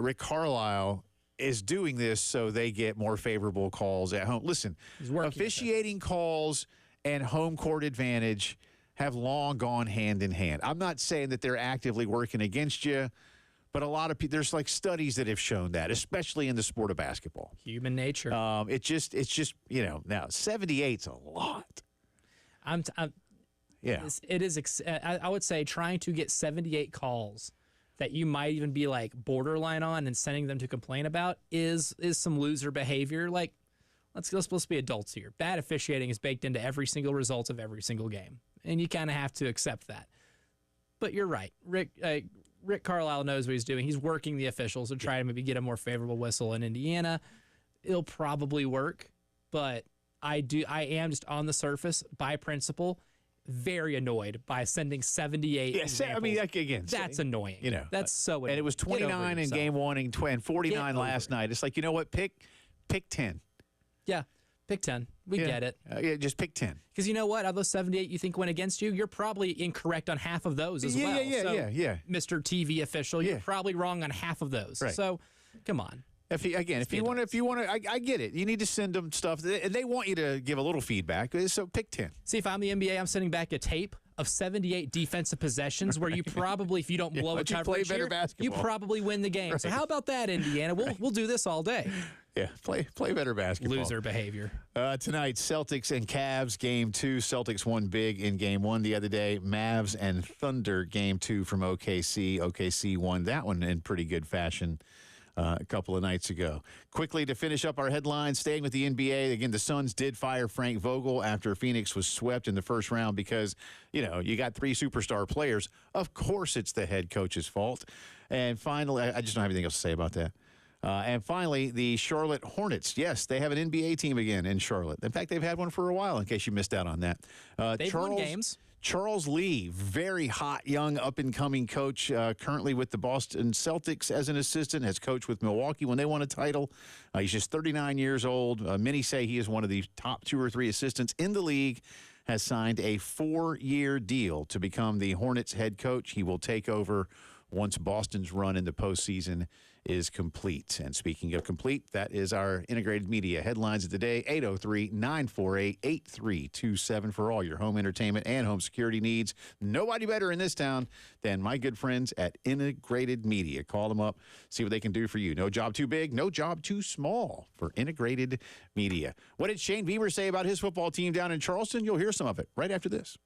Rick Carlisle is doing this so they get more favorable calls at home. Listen, officiating calls and home court advantage have long gone hand in hand. I'm not saying that they're actively working against you, but a lot of people, there's studies that have shown that, especially in the sport of basketball. Human nature. It's just now 78's a lot. It is. I would say trying to get 78 calls that you might even be borderline on and sending them to complain about is some loser behavior. Let's supposed to be adults here. Bad officiating is baked into every single result of every single game, and you kind of have to accept that. But you're right, Rick Carlisle knows what he's doing. He's working the officials to try to maybe get a more favorable whistle in Indiana. It'll probably work, but I am just on the surface by principle very annoyed by sending 78 examples. I mean, again, that's annoying. That's so annoying. And it was 29 in game 1 and 49 last night. It's like, you know what? Pick 10. Yeah, pick 10. We get it. Just pick 10. Because you know what? Out of those 78 you think went against you, you're probably incorrect on half of those as well. Yeah. Mr. TV official, you're probably wrong on half of those. Right. So, come on. If you want to, I get it. You need to send them stuff, and they want you to give a little feedback. So pick 10. See, if I'm the NBA, I'm sending back a tape of 78 defensive possessions where you probably, if you don't blow a coverage here, you probably win the game. Right. So how about that, Indiana? We'll do this all day. Yeah, play better basketball. Loser behavior. Tonight, Celtics and Cavs, Game 2. Celtics won big in Game 1 the other day. Mavs and Thunder, Game 2 from OKC. OKC won that one in pretty good fashion a couple of nights ago. Quickly to finish up our headlines, staying with the NBA, again, the Suns did fire Frank Vogel after Phoenix was swept in the first round because, you got 3 superstar players. Of course it's the head coach's fault. And finally, I just don't have anything else to say about that. And finally, the Charlotte Hornets. Yes, they have an NBA team again in Charlotte. In fact, they've had one for a while, in case you missed out on that. They've won games. Charles Lee, very hot, young, up-and-coming coach, currently with the Boston Celtics as an assistant, has coached with Milwaukee when they won a title. He's just 39 years old. Many say he is one of the top 2 or 3 assistants in the league, has signed a 4-year deal to become the Hornets head coach. He will take over once Boston's run in the postseason is complete. And speaking of complete, that is our integrated media headlines of the day. 803-948-8327 for all your home entertainment and home security needs. Nobody better in this town than my good friends at Integrated Media. Call them up, see what they can do for you. No job too big, no job too small for Integrated Media. What did Shane Beamer say about his football team down in Charleston? You'll hear some of it right after this.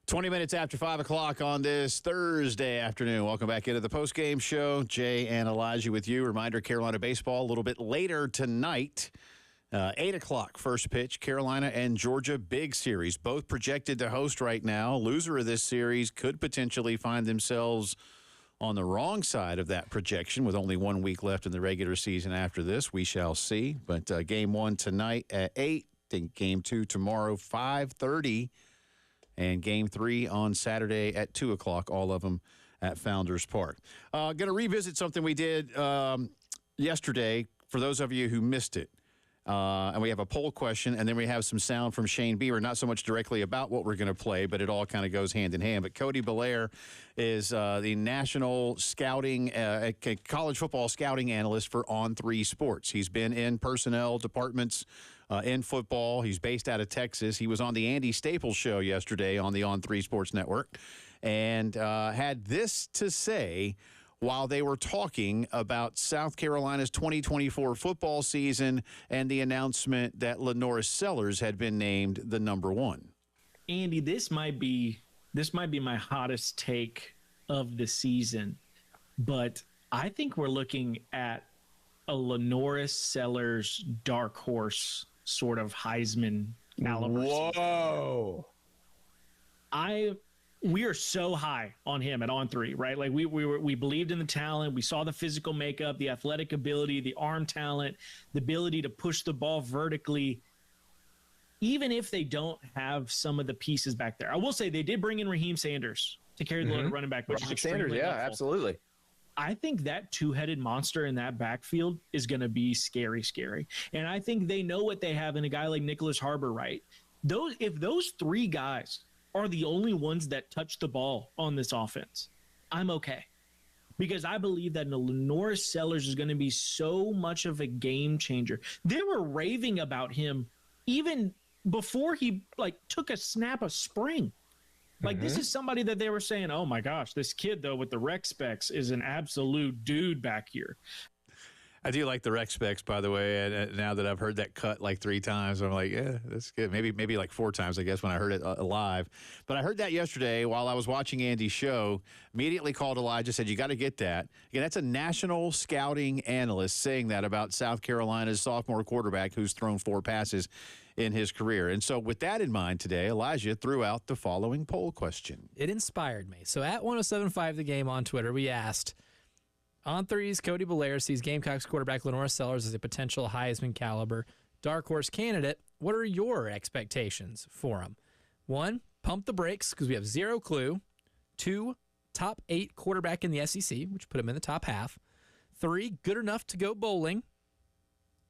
20 minutes after 5 o'clock on this Thursday afternoon. Welcome back into the postgame show. Jay and Elijah with you. Reminder, Carolina baseball a little bit later tonight. 8 o'clock, first pitch, Carolina and Georgia, big series. Both projected to host right now. Loser of this series could potentially find themselves on the wrong side of that projection with only 1 week left in the regular season after this. We shall see. But game one tonight at 8, then game two tomorrow, 5:30. And game three on Saturday at 2 o'clock, all of them at Founders Park. Going to revisit something we did yesterday for those of you who missed it. And we have a poll question, and then we have some sound from Shane Beaver, not so much directly about what we're going to play, but it all kind of goes hand in hand. But Cody Belair is the national scouting, college football scouting analyst for On3 Sports. He's been in personnel departments in football. He's based out of Texas. He was on the Andy Staples show yesterday on the On3 Sports Network and had this to say while they were talking about South Carolina's 2024 football season and the announcement that Lenora Sellers had been named the number one. Andy, this might be my hottest take of the season, but I think we're looking at a Lenora Sellers dark horse sort of Heisman caliber. Whoa. We are so high on him at On3, right? Like we believed in the talent. We saw the physical makeup, the athletic ability, the arm talent, the ability to push the ball vertically, even if they don't have some of the pieces back there. I will say they did bring in Raheem Sanders to carry the load of running back, which is extremely helpful. Absolutely. I think that two-headed monster in that backfield is going to be scary. And I think they know what they have in a guy like Nicholas Harbor, right? If those three guys are the only ones that touch the ball on this offense, I'm okay. Because I believe that Lenora Sellers is going to be so much of a game changer. They were raving about him even before he took a snap of spring. This is somebody that they were saying, oh my gosh, this kid though with the rec specs is an absolute dude back here. I do like the rec specs, by the way, and now that I've heard that cut like 3 times, I'm like, yeah, that's good. Maybe like 4 times, I guess, when I heard it live. But I heard that yesterday while I was watching Andy's show, immediately called Elijah, said, you got to get that. Again, that's a national scouting analyst saying that about South Carolina's sophomore quarterback who's thrown 4 passes in his career. And so with that in mind today, Elijah threw out the following poll question. It inspired me. So at 1075 The Game on Twitter, we asked, On3's Cody Belair sees Gamecocks quarterback Lenora Sellers as a potential Heisman caliber dark horse candidate. What are your expectations for him? 1, pump the brakes because we have 0 clue. 2, top 8 quarterback in the SEC, which put him in the top half. 3, good enough to go bowling.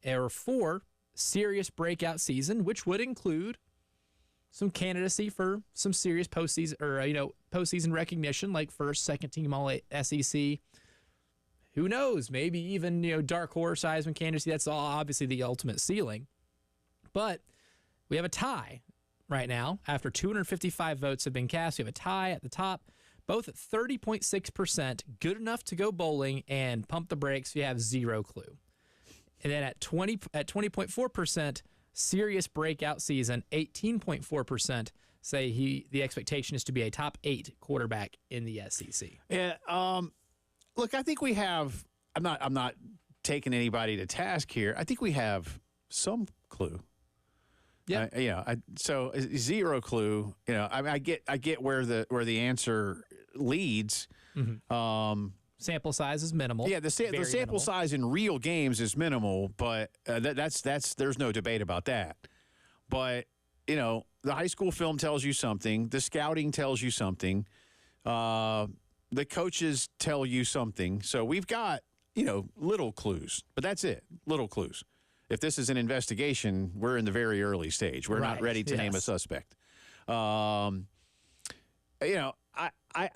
Or 4, serious breakout season, which would include some candidacy for some serious postseason or postseason recognition, like first, second team All SEC. Who knows? Maybe even dark horse Heisman candidacy. That's all obviously the ultimate ceiling. But we have a tie right now. After 255 votes have been cast, we have a tie at the top, both at 30.6%, good enough to go bowling, and pump the brakes. We have 0 clue. And then at 20.4%, serious breakout season, 18.4% say the expectation is to be a top 8 quarterback in the SEC. Yeah. Look, I think we have. I'm not taking anybody to task here. I think we have some clue. Yeah. So 0 clue. I get where the answer leads. Mm-hmm. Sample size is minimal. Yeah, the sample size in real games is minimal, but that's there's no debate about that. But the high school film tells you something. The scouting tells you something. The coaches tell you something. So we've got, little clues, but that's it. Little clues. If this is an investigation, we're in the very early stage. We're not ready to name a suspect. I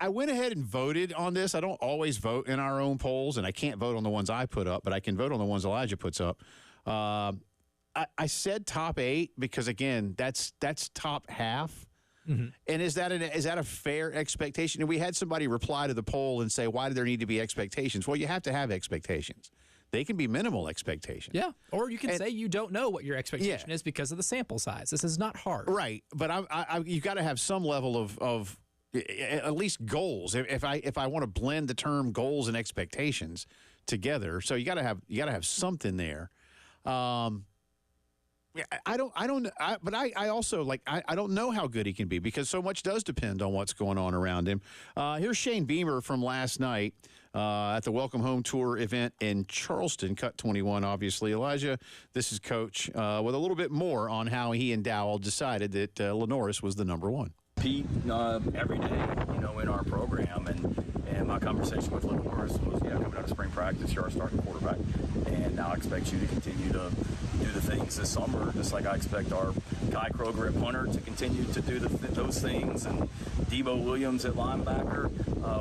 went ahead and voted on this. I don't always vote in our own polls, and I can't vote on the ones I put up, but I can vote on the ones Elijah puts up. I said top 8 because, again, that's top half. Mm-hmm. And is that a fair expectation? And we had somebody reply to the poll and say, why do there need to be expectations? Well, you have to have expectations. they can be minimal expectations. Yeah. Or you can say you don't know what your expectation is because of the sample size. This is not hard. Right. But you've got to have some level of at least goals. If I want to blend the term goals and expectations together, so you got to have something there. I also I don't know how good he can be because so much does depend on what's going on around him. Here's Shane Beamer from last night at the Welcome Home Tour event in Charleston, Cut 21, obviously. Elijah, this is Coach with a little bit more on how he and Dowell decided that Lenoris was the number one. Pete, every day, in our program, and my conversation with Lenoris was, coming out of spring practice, you're our starting quarterback, and now I expect you to continue to do the things this summer, just like I expect our Kai Kroger at punter to continue to do those things, and Debo Williams at linebacker,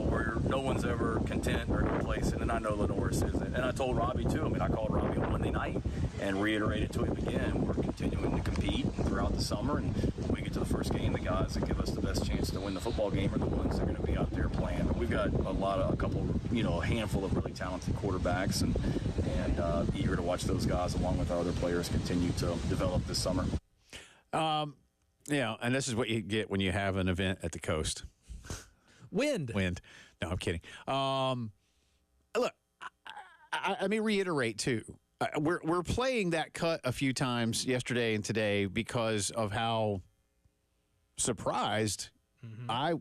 where no one's ever content or complacent, and I know Lenoris isn't. And I told Robbie, too. I called Robbie on Monday night and reiterated to him again, we're continuing to compete throughout the summer, and when we get to the first game, the guys that give us the best chance to win the football game are the ones that are going to be out there playing. But we've got a handful of really talented quarterbacks, and eager to watch those guys along with our other players continue to develop this summer. And this is what you get when you have an event at the coast. Wind. No, I'm kidding. Look, let me reiterate too. We're playing that cut a few times yesterday and today because of how surprised I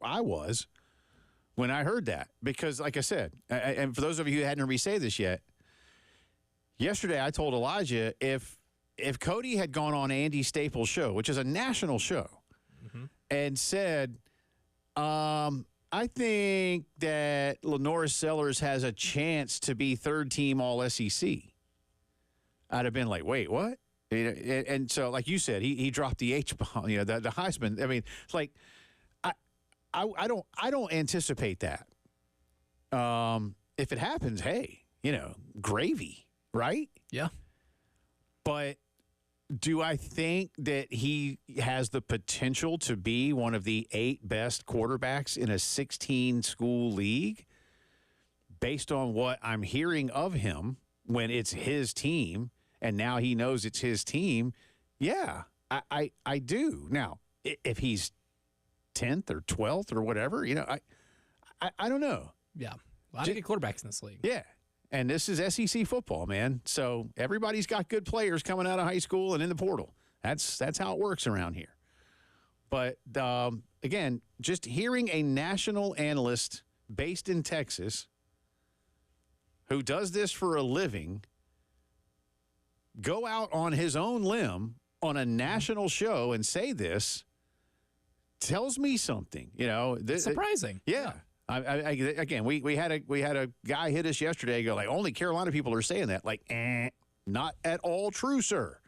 was when I heard that. Because, like I said, and for those of you who hadn't heard me say this yet, yesterday I told Elijah if Cody had gone on Andy Staples' show, which is a national show, and said, I think that Lenoris Sellers has a chance to be third team all SEC, I'd have been like, wait, what? And so, like you said, he dropped the H-bomb, the Heisman. It's like, I don't anticipate that. If it happens, hey, gravy, right? Yeah. But do I think that he has the potential to be one of the 8 best quarterbacks in a 16-school league based on what I'm hearing of him when it's his team and now he knows it's his team? Yeah, I do. Now, if he's 10th or 12th or whatever, I don't know. Yeah. A lot of good quarterbacks in this league. Yeah. And this is SEC football, man. So everybody's got good players coming out of high school and in the portal. That's how it works around here. But, again, just hearing a national analyst based in Texas who does this for a living go out on his own limb on a national show and say this tells me something. It's surprising. Yeah. Again, we had a guy hit us yesterday. Go like, only Carolina people are saying that. Like, not at all true, sir.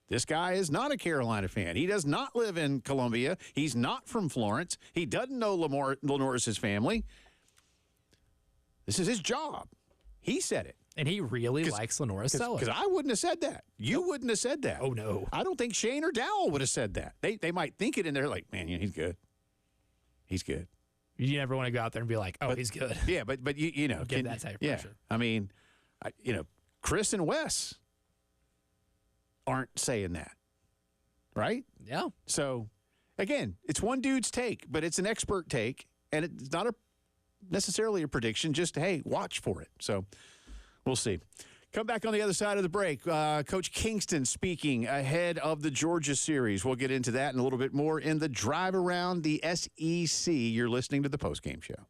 This guy is not a Carolina fan. He does not live in Columbia. He's not from Florence. He doesn't know Lenoris's family. This is his job. He said it. And he really likes Lenoris Sellers. Because I wouldn't have said that. You wouldn't have said that. Oh, no. I don't think Shane or Dowell would have said that. They might think it in there like, man, he's good. He's good. You never want to go out there and be like, he's good. Yeah, but you know. Get that type of pressure. Chris and Wes aren't saying that, right? Yeah. So, again, it's one dude's take, but it's an expert take, and it's not necessarily a prediction, just, hey, watch for it. So, we'll see. Come back on the other side of the break. Coach Kingston speaking ahead of the Georgia series. We'll get into that and a little bit more in the drive around the SEC. You're listening to the Postgame Show.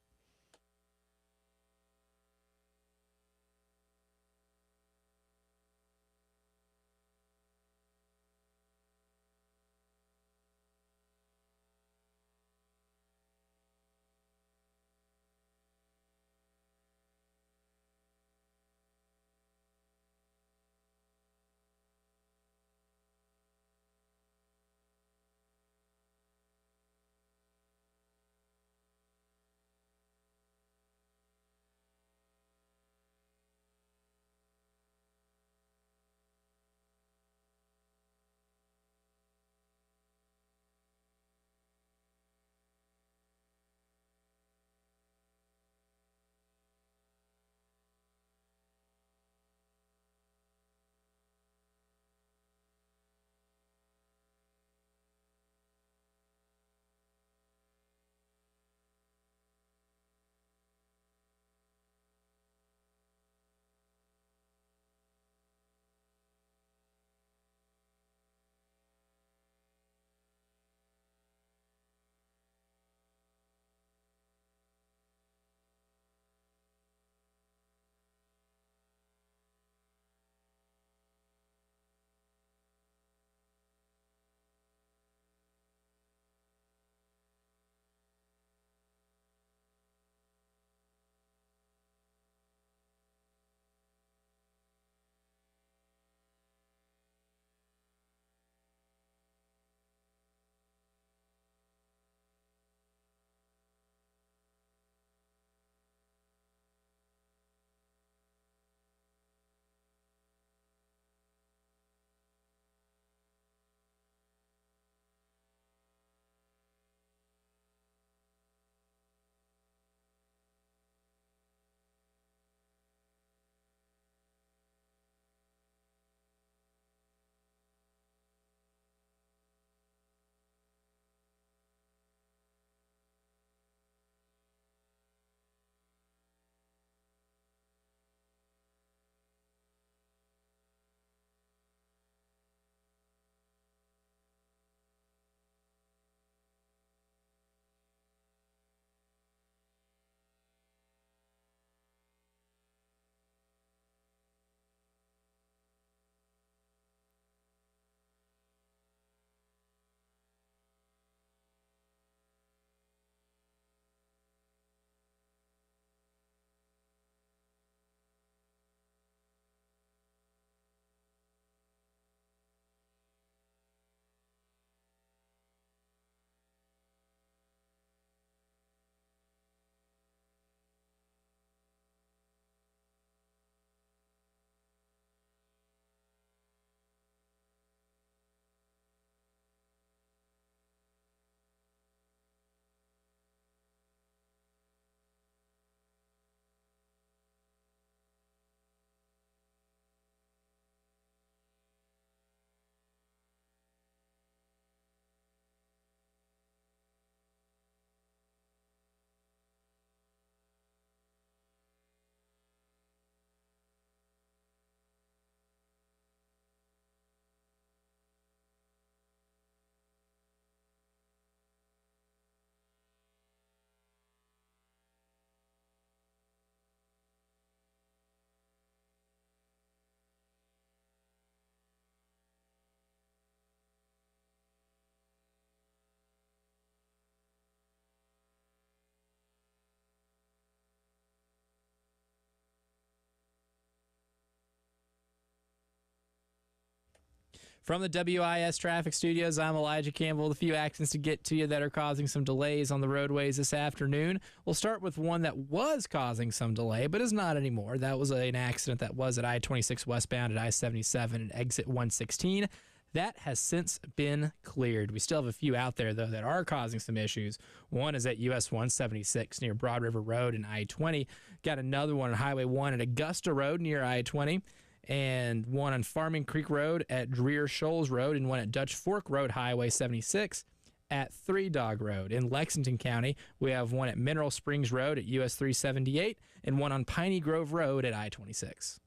From the WIS Traffic Studios, I'm Elijah Campbell with a few accidents to get to you that are causing some delays on the roadways this afternoon. We'll start with one that was causing some delay, but is not anymore. That was an accident that was at I-26 westbound at I-77 at exit 116. That has since been cleared. We still have a few out there, though, that are causing some issues. One is at US 176 near Broad River Road and I-20. Got another one on Highway 1 at Augusta Road near I-20. And one on Farming Creek Road at Dreer Shoals Road, and one at Dutch Fork Road, Highway 76 at Three Dog Road. In Lexington County, we have one at Mineral Springs Road at US 378, and one on Piney Grove Road at I-26.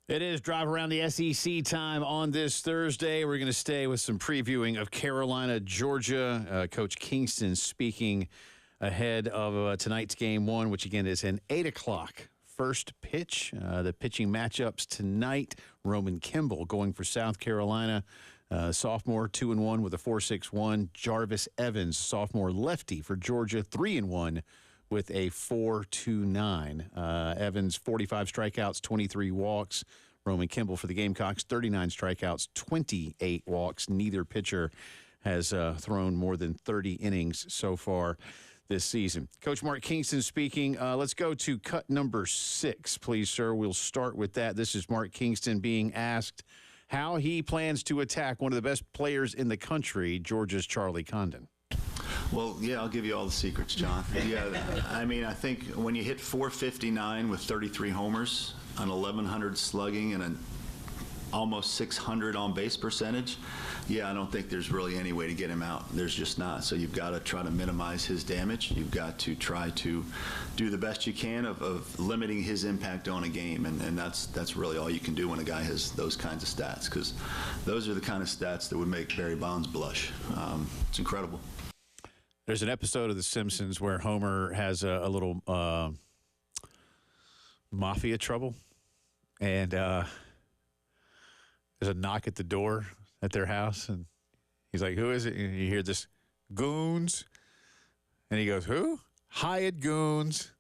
It is Drive Around the SEC time on this Thursday. We're going to stay with some previewing of Carolina, Georgia. Coach Kingston speaking ahead of tonight's game one, which again is an 8 o'clock first pitch. The pitching matchups tonight, Roman Kimball going for South Carolina, sophomore 2-1 with a 4.61. Jarvis Evans, sophomore lefty for Georgia, 3-1 with a 4.29. Evans, 45 strikeouts, 23 walks. Roman Kimball for the Gamecocks, 39 strikeouts, 28 walks. Neither pitcher has thrown more than 30 innings so far this season. Coach Mark Kingston speaking. Let's go to cut number 6, please, sir. We'll start with that. This is Mark Kingston being asked how he plans to attack one of the best players in the country, Georgia's Charlie Condon. Well, yeah, I'll give you all the secrets, John. Yeah, I mean, I think when you hit 459 with 33 homers, an 1,100 slugging, and an almost 600 on base percentage, yeah, I don't think there's really any way to get him out. There's just not. So you've got to try to minimize his damage. You've got to try to do the best you can of limiting his impact on a game, and that's really all you can do when a guy has those kinds of stats, because those are the kind of stats that would make Barry Bonds blush. It's incredible. There's an episode of The Simpsons where Homer has a little mafia trouble, and there's a knock at the door at their house, and he's like, "Who is it?" And you hear this, "Goons," and he goes, "Who?" "Hired goons."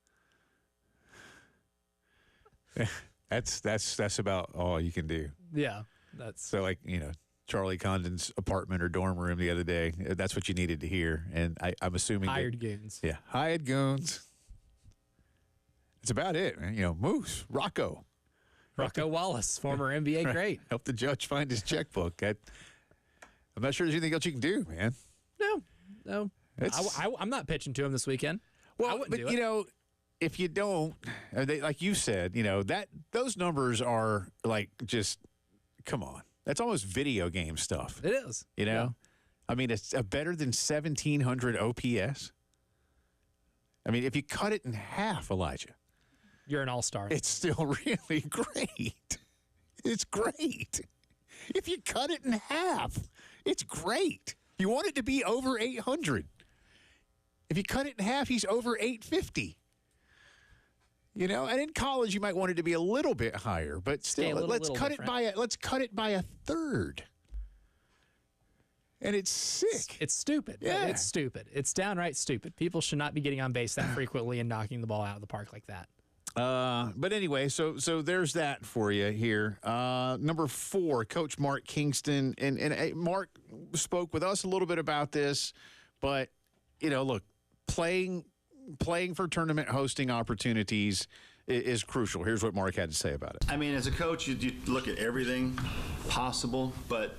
That's about all you can do. Yeah, that's so, like, you know, Charlie Condon's apartment or dorm room the other day. That's what you needed to hear. And I'm assuming hired goons. Yeah, hired goons. It's about it, man. You know, Moose, Rocco Wallace, former NBA great. Help the judge find his checkbook. I'm not sure there's anything else you can do, man. No. I'm not pitching to him this weekend. Well, but you know, if you don't, like you said, you know, those numbers are like, just come on. That's almost video game stuff. It is. You know? Yeah. I mean, it's better than 1,700 OPS. I mean, if you cut it in half, Elijah. You're an all-star. It's still really great. It's great. If you cut it in half, it's great. You want it to be over 800. If you cut it in half, he's over 850. You know, and in college you might want it to be a little bit higher, but still, let's cut it by a third. And it's sick. It's stupid. Yeah. It's stupid. It's downright stupid. People should not be getting on base that frequently and knocking the ball out of the park like that. But anyway, so there's that for you here. Number 4, Coach Mark Kingston, and Mark spoke with us a little bit about this, but you know, look, playing for tournament hosting opportunities is crucial. Here's what Mark had to say about it. I mean, as a coach, you look at everything possible, but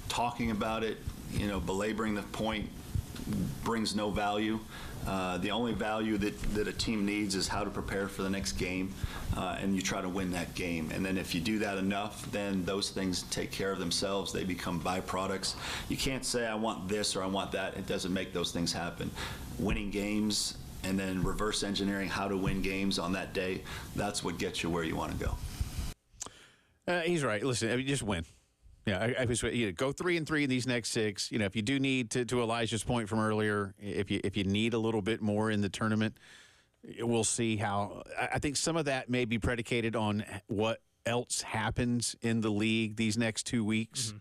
talking about it, you know, belaboring the point, brings no value. The only value that a team needs is how to prepare for the next game, and you try to win that game. And then if you do that enough, then those things take care of themselves. They become byproducts. You can't say, I want this or I want that. It doesn't make those things happen. Winning games and then reverse engineering how to win games on that day, that's what gets you where you want to go. He's right. Listen, I mean, just win. Yeah, I go 3-3 in these next 6. If you do need to Elijah's point from earlier, if you need a little bit more in the tournament, we'll see how. I think some of that may be predicated on what else happens in the league these next 2 weeks. Mm-hmm.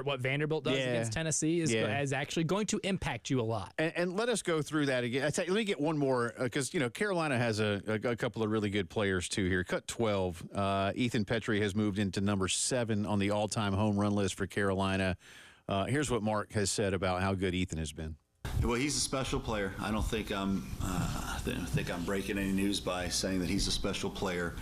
What Vanderbilt does against Tennessee is actually going to impact you a lot. And let us go through that again. Let me get one more, because Carolina has a couple of really good players too here. Cut 12. Ethan Petrie has moved into number 7 on the all-time home run list for Carolina. Here's what Mark has said about how good Ethan has been. Well, he's a special player. I don't think I'm breaking any news by saying that he's a special player.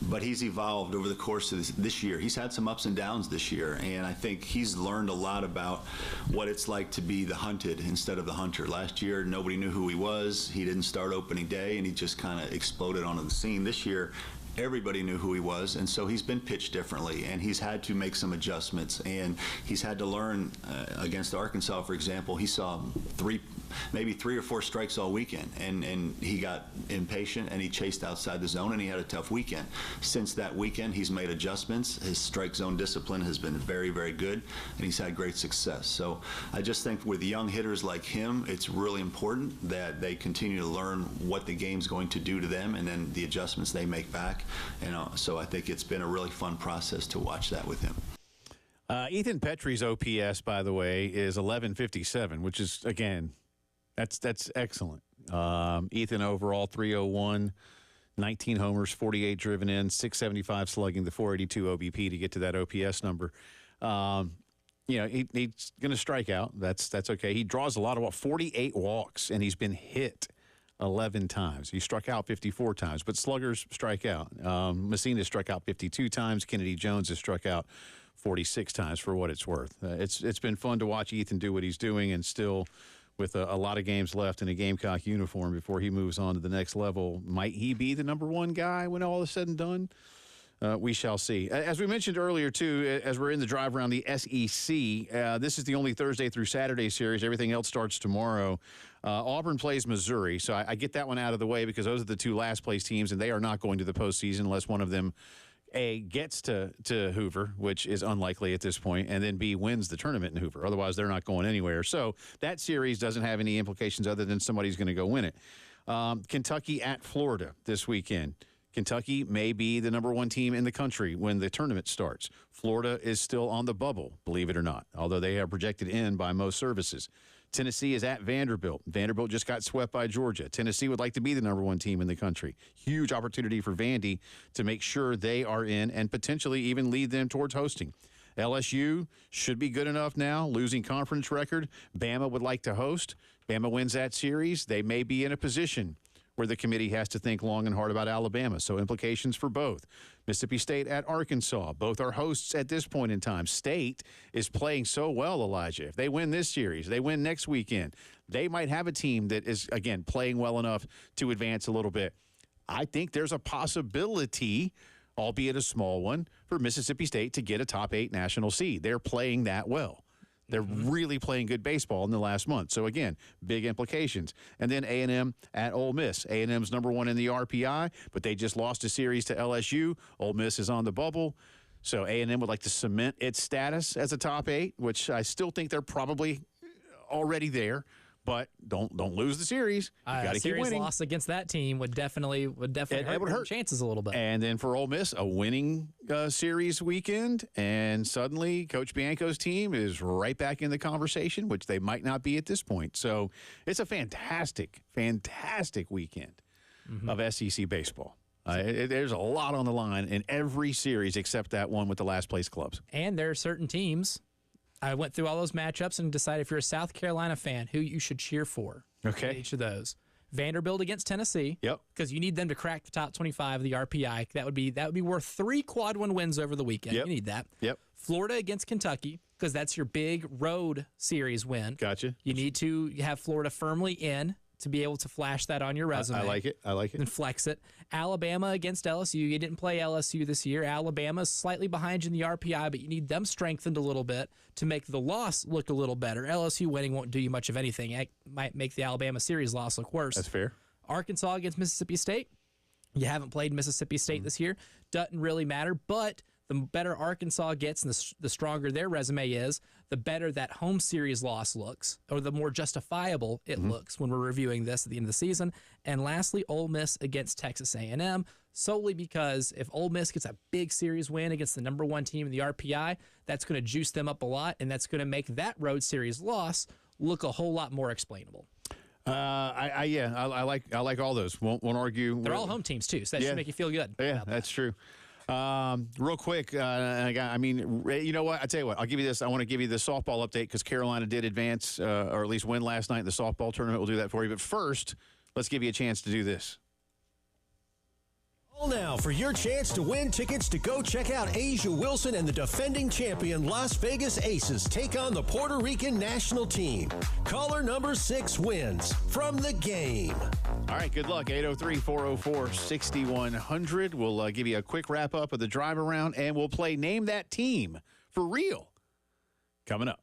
But he's evolved over the course of this year. He's had some ups and downs this year, and I think he's learned a lot about what it's like to be the hunted instead of the hunter. Last year, nobody knew who he was. He didn't start opening day, and he just kind of exploded onto the scene. This year, everybody knew who he was, and so he's been pitched differently, and he's had to make some adjustments, and he's had to learn. Against Arkansas, for example, he saw maybe three or four strikes all weekend, and he got impatient, and he chased outside the zone, and he had a tough weekend. Since that weekend, he's made adjustments. His strike zone discipline has been very, very good, and he's had great success. So I just think with young hitters like him, it's really important that they continue to learn what the game's going to do to them, and then the adjustments they make back. So I think it's been a really fun process to watch that with him. Ethan Petrie's OPS, by the way, is 1157, which is, again, that's excellent. Ethan overall 301, 19 homers, 48 driven in, 675 slugging, the 482 OBP to get to that OPS number. He's going to strike out. That's okay. He draws a lot of 48 walks, and he's been hit 11 times. He struck out 54 times, but sluggers strike out. Messina struck out 52 times. Kennedy Jones has struck out 46 times for what it's worth. It's been fun to watch Ethan do what he's doing, and still with a lot of games left in a Gamecock uniform before he moves on to the next level. Might he be the number 1 guy when all is said and done? We shall see. As we mentioned earlier, too, as we're in the drive around the SEC, this is the only Thursday through Saturday series. Everything else starts tomorrow. Auburn plays Missouri, so I get that one out of the way because those are the 2 last-place teams, and they are not going to the postseason unless one of them, A, gets to Hoover, which is unlikely at this point, and then B, wins the tournament in Hoover. Otherwise, they're not going anywhere. So that series doesn't have any implications other than somebody's going to go win it. Kentucky at Florida this weekend. Kentucky may be the number 1 team in the country when the tournament starts. Florida is still on the bubble, believe it or not, although they are projected in by most services. Tennessee is at Vanderbilt. Vanderbilt just got swept by Georgia. Tennessee would like to be the number 1 team in the country. Huge opportunity for Vandy to make sure they are in and potentially even lead them towards hosting. LSU should be good enough now, losing conference record. Bama would like to host. Bama wins that series. They may be in a position where the committee has to think long and hard about Alabama. So implications for both. Mississippi State at Arkansas. Both are hosts at this point in time. State is playing so well, Elijah. If they win this series, they win next weekend, they might have a team that is, again, playing well enough to advance a little bit. I think there's a possibility, albeit a small one, for Mississippi State to get a top 8 national seed. They're playing that well. They're really playing good baseball in the last month. So, again, big implications. And then A&M at Ole Miss. A&M's number 1 in the RPI, but they just lost a series to LSU. Ole Miss is on the bubble. So A&M would like to cement its status as a top 8, which I still think they're probably already there. But don't lose the series. You got to keep winning. Loss against that team would definitely hurt their chances a little bit. And then for Ole Miss, a winning series weekend, and suddenly Coach Bianco's team is right back in the conversation, which they might not be at this point. So it's a fantastic, fantastic weekend of SEC baseball. There's a lot on the line in every series except that one with the last place clubs. And there are certain teams. I went through all those matchups and decided if you're a South Carolina fan, who you should cheer for. Okay. Each of those. Vanderbilt against Tennessee. Yep. Because you need them to crack the top 25 of the RPI. That would be worth 3 quad one wins over the weekend. Yep. You need that. Yep. Florida against Kentucky, because that's your big road series win. Gotcha. You need to have Florida firmly in to be able to flash that on your resume. I like it. And flex it. Alabama against LSU. You didn't play LSU this year. Alabama's slightly behind you in the RPI, but you need them strengthened a little bit to make the loss look a little better. LSU winning won't do you much of anything. It might make the Alabama series loss look worse. That's fair. Arkansas against Mississippi State. You haven't played Mississippi State this year. Doesn't really matter, but the better Arkansas gets and the stronger their resume is, the better that home series loss looks, or the more justifiable it looks when we're reviewing this at the end of the season. And lastly, Ole Miss against Texas A&M, solely because if Ole Miss gets a big series win against the number 1 team in the RPI, that's going to juice them up a lot, and that's going to make that road series loss look a whole lot more explainable. I like all those. Won't argue. They're all home teams too, so that should make you feel good. Yeah, that's true. Real quick, you know what? I tell you what, I'll give you this. I want to give you the softball update because Carolina did advance, or at least win last night in the softball tournament. We'll do that for you. But first, let's give you a chance to do this. Call now for your chance to win tickets to go check out Asia Wilson and the defending champion Las Vegas Aces take on the Puerto Rican national team. Caller number 6 wins from the game. All right, good luck. 803-404-6100. We'll give you a quick wrap-up of the drive around, and we'll play Name That Team for real coming up.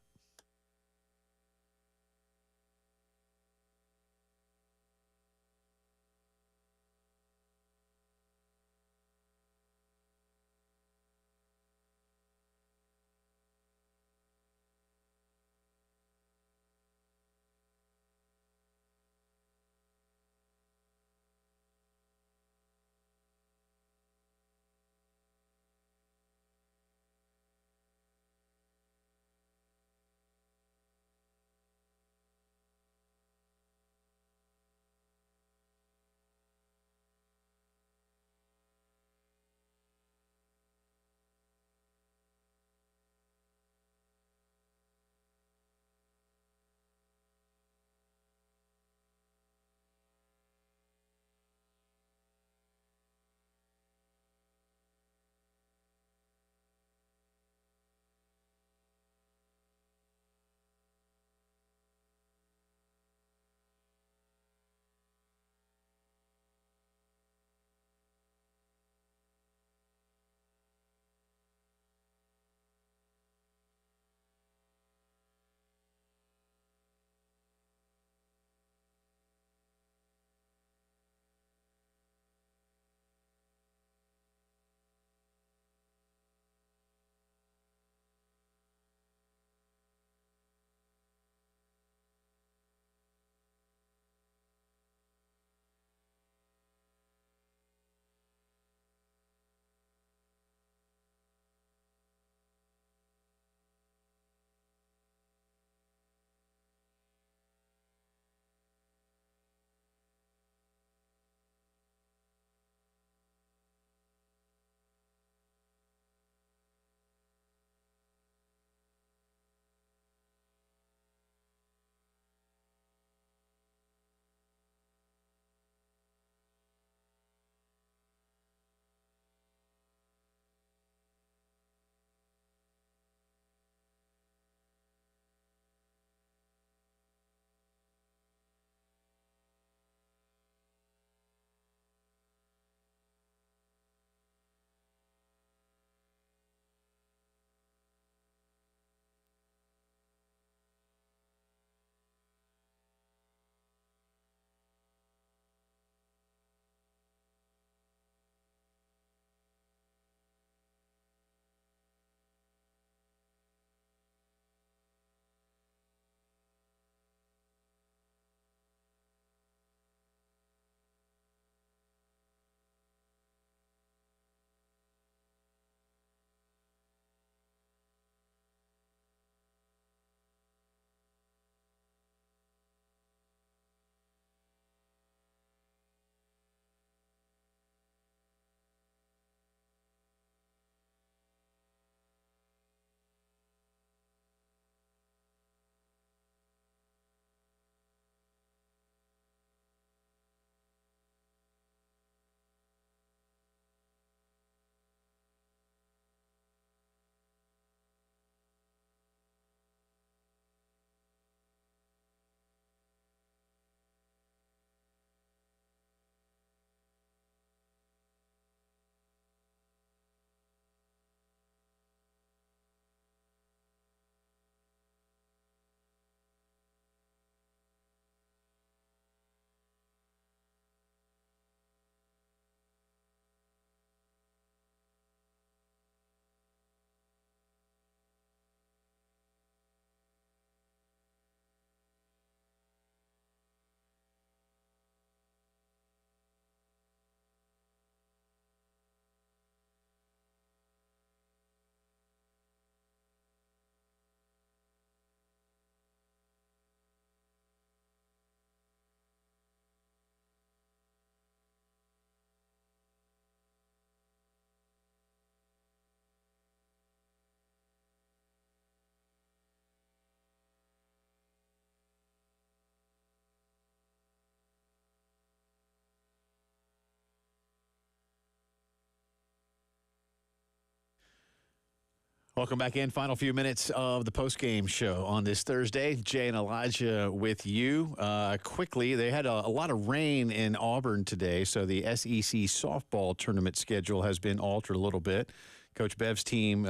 Welcome back in. Final few minutes of the postgame show on this Thursday. Jay and Elijah with you. Quickly, they had a lot of rain in Auburn today, so the SEC softball tournament schedule has been altered a little bit. Coach Bev's team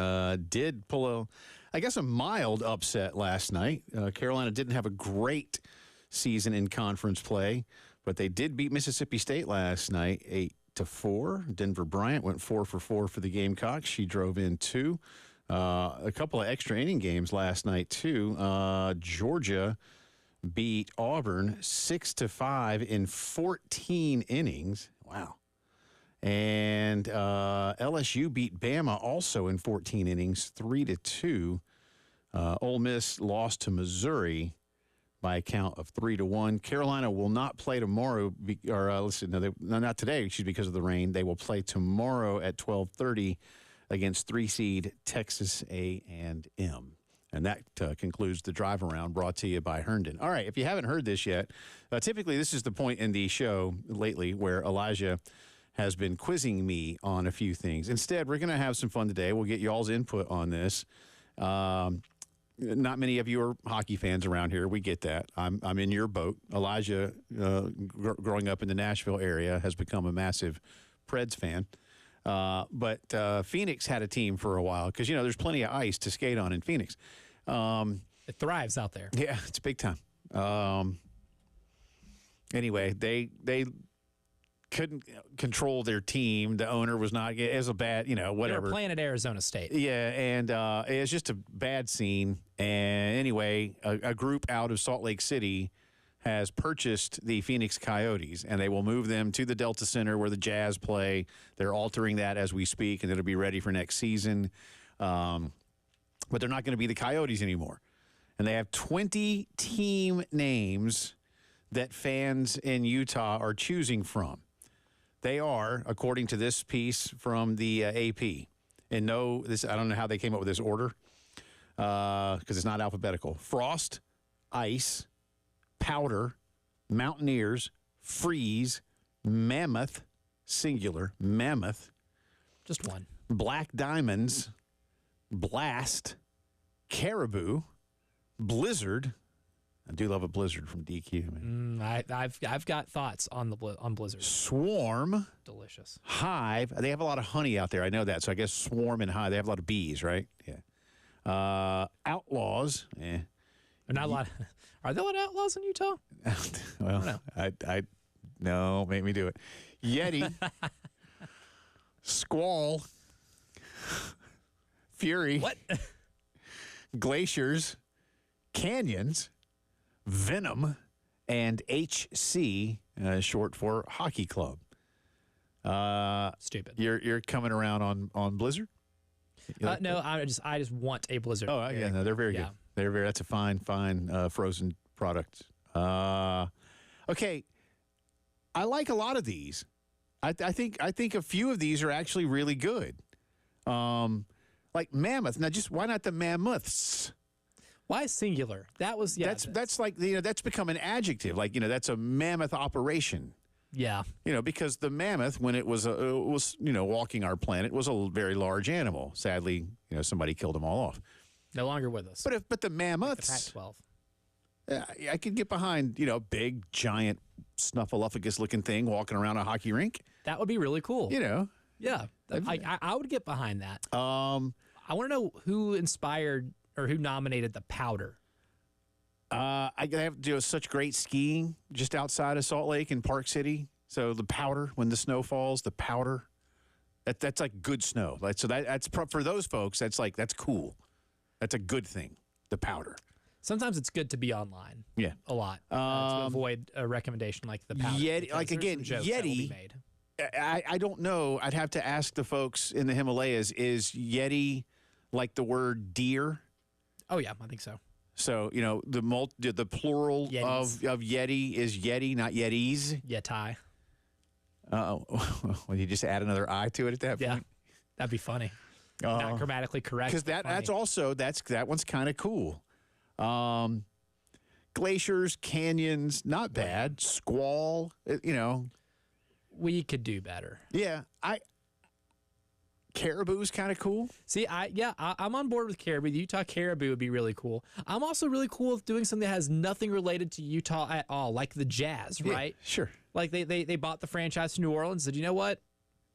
did pull a mild upset last night. Carolina didn't have a great season in conference play, but they did beat Mississippi State last night 8-4. Denver Bryant went 4 for 4 for the Gamecocks. She drove in 2. A couple of extra inning games last night, too. Georgia beat Auburn 6-5 in 14 innings. Wow. And LSU beat Bama also in 14 innings, 3-2. Ole Miss lost to Missouri by a count of 3-1. Carolina will not play tomorrow, not today, because of the rain. They will play tomorrow at 12:30 against 3-seed Texas A&M. And that concludes the drive around brought to you by Herndon. All right, if you haven't heard this yet, typically this is the point in the show lately where Elijah has been quizzing me on a few things. Instead, we're going to have some fun today. We'll get y'all's input on this. Not many of you are hockey fans around here. We get that. I'm in your boat. Elijah, growing up in the Nashville area, has become a massive Preds fan. But Phoenix had a team for a while because, there's plenty of ice to skate on in Phoenix. It thrives out there. Yeah, it's big time. Anyway, they couldn't control their team. The owner was not as a bad, whatever. They were playing at Arizona State. Yeah, and it was just a bad scene. And anyway, a group out of Salt Lake City has purchased the Phoenix Coyotes, and they will move them to the Delta Center where the Jazz play. They're altering that as we speak, and it'll be ready for next season. But they're not going to be the Coyotes anymore. And they have 20 team names that fans in Utah are choosing from. They are, according to this piece from the AP, and I don't know how they came up with this order because it's not alphabetical. Frost, Ice, Powder, Mountaineers, Freeze, Mammoth, singular, Mammoth. Just one. Black Diamonds, Blast, Caribou, Blizzard. I do love a Blizzard from DQ. Man. I've got thoughts on Blizzard. Swarm. Delicious. Hive. They have a lot of honey out there. I know that. So I guess Swarm and Hive. They have a lot of bees, right? Yeah. Outlaws. Not a lot. Are there a lot of outlaws in Utah? Well, I no, make me do it. Yeti, Squall, Fury, what? Glaciers, Canyons, Venom, and HC, short for Hockey Club. Stupid. You're coming around on Blizzard? No, I just want a Blizzard. Oh yeah, no, they're very good. That's a fine frozen product. Okay, I like a lot of these. I think a few of these are actually really good. Like Mammoth. Now, just why not the Mammoths? Why singular? That was That's like that's become an adjective. Like that's a mammoth operation. Yeah. Because the mammoth, when it was walking our planet, was a very large animal. Sadly, somebody killed them all off. No longer with us. But the mammoths, like the Pac-12. I could get behind big giant snuffleupagus looking thing walking around a hockey rink. That would be really cool. Yeah, I would get behind that. I want to know who inspired or who nominated the Powder. I have to do such great skiing just outside of Salt Lake in Park City. So the Powder, when the snow falls, the Powder, that's like good snow. So that's for those folks. That's cool. That's a good thing. The Powder. Sometimes it's good to be online. Yeah, a lot to avoid a recommendation like the Powder. Yeti. I don't know. I'd have to ask the folks in the Himalayas. Is Yeti like the word deer? Oh yeah, I think so. So the plural of Yeti is Yeti, not Yetis. Yeti. Well, you just add another I to it at that point. Yeah, that'd be funny. Not grammatically correct. Because that one's kind of cool. Glaciers, canyons, not bad. Squall, We could do better. Yeah, Caribou's kind of cool. See, I'm on board with Caribou. The Utah Caribou would be really cool. I'm also really cool with doing something that has nothing related to Utah at all, like the Jazz, right? Yeah, sure. Like they bought the franchise from New Orleans and said, you know what?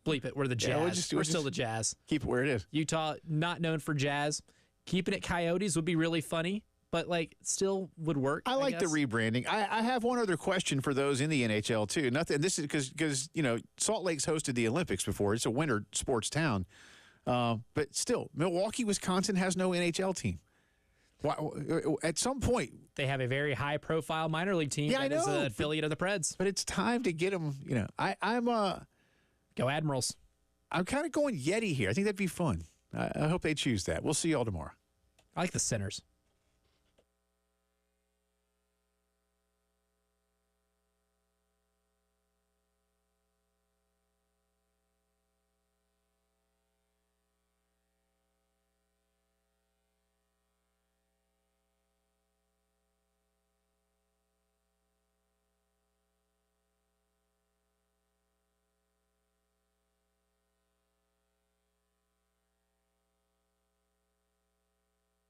Bleep it. We're the Jazz. We're still the Jazz. Keep it where it is. Utah, not known for Jazz. Keeping it Coyotes would be really funny, but still would work. I like the rebranding. I have one other question for those in the NHL too. Nothing. This is because Salt Lake's hosted the Olympics before. It's a winter sports town, but still, Milwaukee, Wisconsin has no NHL team. At some point, they have a very high-profile minor league team that is an affiliate of the Preds. But it's time to get them. Go Admirals. I'm kind of going Yeti here. I think that'd be fun. I hope they choose that. We'll see y'all tomorrow. I like the Sinners.